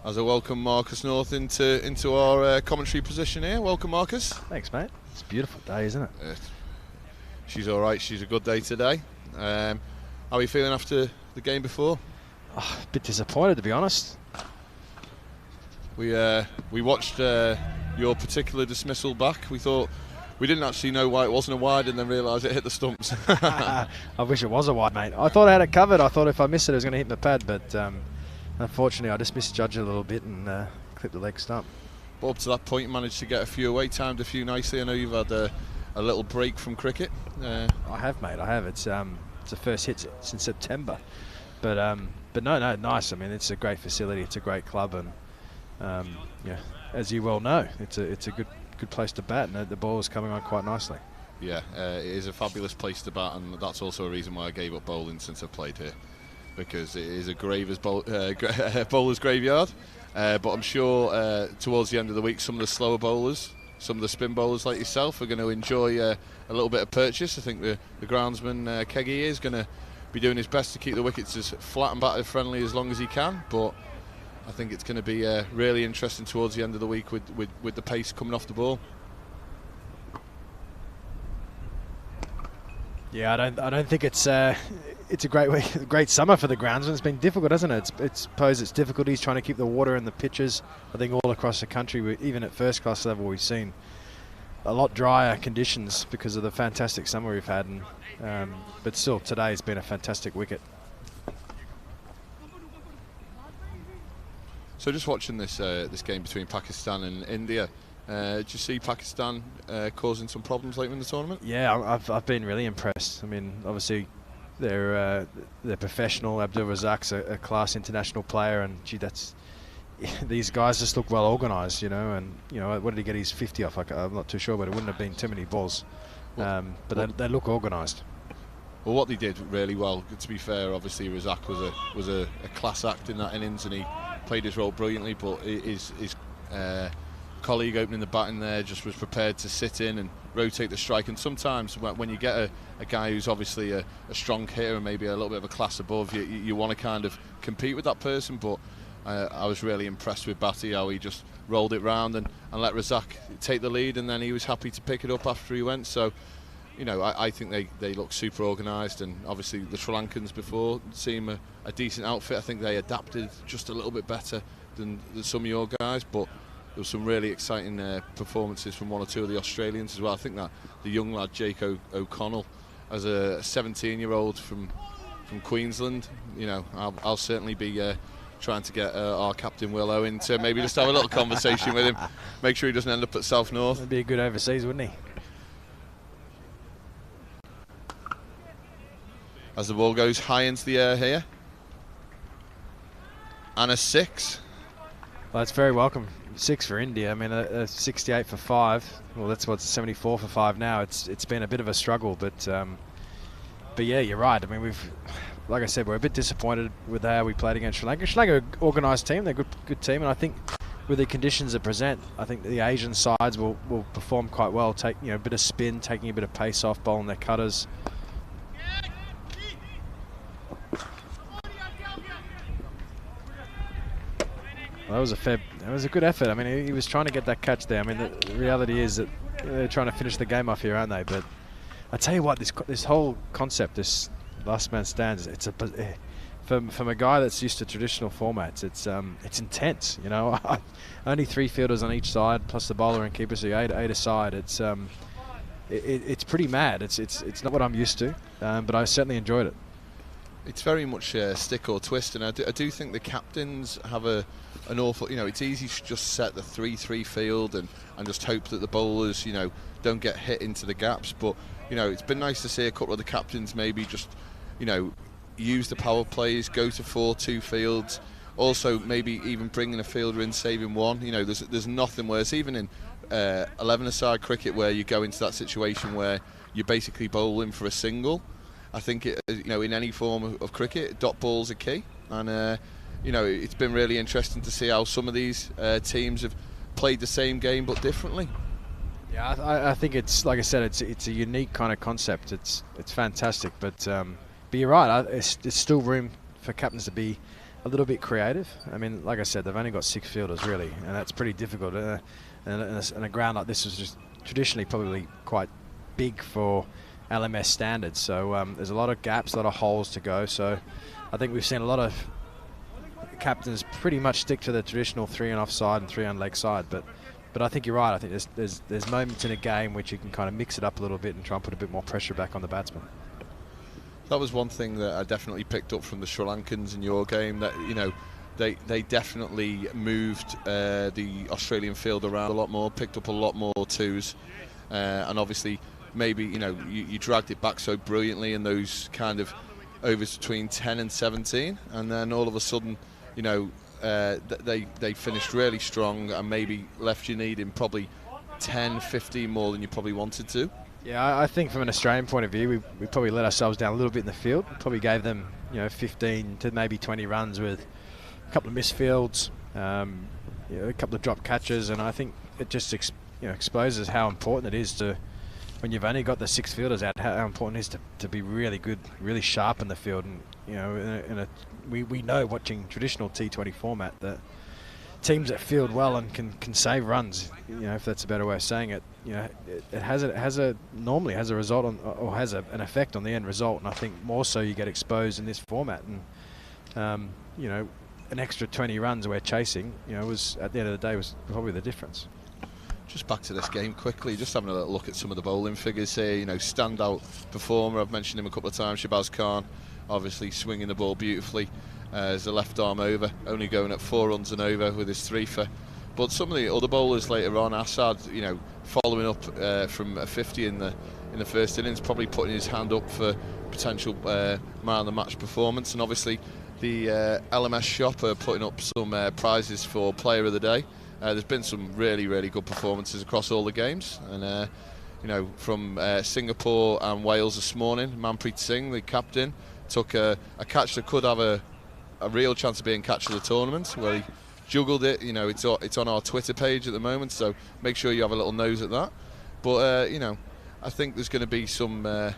S1: As I welcome Marcus North into our commentary position here. Welcome, Marcus.
S7: Thanks, mate. It's a beautiful day, isn't it?
S1: She's all right. She's a good day today. How are you feeling after the game before?
S7: Oh, a bit disappointed, to be honest.
S1: We watched your particular dismissal back. We thought we didn't actually know why it wasn't a wide, and then realised it hit the stumps.
S7: I wish it was a wide, mate. I thought I had it covered. I thought if I missed it, it was going to hit my pad, but unfortunately, I just misjudged it a little bit and clipped the leg stump.
S1: But up to that point, you managed to get a few away, timed a few nicely. I know you've had a little break from cricket.
S7: I have, mate. I have. It's the first hit since September, but no, nice. I mean, it's a great facility. It's a great club, and yeah, as you well know, it's a good place to bat, and the ball is coming on quite nicely.
S1: Yeah, it is a fabulous place to bat, and that's also a reason why I gave up bowling since I've played here, because it is a bowler's graveyard. But I'm sure towards the end of the week, some of the slower bowlers, some of the spin bowlers like yourself, are going to enjoy a little bit of purchase. I think the groundsman, Keggy, is going to be doing his best to keep the wickets as flat and batter friendly as long as he can. But I think it's going to be really interesting towards the end of the week with the pace coming off the ball.
S7: Yeah, I don't think it's a great week, a great summer for the groundsman. It's been difficult, hasn't it? It's posed its difficulties trying to keep the water in the pitches. I think all across the country, even at first class level, we've seen a lot drier conditions because of the fantastic summer we've had. And but still, today has been a fantastic wicket.
S1: So just watching this game between Pakistan and India, did you see Pakistan causing some problems late in the tournament?
S7: Yeah, I've been really impressed. I mean, obviously they're professional. Abdul Razak's a class international player, and gee, these guys just look well organised, you know. And you know, what did he get his 50 off? I'm not too sure, but it wouldn't have been too many balls. But they look organised.
S1: Well, what they did really well, to be fair, obviously Razak was a class act in that innings, and he played his role brilliantly, but his colleague opening the batting there just was prepared to sit in and rotate the strike. And sometimes when you get a guy who's obviously a strong hitter and maybe a little bit of a class above, you want to kind of compete with that person. But I was really impressed with Batty, how he just rolled it round and let Razak take the lead, and then he was happy to pick it up after he went. So, you know, I think they look super organised, and obviously the Sri Lankans before seem a decent outfit. I think they adapted just a little bit better than some of your guys, but there was some really exciting performances from one or two of the Australians as well. I think that the young lad Jake O'Connell, as a 17-year-old from Queensland, you know, I'll certainly be trying to get our captain Will Owen to maybe just have a little conversation with him, make sure he doesn't end up at South North.
S7: That'd be a good overseas, wouldn't he?
S1: As the ball goes high into the air here, and a 6.
S7: Well, that's very welcome. 6 for India. I mean, a 68 for 5. Well, that's what's 74 for 5 now. It's been a bit of a struggle, but yeah, you're right. I mean, like I said, we're a bit disappointed with how we played against Sri Lanka. Sri Lanka are an organised team, they're a good team, and I think with the conditions that present, I think the Asian sides will perform quite well, take a bit of spin, taking a bit of pace off, bowling their cutters. Well, that was a good effort. I mean, he was trying to get that catch there. I mean, the reality is that they're trying to finish the game off here, aren't they? But I tell you what, this whole concept, this last man stands, from a guy that's used to traditional formats, it's intense. You know, only 3 fielders on each side, plus the bowler and keeper, so 8 aside. It's pretty mad. It's not what I'm used to, but I certainly enjoyed it.
S1: It's very much stick or twist, and I do think the captains have an awful, it's easy to just set the 3-3 field and just hope that the bowlers, don't get hit into the gaps. But, it's been nice to see a couple of the captains maybe just, use the power plays, go to 4-2 fields. Also, maybe even bringing a fielder in, saving one. There's nothing worse, even in 11-a-side cricket, where you go into that situation where you're basically bowling for a single. I think in any form of cricket, dot balls are key, and it's been really interesting to see how some of these teams have played the same game but differently.
S7: Yeah, I think it's, like I said, it's a unique kind of concept. It's fantastic, but you're right. There's still room for captains to be a little bit creative. I mean, like I said, they've only got 6 fielders really, and that's pretty difficult. And a ground like this was just traditionally probably quite big for LMS standards, so there's a lot of gaps, a lot of holes to go. So I think we've seen a lot of captains pretty much stick to the traditional 3 and offside and 3 on leg side. But I think you're right. I think there's moments in a game which you can kind of mix it up a little bit and try and put a bit more pressure back on the batsman.
S1: That was one thing that I definitely picked up from the Sri Lankans in your game, that they definitely moved the Australian field around a lot more, picked up a lot more twos, and obviously maybe you dragged it back so brilliantly in those kind of overs between 10 and 17, and then all of a sudden they finished really strong and maybe left you needing probably 10, 15 more than you probably wanted to.
S7: Yeah, I think from an Australian point of view, we probably let ourselves down a little bit in the field. Probably gave them 15 to maybe 20 runs with a couple of missed fields, a couple of drop catches, and I think it just exposes how important it is to, when you've only got the 6 fielders out, how important it is to be really good, really sharp in the field. And we know, watching traditional T20 format, that teams that field well and can save runs, if that's a better way of saying it, it normally has a result on, or has an effect on the end result. And I think more so you get exposed in this format, and an extra 20 runs we're chasing, was, at the end of the day, was probably the difference.
S1: Just back to this game quickly, just having a little look at some of the bowling figures here. Standout performer, I've mentioned him a couple of times, Shabazz Khan, obviously swinging the ball beautifully as a left arm over, only going at 4 runs and over with his 3-for. But some of the other bowlers later on, Assad, following up from a 50 in the first innings, probably putting his hand up for potential man of the match performance. And obviously the LMS shop are putting up some prizes for player of the day. There's been some really, really good performances across all the games, and from Singapore and Wales this morning, Manpreet Singh, the captain, took a catch that could have a real chance of being catch of the tournament, where he juggled it. It's on our Twitter page at the moment, so make sure you have a little nose at that. But I think there's going to be some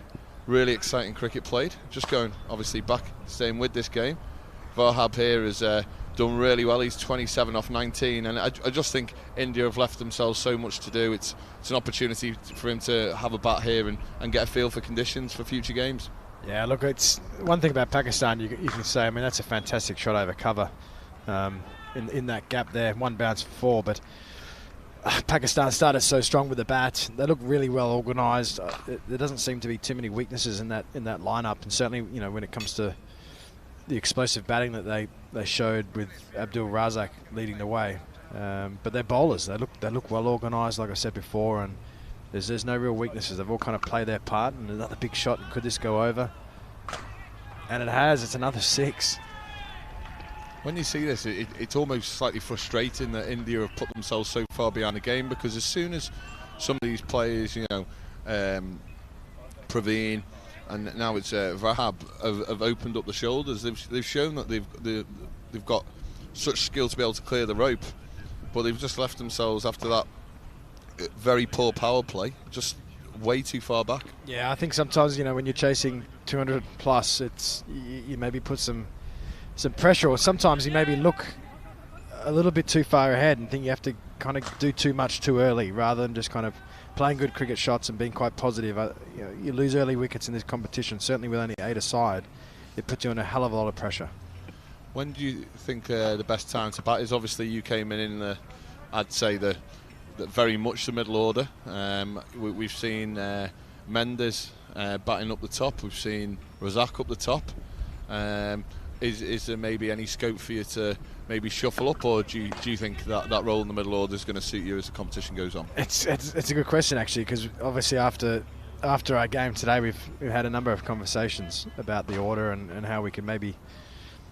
S1: really exciting cricket played. Just going obviously back, staying with this game, Vahab here has done really well. He's 27 off 19, and I just think India have left themselves so much to do. It's an opportunity for him to have a bat here and get a feel for conditions for future games.
S7: Yeah, look, it's one thing about Pakistan you can say, I mean, that's a fantastic shot over cover in that gap there. 1 bounce for 4, but Pakistan started so strong with the bat. They look really well organised. There doesn't seem to be too many weaknesses in that lineup, and certainly when it comes to the explosive batting that they showed with Abdul Razak leading the way. But their bowlers, they look well organised, like I said before, and there's no real weaknesses. They've all kind of played their part. And another big shot, could this go over? And it has. It's another 6.
S1: When you see this, it's almost slightly frustrating that India have put themselves so far behind the game, because as soon as some of these players, Praveen, and now it's Vahab have opened up the shoulders. They've shown that they've got such skill to be able to clear the rope, but they've just left themselves after that very poor power play, just way too far back.
S7: Yeah, I think sometimes, when you're chasing 200 plus, it's you maybe put some pressure, or sometimes you maybe look a little bit too far ahead and think you have to kind of do too much too early, rather than just kind of playing good cricket shots and being quite positive. You lose early wickets in this competition, certainly with only 8 aside. It puts you under a hell of a lot of pressure.
S1: When do you think the best time to bat is? Obviously, you came in I'd say the very much the middle order. We've seen Mendes batting up the top. We've seen Razak up the top. Is there maybe any scope for you to maybe shuffle up, or do you think that role in the middle order is going to suit you as the competition goes on?
S7: It's a good question, actually, because obviously after our game today, we've had a number of conversations about the order and how we can maybe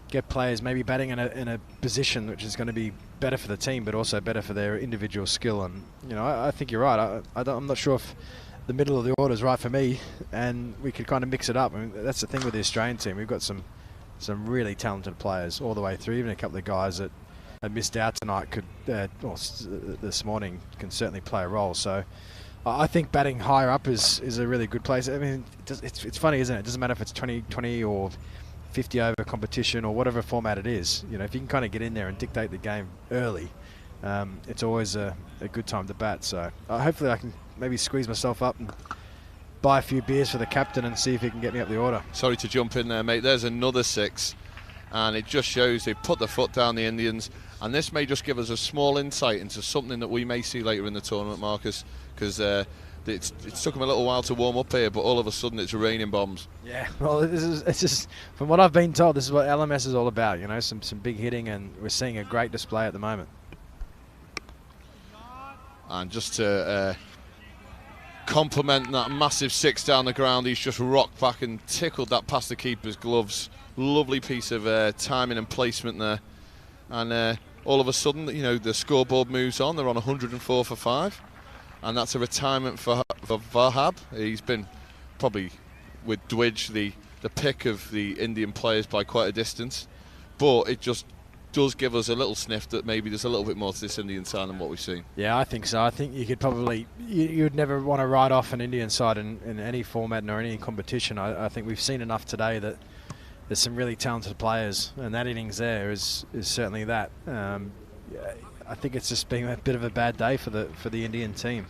S7: get players maybe batting in a position which is going to be better for the team, but also better for their individual skill. And I think you're right. I'm not sure if the middle of the order is right for me, and we could kind of mix it up. I mean, that's the thing with the Australian team. We've got some really talented players all the way through. Even a couple of guys that had missed out tonight this morning can certainly play a role. So I think batting higher up is a really good place. I mean, it's funny, isn't it? It doesn't matter if it's 20 or 50 over competition or whatever format it is. If you can kind of get in there and dictate the game early, it's always a good time to bat. So hopefully I can maybe squeeze myself up and buy a few beers for the captain and see if he can get me up the order.
S1: Sorry to jump in there, mate. There's another 6, and it just shows they've put their foot down, the Indians, and this may just give us a small insight into something that we may see later in the tournament, Marcus, because it took them a little while to warm up here, but all of a sudden it's raining bombs.
S7: Yeah, well, it's just from what I've been told, this is what LMS is all about. Some big hitting, and we're seeing a great display at the moment.
S1: And just to compliment that massive 6 down the ground, he's just rocked back and tickled that past the keeper's gloves. Lovely piece of timing and placement there. And all of a sudden, the scoreboard moves on. They're on 104 for 5. And that's a retirement for Vahab. He's been probably, with Dwidge, the pick of the Indian players by quite a distance. But it just does give us a little sniff that maybe there's a little bit more to this Indian side than what we've seen.
S7: Yeah, I think so. I think you could probably, you'd never want to write off an Indian side in any format nor any competition. I think we've seen enough today that there's some really talented players, and that innings there is certainly that. I think it's just been a bit of a bad day for the Indian team.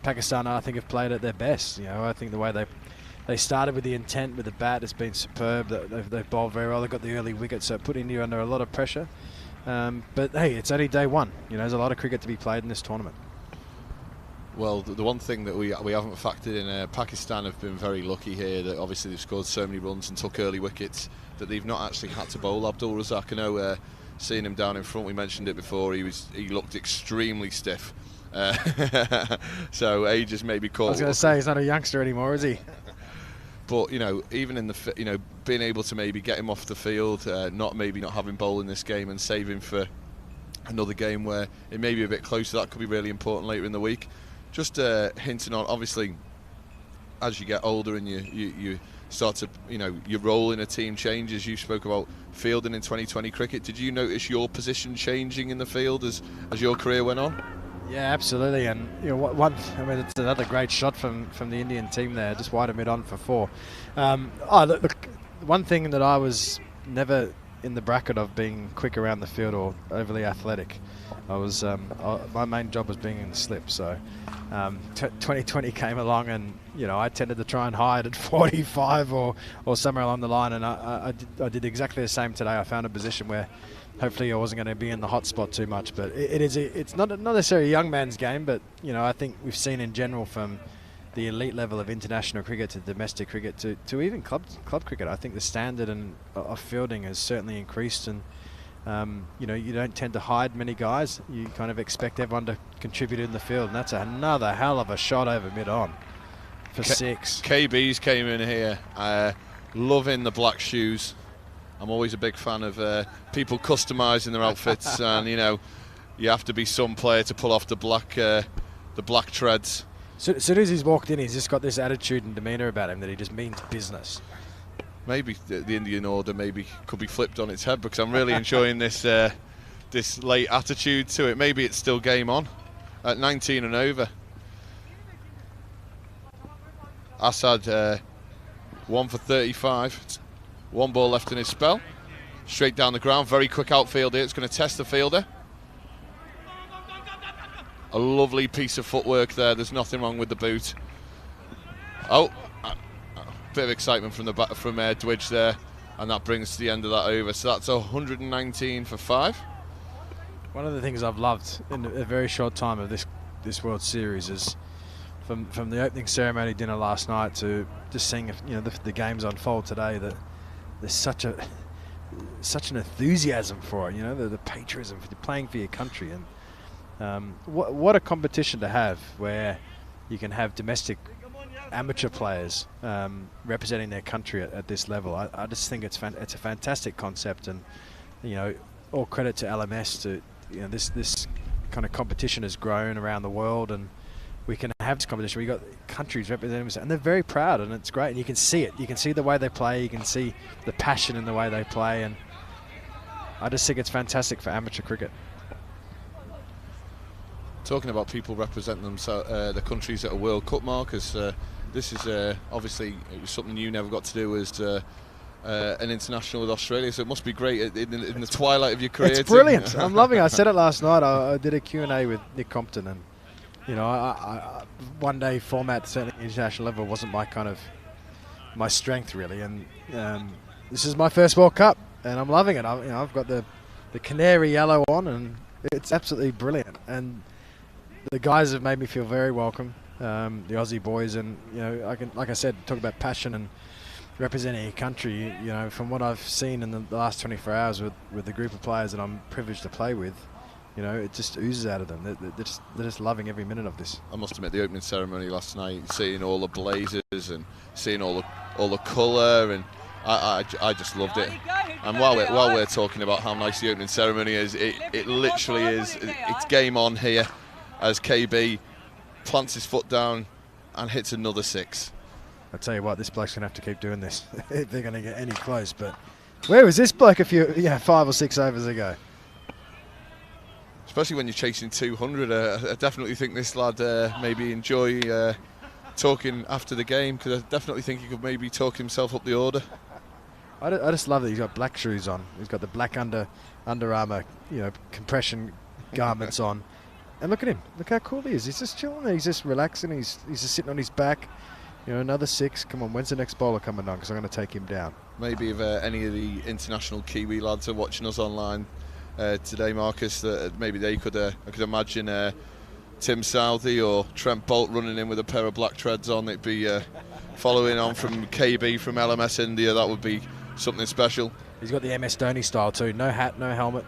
S7: Pakistan, I think, have played at their best. I think the way they started with the intent with the bat has been superb. They've bowled very well. They got the early wicket, so it put India under a lot of pressure. But hey, it's only day one. There's a lot of cricket to be played in this tournament.
S1: Well, the one thing that we haven't factored in, Pakistan have been very lucky here that obviously they've scored so many runs and took early wickets that they've not actually had to bowl Abdul Razak. I know, seeing him down in front, we mentioned it before, he looked extremely stiff. So age has maybe caught.
S7: I was going to say, he's not a youngster anymore, is he?
S1: But even in the being able to maybe get him off the field, not having bowl in this game and save him for another game where it may be a bit closer, that could be really important later in the week. Just hinting on, obviously, as you get older and you start to, your role in a team changes. You spoke about fielding in 2020 cricket. Did you notice your position changing in the field as your career went on?
S7: Yeah, absolutely. And it's another great shot from the Indian team there, just wide of mid on for 4. Look, one thing that I was never in the bracket of being quick around the field or overly athletic. I was my main job was being in the slip. So 2020 came along, and I tended to try and hide at 45 or somewhere along the line, and I did exactly the same today. I found a position where hopefully I wasn't going to be in the hot spot too much, but it's not necessarily a young man's game, but I think we've seen in general from the elite level of international cricket to domestic cricket to even club cricket, I think the standard of fielding has certainly increased, and you don't tend to hide many guys. You kind of expect everyone to contribute in the field, and that's another hell of a shot over mid-on for 6.
S1: KB's came in here, loving the black shoes. I'm always a big fan of people customising their outfits, and you have to be some player to pull off the black treads.
S7: So, as soon as he's walked in, he's just got this attitude and demeanour about him that he just means business.
S1: Maybe the Indian order maybe could be flipped on its head, because I'm really enjoying this this late attitude to it. Maybe it's still game on at 19 and over. Assad 1 for 35. One ball left in his spell. Straight down the ground, very quick outfield here. It's going to test the fielder. A lovely piece of footwork there. There's nothing wrong with the boot. Oh, bit of excitement from Dwidge there, and that brings to the end of that over. So that's 119 for 5.
S7: One of the things I've loved in a very short time of this World Series is from the opening ceremony dinner last night to just seeing the games unfold today, that there's such an enthusiasm for it. The patriotism for playing for your country, and what a competition to have where you can have domestic amateur players representing their country at this level. I just think it's a fantastic concept, and all credit to LMS to this kind of competition has grown around the world, and we can have this competition. We got countries representing themselves, and they're very proud, and it's great. And you can see it. You can see the way they play. You can see the passion in the way they play, and I just think it's fantastic for amateur cricket.
S1: Talking about people representing themselves, the countries at a World Cup, Marcus. This is obviously it was something you never got to do as an international with Australia, so it must be great in the twilight of your career.
S7: It's brilliant. I'm loving it. I said it last night. I did a Q&A with Nick Compton, and I one day format, certainly international level, wasn't my strength really, and this is my first World Cup, and I'm loving it. I've got the canary yellow on, and it's absolutely brilliant, and the guys have made me feel very welcome, the Aussie boys, and I can, like I said, talk about passion and representing your country. From what I've seen in the last 24 hours with the group of players that I'm privileged to play with, it just oozes out of them. They're just loving every minute of this.
S1: I must admit, the opening ceremony last night, seeing all the blazers and seeing all the colour, and I just loved it. And while we're talking about how nice the opening ceremony is, it literally is. It's game on here as KB plants his foot down and hits another 6.
S7: I tell you what, this bloke's gonna have to keep doing this if they're gonna get any close. But where was this bloke 5 or 6 overs ago?
S1: Especially when you're chasing 200, I definitely think this lad maybe enjoy talking after the game, because I definitely think he could maybe talk himself up the order.
S7: I just love that he's got black shoes on. He's got the black Under Armour, compression garments on. And look at him. Look how cool he is. He's just chilling there. He's just relaxing. He's just sitting on his back. Another 6. Come on, when's the next bowler coming on? Because I'm going to take him down.
S1: Maybe if any of the international Kiwi lads are watching us online today, Marcus, that maybe they could. I could imagine Tim Southey or Trent Bolt running in with a pair of black treads on. It'd be following on from KB from LMS India. That would be something special.
S7: He's got the MS Dhoni style too. No hat, no helmet.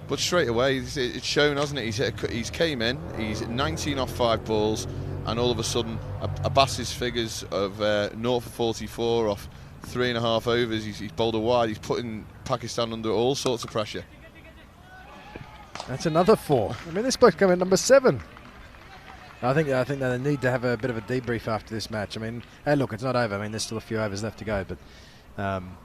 S1: But straight away, it's shown, hasn't it? He's came in, he's 19 off 5 balls, and all of a sudden, Abbas's figures of 0 for 44 off 3.5 overs. He's bowled a wide. He's putting Pakistan under all sorts of pressure.
S7: That's another 4. I mean, this bloke's coming number 7. I think they need to have a bit of a debrief after this match. I mean, hey, look, it's not over. I mean, there's still a few overs left to go, but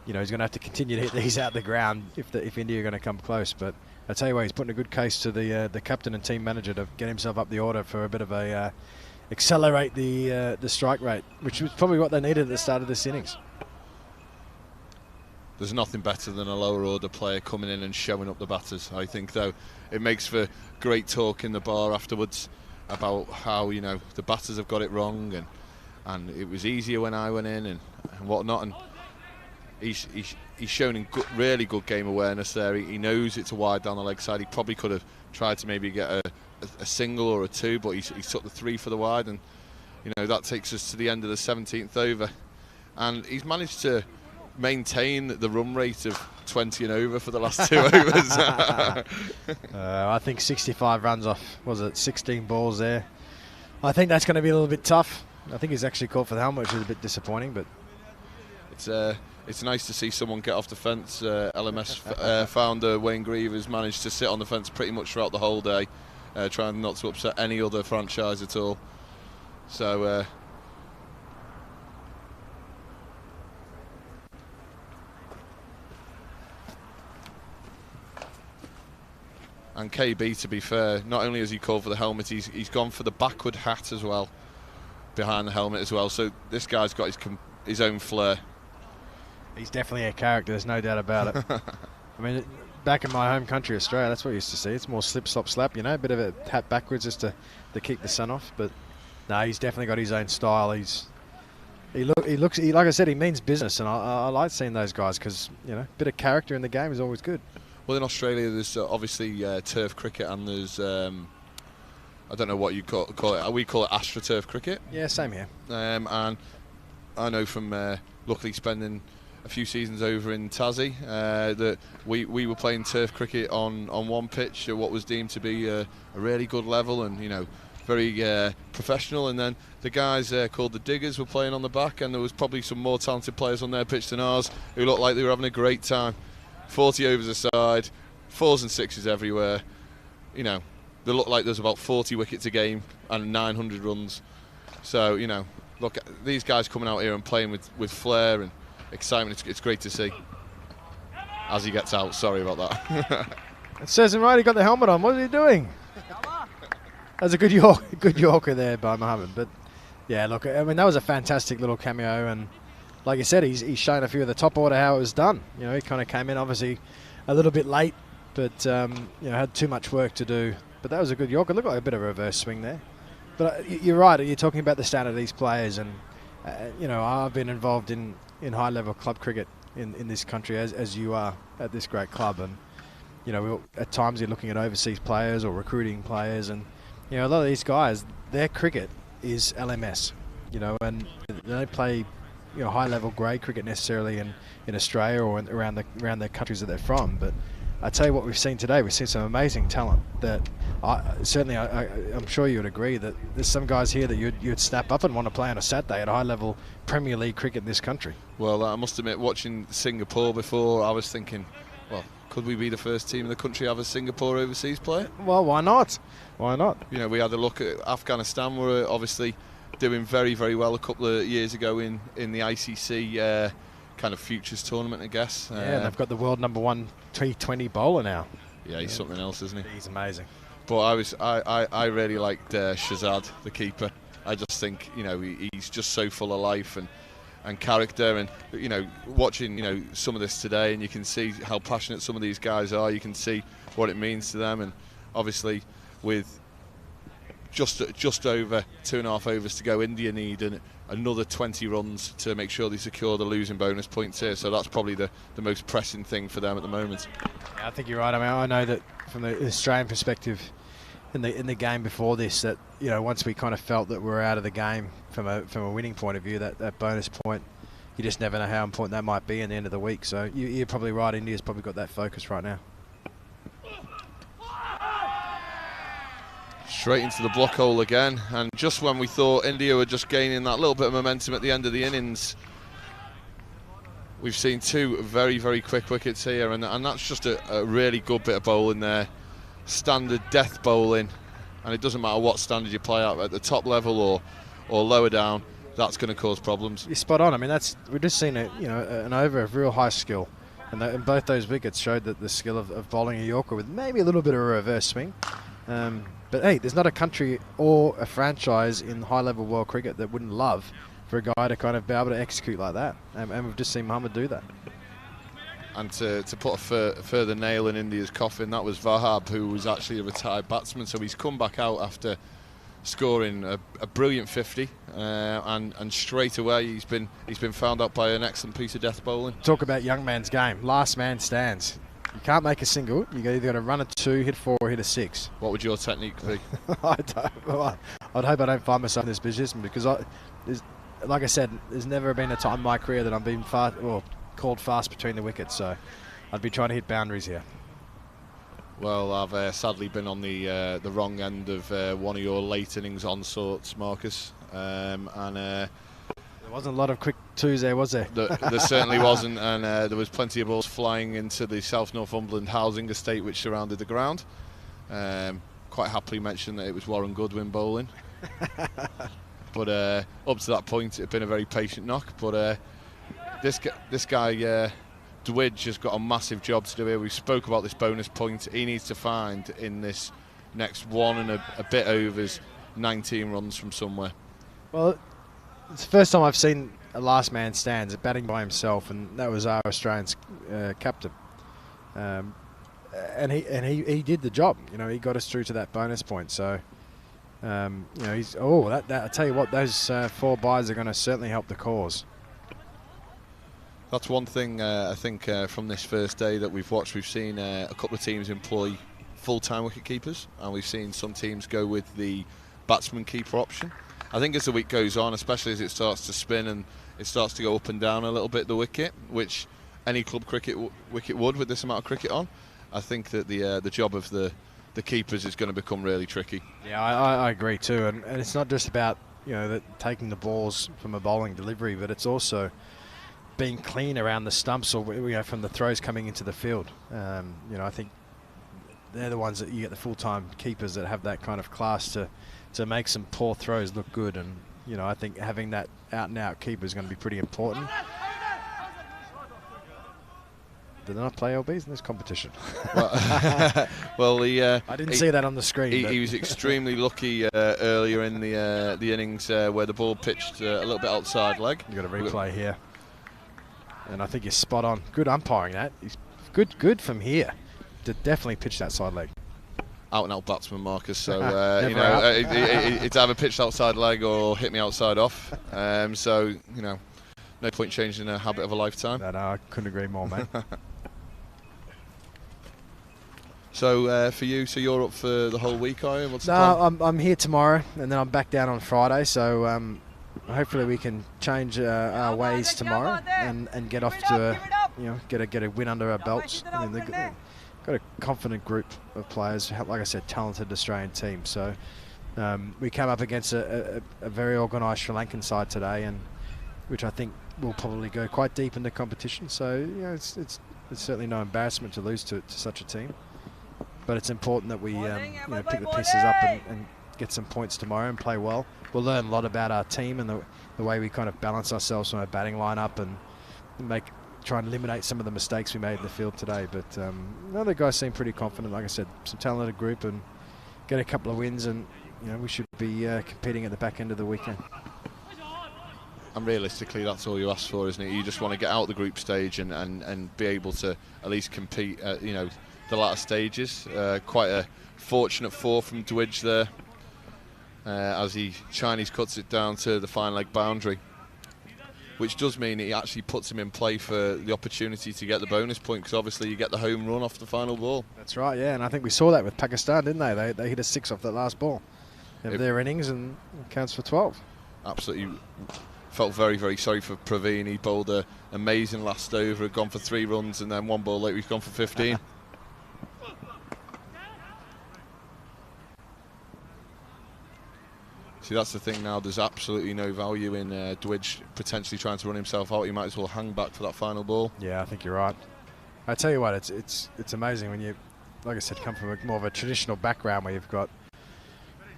S7: he's going to have to continue to hit these out the ground if India are going to come close. But I tell you what, he's putting a good case to the captain and team manager to get himself up the order for a bit of a accelerate the strike rate, which was probably what they needed at the start of this innings.
S1: There's nothing better than a lower order player coming in and showing up the batters. I think, though, it makes for great talk in the bar afterwards about how the batters have got it wrong, and it was easier when I went in and whatnot. And he's shown in really good game awareness there. He knows it's a wide down the leg side. He probably could have tried to maybe get a single or a 2, but he took the 3 for the wide, and that takes us to the end of the 17th over, and he's managed to maintain the run rate of 20 and over for the last 2 overs.
S7: I think 65 runs off, 16 balls there. I think that's going to be a little bit tough. I think he's actually caught for the helmet, which is a bit disappointing, but
S1: it's nice to see someone get off the fence. LMS founder Wayne Grieve has managed to sit on the fence pretty much throughout the whole day, trying not to upset any other franchise at all. So and KB, to be fair, not only has he called for the helmet, he's gone for the backward hat as well, behind the helmet as well. So this guy's got his own flair.
S7: He's definitely a character, there's no doubt about it. I mean, back in my home country, Australia, that's what I used to see. It's more slip, slop, slap, you know, a bit of a hat backwards just to keep the sun off. But no, he's definitely got his own style. He looks, like I said, he means business, and I like seeing those guys because, you know, a bit of character in the game is always good.
S1: Well, in Australia, there's obviously turf cricket, and there's I don't know what you call it. We call it AstroTurf cricket.
S7: Yeah, same here.
S1: And I know from luckily spending a few seasons over in Tassie that we were playing turf cricket on one pitch at what was deemed to be a really good level, and, you know, very professional. And then the guys called the Diggers were playing on the back, and there was probably some more talented players on their pitch than ours who looked like they were having a great time. 40 overs a side, 4s and 6s everywhere. You know, they looked like there's about 40 wickets a game and 900 runs. So, you know, look, these guys coming out here and playing with flair and excitement, it's great to see. As he gets out, sorry about that.
S7: It says him right, he got the helmet on. What is he doing? That's a good Yorker there by Mohammed. But yeah, look, I mean, that was a fantastic little cameo, and like you said, he's shown a few of the top order how it was done. You know, he kind of came in obviously a little bit late, but you know, had too much work to do. But that was a good Yorker. Looked like a bit of a reverse swing there. But you're right. You're talking about the standard of these players, and you know, I've been involved in high-level club cricket in this country as you are at this great club, and you know, at times you're looking at overseas players or recruiting players, and you know, a lot of these guys, their cricket is LMS. You know, and they don't play, you know, high-level grade cricket necessarily in Australia or around the countries that they're from. But I tell you what, we've seen today. We've seen some amazing talent that I'm sure you would agree that there's some guys here that you'd snap up and want to play on a Saturday at high-level Premier League cricket in this country. Well,
S1: I must admit, watching Singapore before, I was thinking, well, could we be the first team in the country to have a Singapore overseas player?
S7: Well, why not? Why not?
S1: You know, we had a look at Afghanistan. Were obviously doing very, very well a couple of years ago in the ICC kind of futures tournament, I guess.
S7: Yeah, and they've got the world #1 T20 bowler now.
S1: Yeah, he's something else, isn't he?
S7: He's amazing.
S1: But I really liked Shazad, the keeper. I just think, you know, he's just so full of life and character, and, you know, watching, you know, some of this today, and you can see how passionate some of these guys are. You can see what it means to them, and obviously with just over 2.5 overs to go, India need another 20 runs to make sure they secure the losing bonus points here. So that's probably the most pressing thing for them at the moment.
S7: Yeah, I think you're right. I mean, I know that from the Australian perspective, in the game before this, that, you know, once we kind of felt that we're out of the game from a winning point of view, that bonus point, you just never know how important that might be in the end of the week. So you're probably right. India's probably got that focus right now.
S1: Straight into the block hole again, and just when we thought India were just gaining that little bit of momentum at the end of the innings, we've seen two very, very quick wickets here, and that's just a really good bit of bowling there. Standard death bowling, and it doesn't matter what standard you play at the top level or lower down, that's going to cause problems.
S7: You're spot on. I mean, we've just seen an over of real high skill, and both those wickets showed that the skill of bowling a Yorker with maybe a little bit of a reverse swing. But hey, there's not a country or a franchise in high-level world cricket that wouldn't love for a guy to kind of be able to execute like that, and we've just seen Mohammed do that.
S1: And to put a further nail in India's coffin, that was Vahab, who was actually a retired batsman. So he's come back out after scoring a brilliant 50, and straight away he's been found out by an excellent piece of death bowling.
S7: Talk about young man's game. Last man stands. You can't make a single. You either got to run a 2, hit 4, or hit a 6.
S1: What would your technique be?
S7: I'd hope I don't find myself in this position, because like I said, there's never been a time in my career that I'm being called fast between the wickets. So I'd be trying to hit boundaries here.
S1: Well, I've sadly been on the wrong end of one of your late innings onslaughts, Marcus, and.
S7: There wasn't a lot of quick 2s there, was there?
S1: There certainly wasn't, and there was plenty of balls flying into the South Northumberland housing estate which surrounded the ground. quite happily mention that it was Warren Goodwin bowling. But up to that point, it had been a very patient knock. But this guy, Dwidge, has got a massive job to do here. We spoke about this bonus point he needs to find in this next one and a bit overs, 19 runs from somewhere.
S7: Well, it's the first time I've seen a last man stands batting by himself, and that was our Australian's captain. And he did the job. You know, he got us through to that bonus point. So, you know, he's I tell you what, those 4 byes are going to certainly help the cause.
S1: That's one thing I think from this first day that we've watched. We've seen a couple of teams employ full-time wicket keepers, and we've seen some teams go with the batsman keeper option. I think as the week goes on, especially as it starts to spin and it starts to go up and down a little bit, the wicket, which any club cricket wicket would with this amount of cricket on, I think that the job of the keepers is going to become really tricky.
S7: Yeah, I agree too, and it's not just about, you know, taking the balls from a bowling delivery, but it's also being clean around the stumps, or, you know, from the throws coming into the field. You know, I think they're the ones that you get the full-time keepers that have that kind of class to make some poor throws look good, and, you know, I think having that out-and-out keeper is going to be pretty important. Did they not play LBs in this competition?
S1: Well,
S7: I didn't see that on the screen.
S1: He was extremely lucky earlier in the innings where the ball pitched a little bit outside leg.
S7: You've got a replay here, and I think you're spot on. Good umpiring that. He's good from here to definitely pitch that side leg.
S1: Out and out batsman, Marcus. So you know, it's either pitched outside leg or hit me outside off. So, you know, no point changing a habit of a lifetime.
S7: No, I couldn't agree more, mate.
S1: So for you, so you're up for the whole week, are you? What's the plan?
S7: I'm here tomorrow, and then I'm back down on Friday. So hopefully we can change our ways tomorrow and get off to get a win under our belts. I mean, they've got a confident group of players, like I said, talented Australian team. So we came up against a very organised Sri Lankan side today, and which I think will probably go quite deep in the competition. So, you know, it's certainly no embarrassment to lose to such a team. But it's important that we pick the pieces up and get some points tomorrow and play well. We'll learn a lot about our team and the way we kind of balance ourselves from our batting lineup and try and eliminate some of the mistakes we made in the field today. But the other guys seem pretty confident. Like I said, some talented group, and get a couple of wins, and, you know, we should be competing at the back end of the weekend.
S1: And realistically, that's all you ask for, isn't it? You just want to get out the group stage and be able to at least compete at, you know, the latter stages. Quite a fortunate 4 from Dwidge there, as he Chinese cuts it down to the fine leg boundary, which does mean he actually puts him in play for the opportunity to get the bonus point, because obviously you get the home run off the final ball.
S7: That's right, yeah, and I think we saw that with Pakistan, didn't they? They hit a 6 off that last ball of their innings, and it counts for 12.
S1: Absolutely. Felt very, very sorry for Praveen. He bowled an amazing last over, had gone for 3 runs, and then 1 ball later he's gone for 15. See, that's the thing now. There's absolutely no value in Dwidge potentially trying to run himself out. He might as well hang back for that final ball.
S7: Yeah, I think you're right. I tell you what, it's amazing when you, like I said, come from more of a traditional background where you've got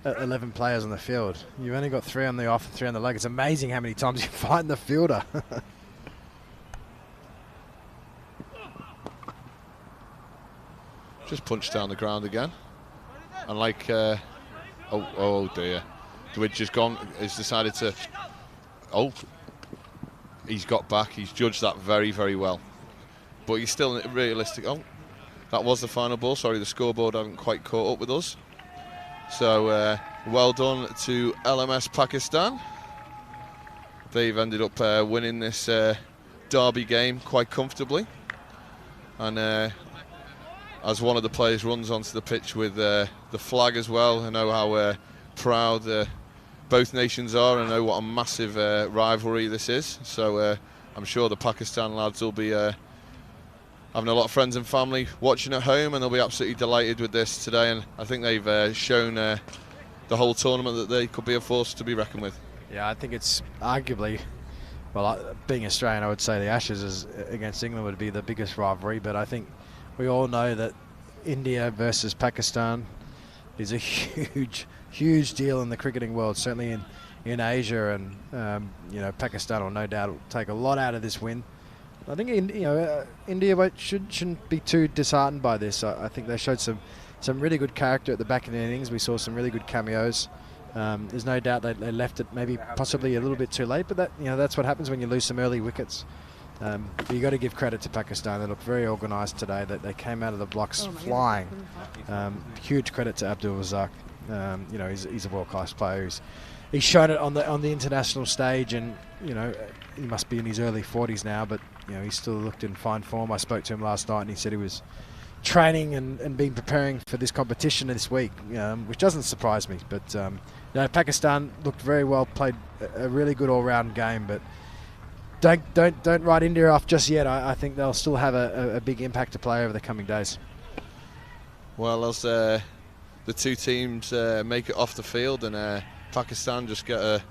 S7: 11 players on the field. You've only got 3 on the off and 3 on the leg. It's amazing how many times you find the fielder.
S1: Just punched down the ground again. And like, oh dear. Dwidge has gone, has decided to, he's got back. He's judged that very, very well. But he's still realistic. Oh, that was the final ball. Sorry, the scoreboard haven't quite caught up with us. So well done to LMS Pakistan. They've ended up winning this derby game quite comfortably. And as one of the players runs onto the pitch with the flag as well, I know how proud both nations are. I know what a massive rivalry this is. So I'm sure the Pakistan lads will be having a lot of friends and family watching at home, and they'll be absolutely delighted with this today. And I think they've shown the whole tournament that they could be a force to be reckoned with.
S7: Yeah, I think it's arguably, well, being Australian, I would say the Ashes against England would be the biggest rivalry, but I think we all know that India versus Pakistan is a huge deal in the cricketing world, certainly in Asia, and Pakistan will no doubt take a lot out of this win. I think India shouldn't be too disheartened by this. I think they showed some really good character at the back of the innings. We saw some really good cameos. There's no doubt they left it maybe possibly a little bit too late, but that's what happens when you lose some early wickets. But you got to give credit to Pakistan. They looked very organised today. That they came out of the blocks flying. Huge credit to Abdul Razak. He's a world-class player. He's shown it on the international stage, and he must be in his early 40s now, but he still looked in fine form. I spoke to him last night, and he said he was training and been preparing for this competition this week, which doesn't surprise me. But Pakistan looked very well, played a really good all-round game, but don't write India off just yet. I think they'll still have a big impact to play over the coming days.
S1: Well, as the two teams make it off the field, and Pakistan just get a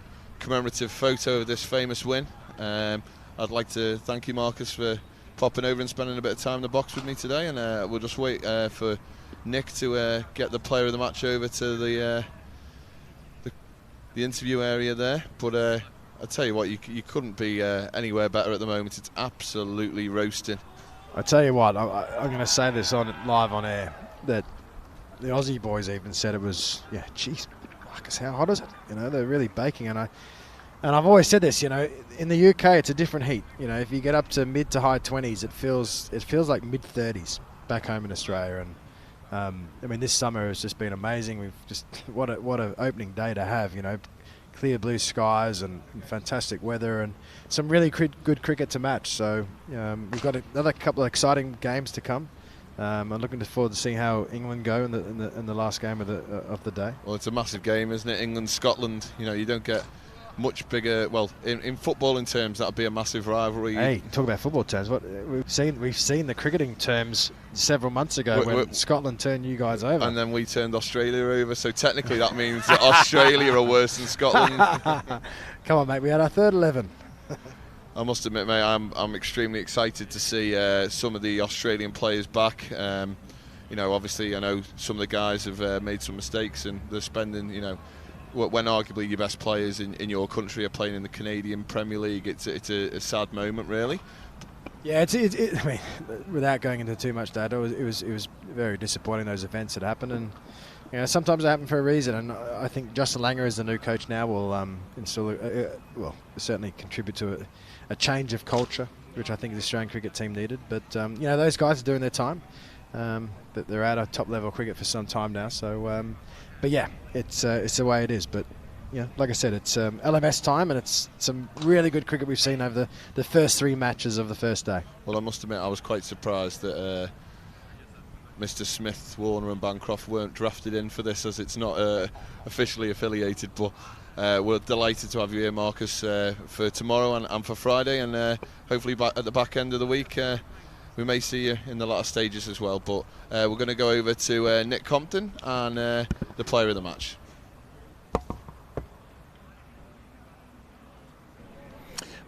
S1: commemorative photo of this famous win, I'd like to thank you, Marcus, for popping over and spending a bit of time in the box with me today, and we'll just wait for Nick to get the player of the match over to the interview area there. But I tell you what, you couldn't be anywhere better at the moment. It's absolutely roasting.
S7: I tell you what, I'm going to say this live on air, that the Aussie boys even said it was, geez, Marcus, how hot is it? They're really baking, and I've always said this, in the UK it's a different heat. If you get up to mid to high 20s, it feels like mid 30s back home in Australia. And this summer has just been amazing. We've just what a opening day to have. Clear blue skies and fantastic weather and some really good cricket to match. So we've got another couple of exciting games to come. I'm looking forward to seeing how England go in the last game of the day.
S1: Well, it's a massive game, isn't it? England, Scotland. You don't get much bigger. Well, in footballing terms, that'd be a massive rivalry.
S7: Hey, talk about football terms. What we've seen the cricketing terms sevevel months ago when Scotland turned you guys over,
S1: and then we turned Australia over. So technically, that means that Australia are worse than Scotland.
S7: Come on, mate. We had our third 11.
S1: I must admit, mate, I'm extremely excited to see some of the Australian players back. Obviously, I know some of the guys have made some mistakes, and they're spending, when arguably your best players in your country are playing in the Canadian Premier League. It's a sad moment, really.
S7: Yeah, I mean, without going into too much data, it was very disappointing, those events that happened, and sometimes they happen for a reason. And I think Justin Langer, as the new coach now, will certainly contribute to a change of culture, which I think the Australian cricket team needed. But those guys are doing their time. But they're out of top level cricket for some time now. So, but yeah, it's the way it is. But like I said, it's LMS time, and it's some really good cricket we've seen over the first 3 matches of the first day.
S1: Well, I must admit, I was quite surprised that Mr. Smith, Warner and Bancroft weren't drafted in for this, as it's not officially affiliated. But we're delighted to have you here, Marcus, for tomorrow and for Friday, and hopefully at the back end of the week we may see you in the latter stages as well. But we're going to go over to Nick Compton and the player of the match.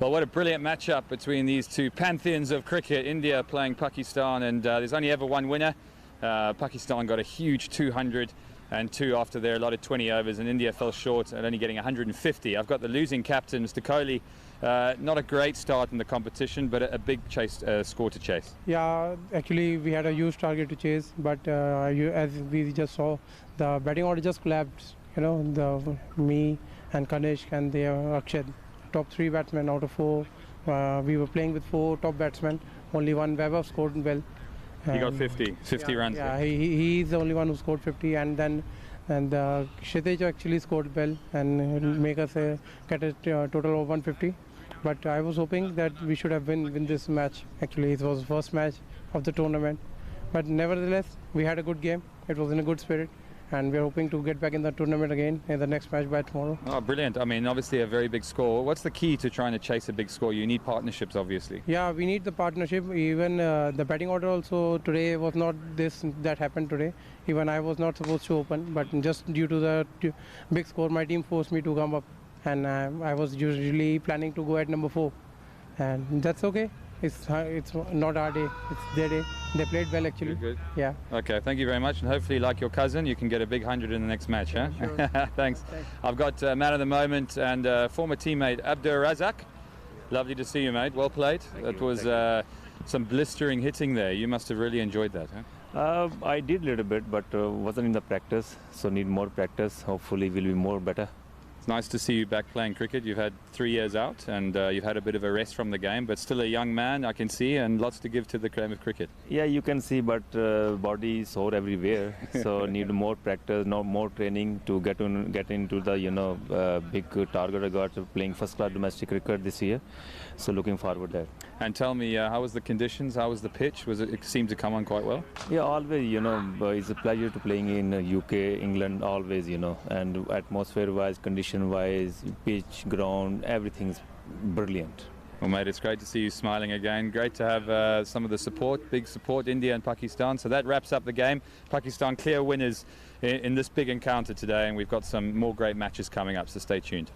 S8: Well, what a brilliant matchup between these two pantheons of cricket, India playing Pakistan, and there's only ever one winner. Pakistan got a huge 202 after their allotted 20 overs, and India fell short at only getting 150. I've got the losing captain, Mr. Kohli. Not a great start in the competition, but a big score to chase.
S9: Yeah, actually we had a huge target to chase, but as we just saw, the batting order just collapsed. Me and Kanishk and the Akshad, top 3 batsmen out of 4. We were playing with 4 top batsmen. Only one Weber scored well.
S8: He got 50 runs.
S9: Yeah, he's the only one who scored 50, and Kshitij actually scored well and make us get a total of 150. But I was hoping that we should have win this match. Actually, it was the first match of the tournament. But nevertheless, we had a good game. It was in a good spirit. And we're hoping to get back in the tournament again in the next match by tomorrow.
S8: Oh, brilliant. I mean, obviously a very big score. What's the key to trying to chase a big score? You need partnerships, obviously.
S9: Yeah, we need the partnership. Even the batting order also today was not that happened today. Even I was not supposed to open, but just due to the big score, my team forced me to come up. And I was usually planning to go at number 4. And that's okay. it's not our day. It's their day. They played well actually.
S8: Good.
S9: Yeah.
S8: Okay, thank you very much, and hopefully, like your cousin, you can get a big 100 in the next match, huh?
S9: Sure.
S8: Thanks. I've got man of the moment and former teammate Abdur Razak. Lovely to see you, mate. Well played. That was some blistering hitting there. You must have really enjoyed that, huh?
S10: I did a little bit, but wasn't in the practice, so need more practice. Hopefully, we'll be more better.
S8: It's nice to see you back playing cricket. You've had 3 years out and you've had a bit of a rest from the game, but still a young man, I can see, and lots to give to the game of cricket.
S10: Yeah, you can see, but body is sore everywhere, so need more practice, more training to get into the big target. I got playing first-class domestic cricket this year, so looking forward there.
S8: And tell me, how was the conditions? How was the pitch? It seemed to come on quite well?
S10: Yeah, always, it's a pleasure to playing in UK, England, always, and atmosphere-wise, condition-wise, pitch, ground, everything's brilliant.
S8: Well, mate, it's great to see you smiling again. Great to have some of the support, big support, India and Pakistan. So that wraps up the game. Pakistan clear winners in this big encounter today, and we've got some more great matches coming up, so stay tuned.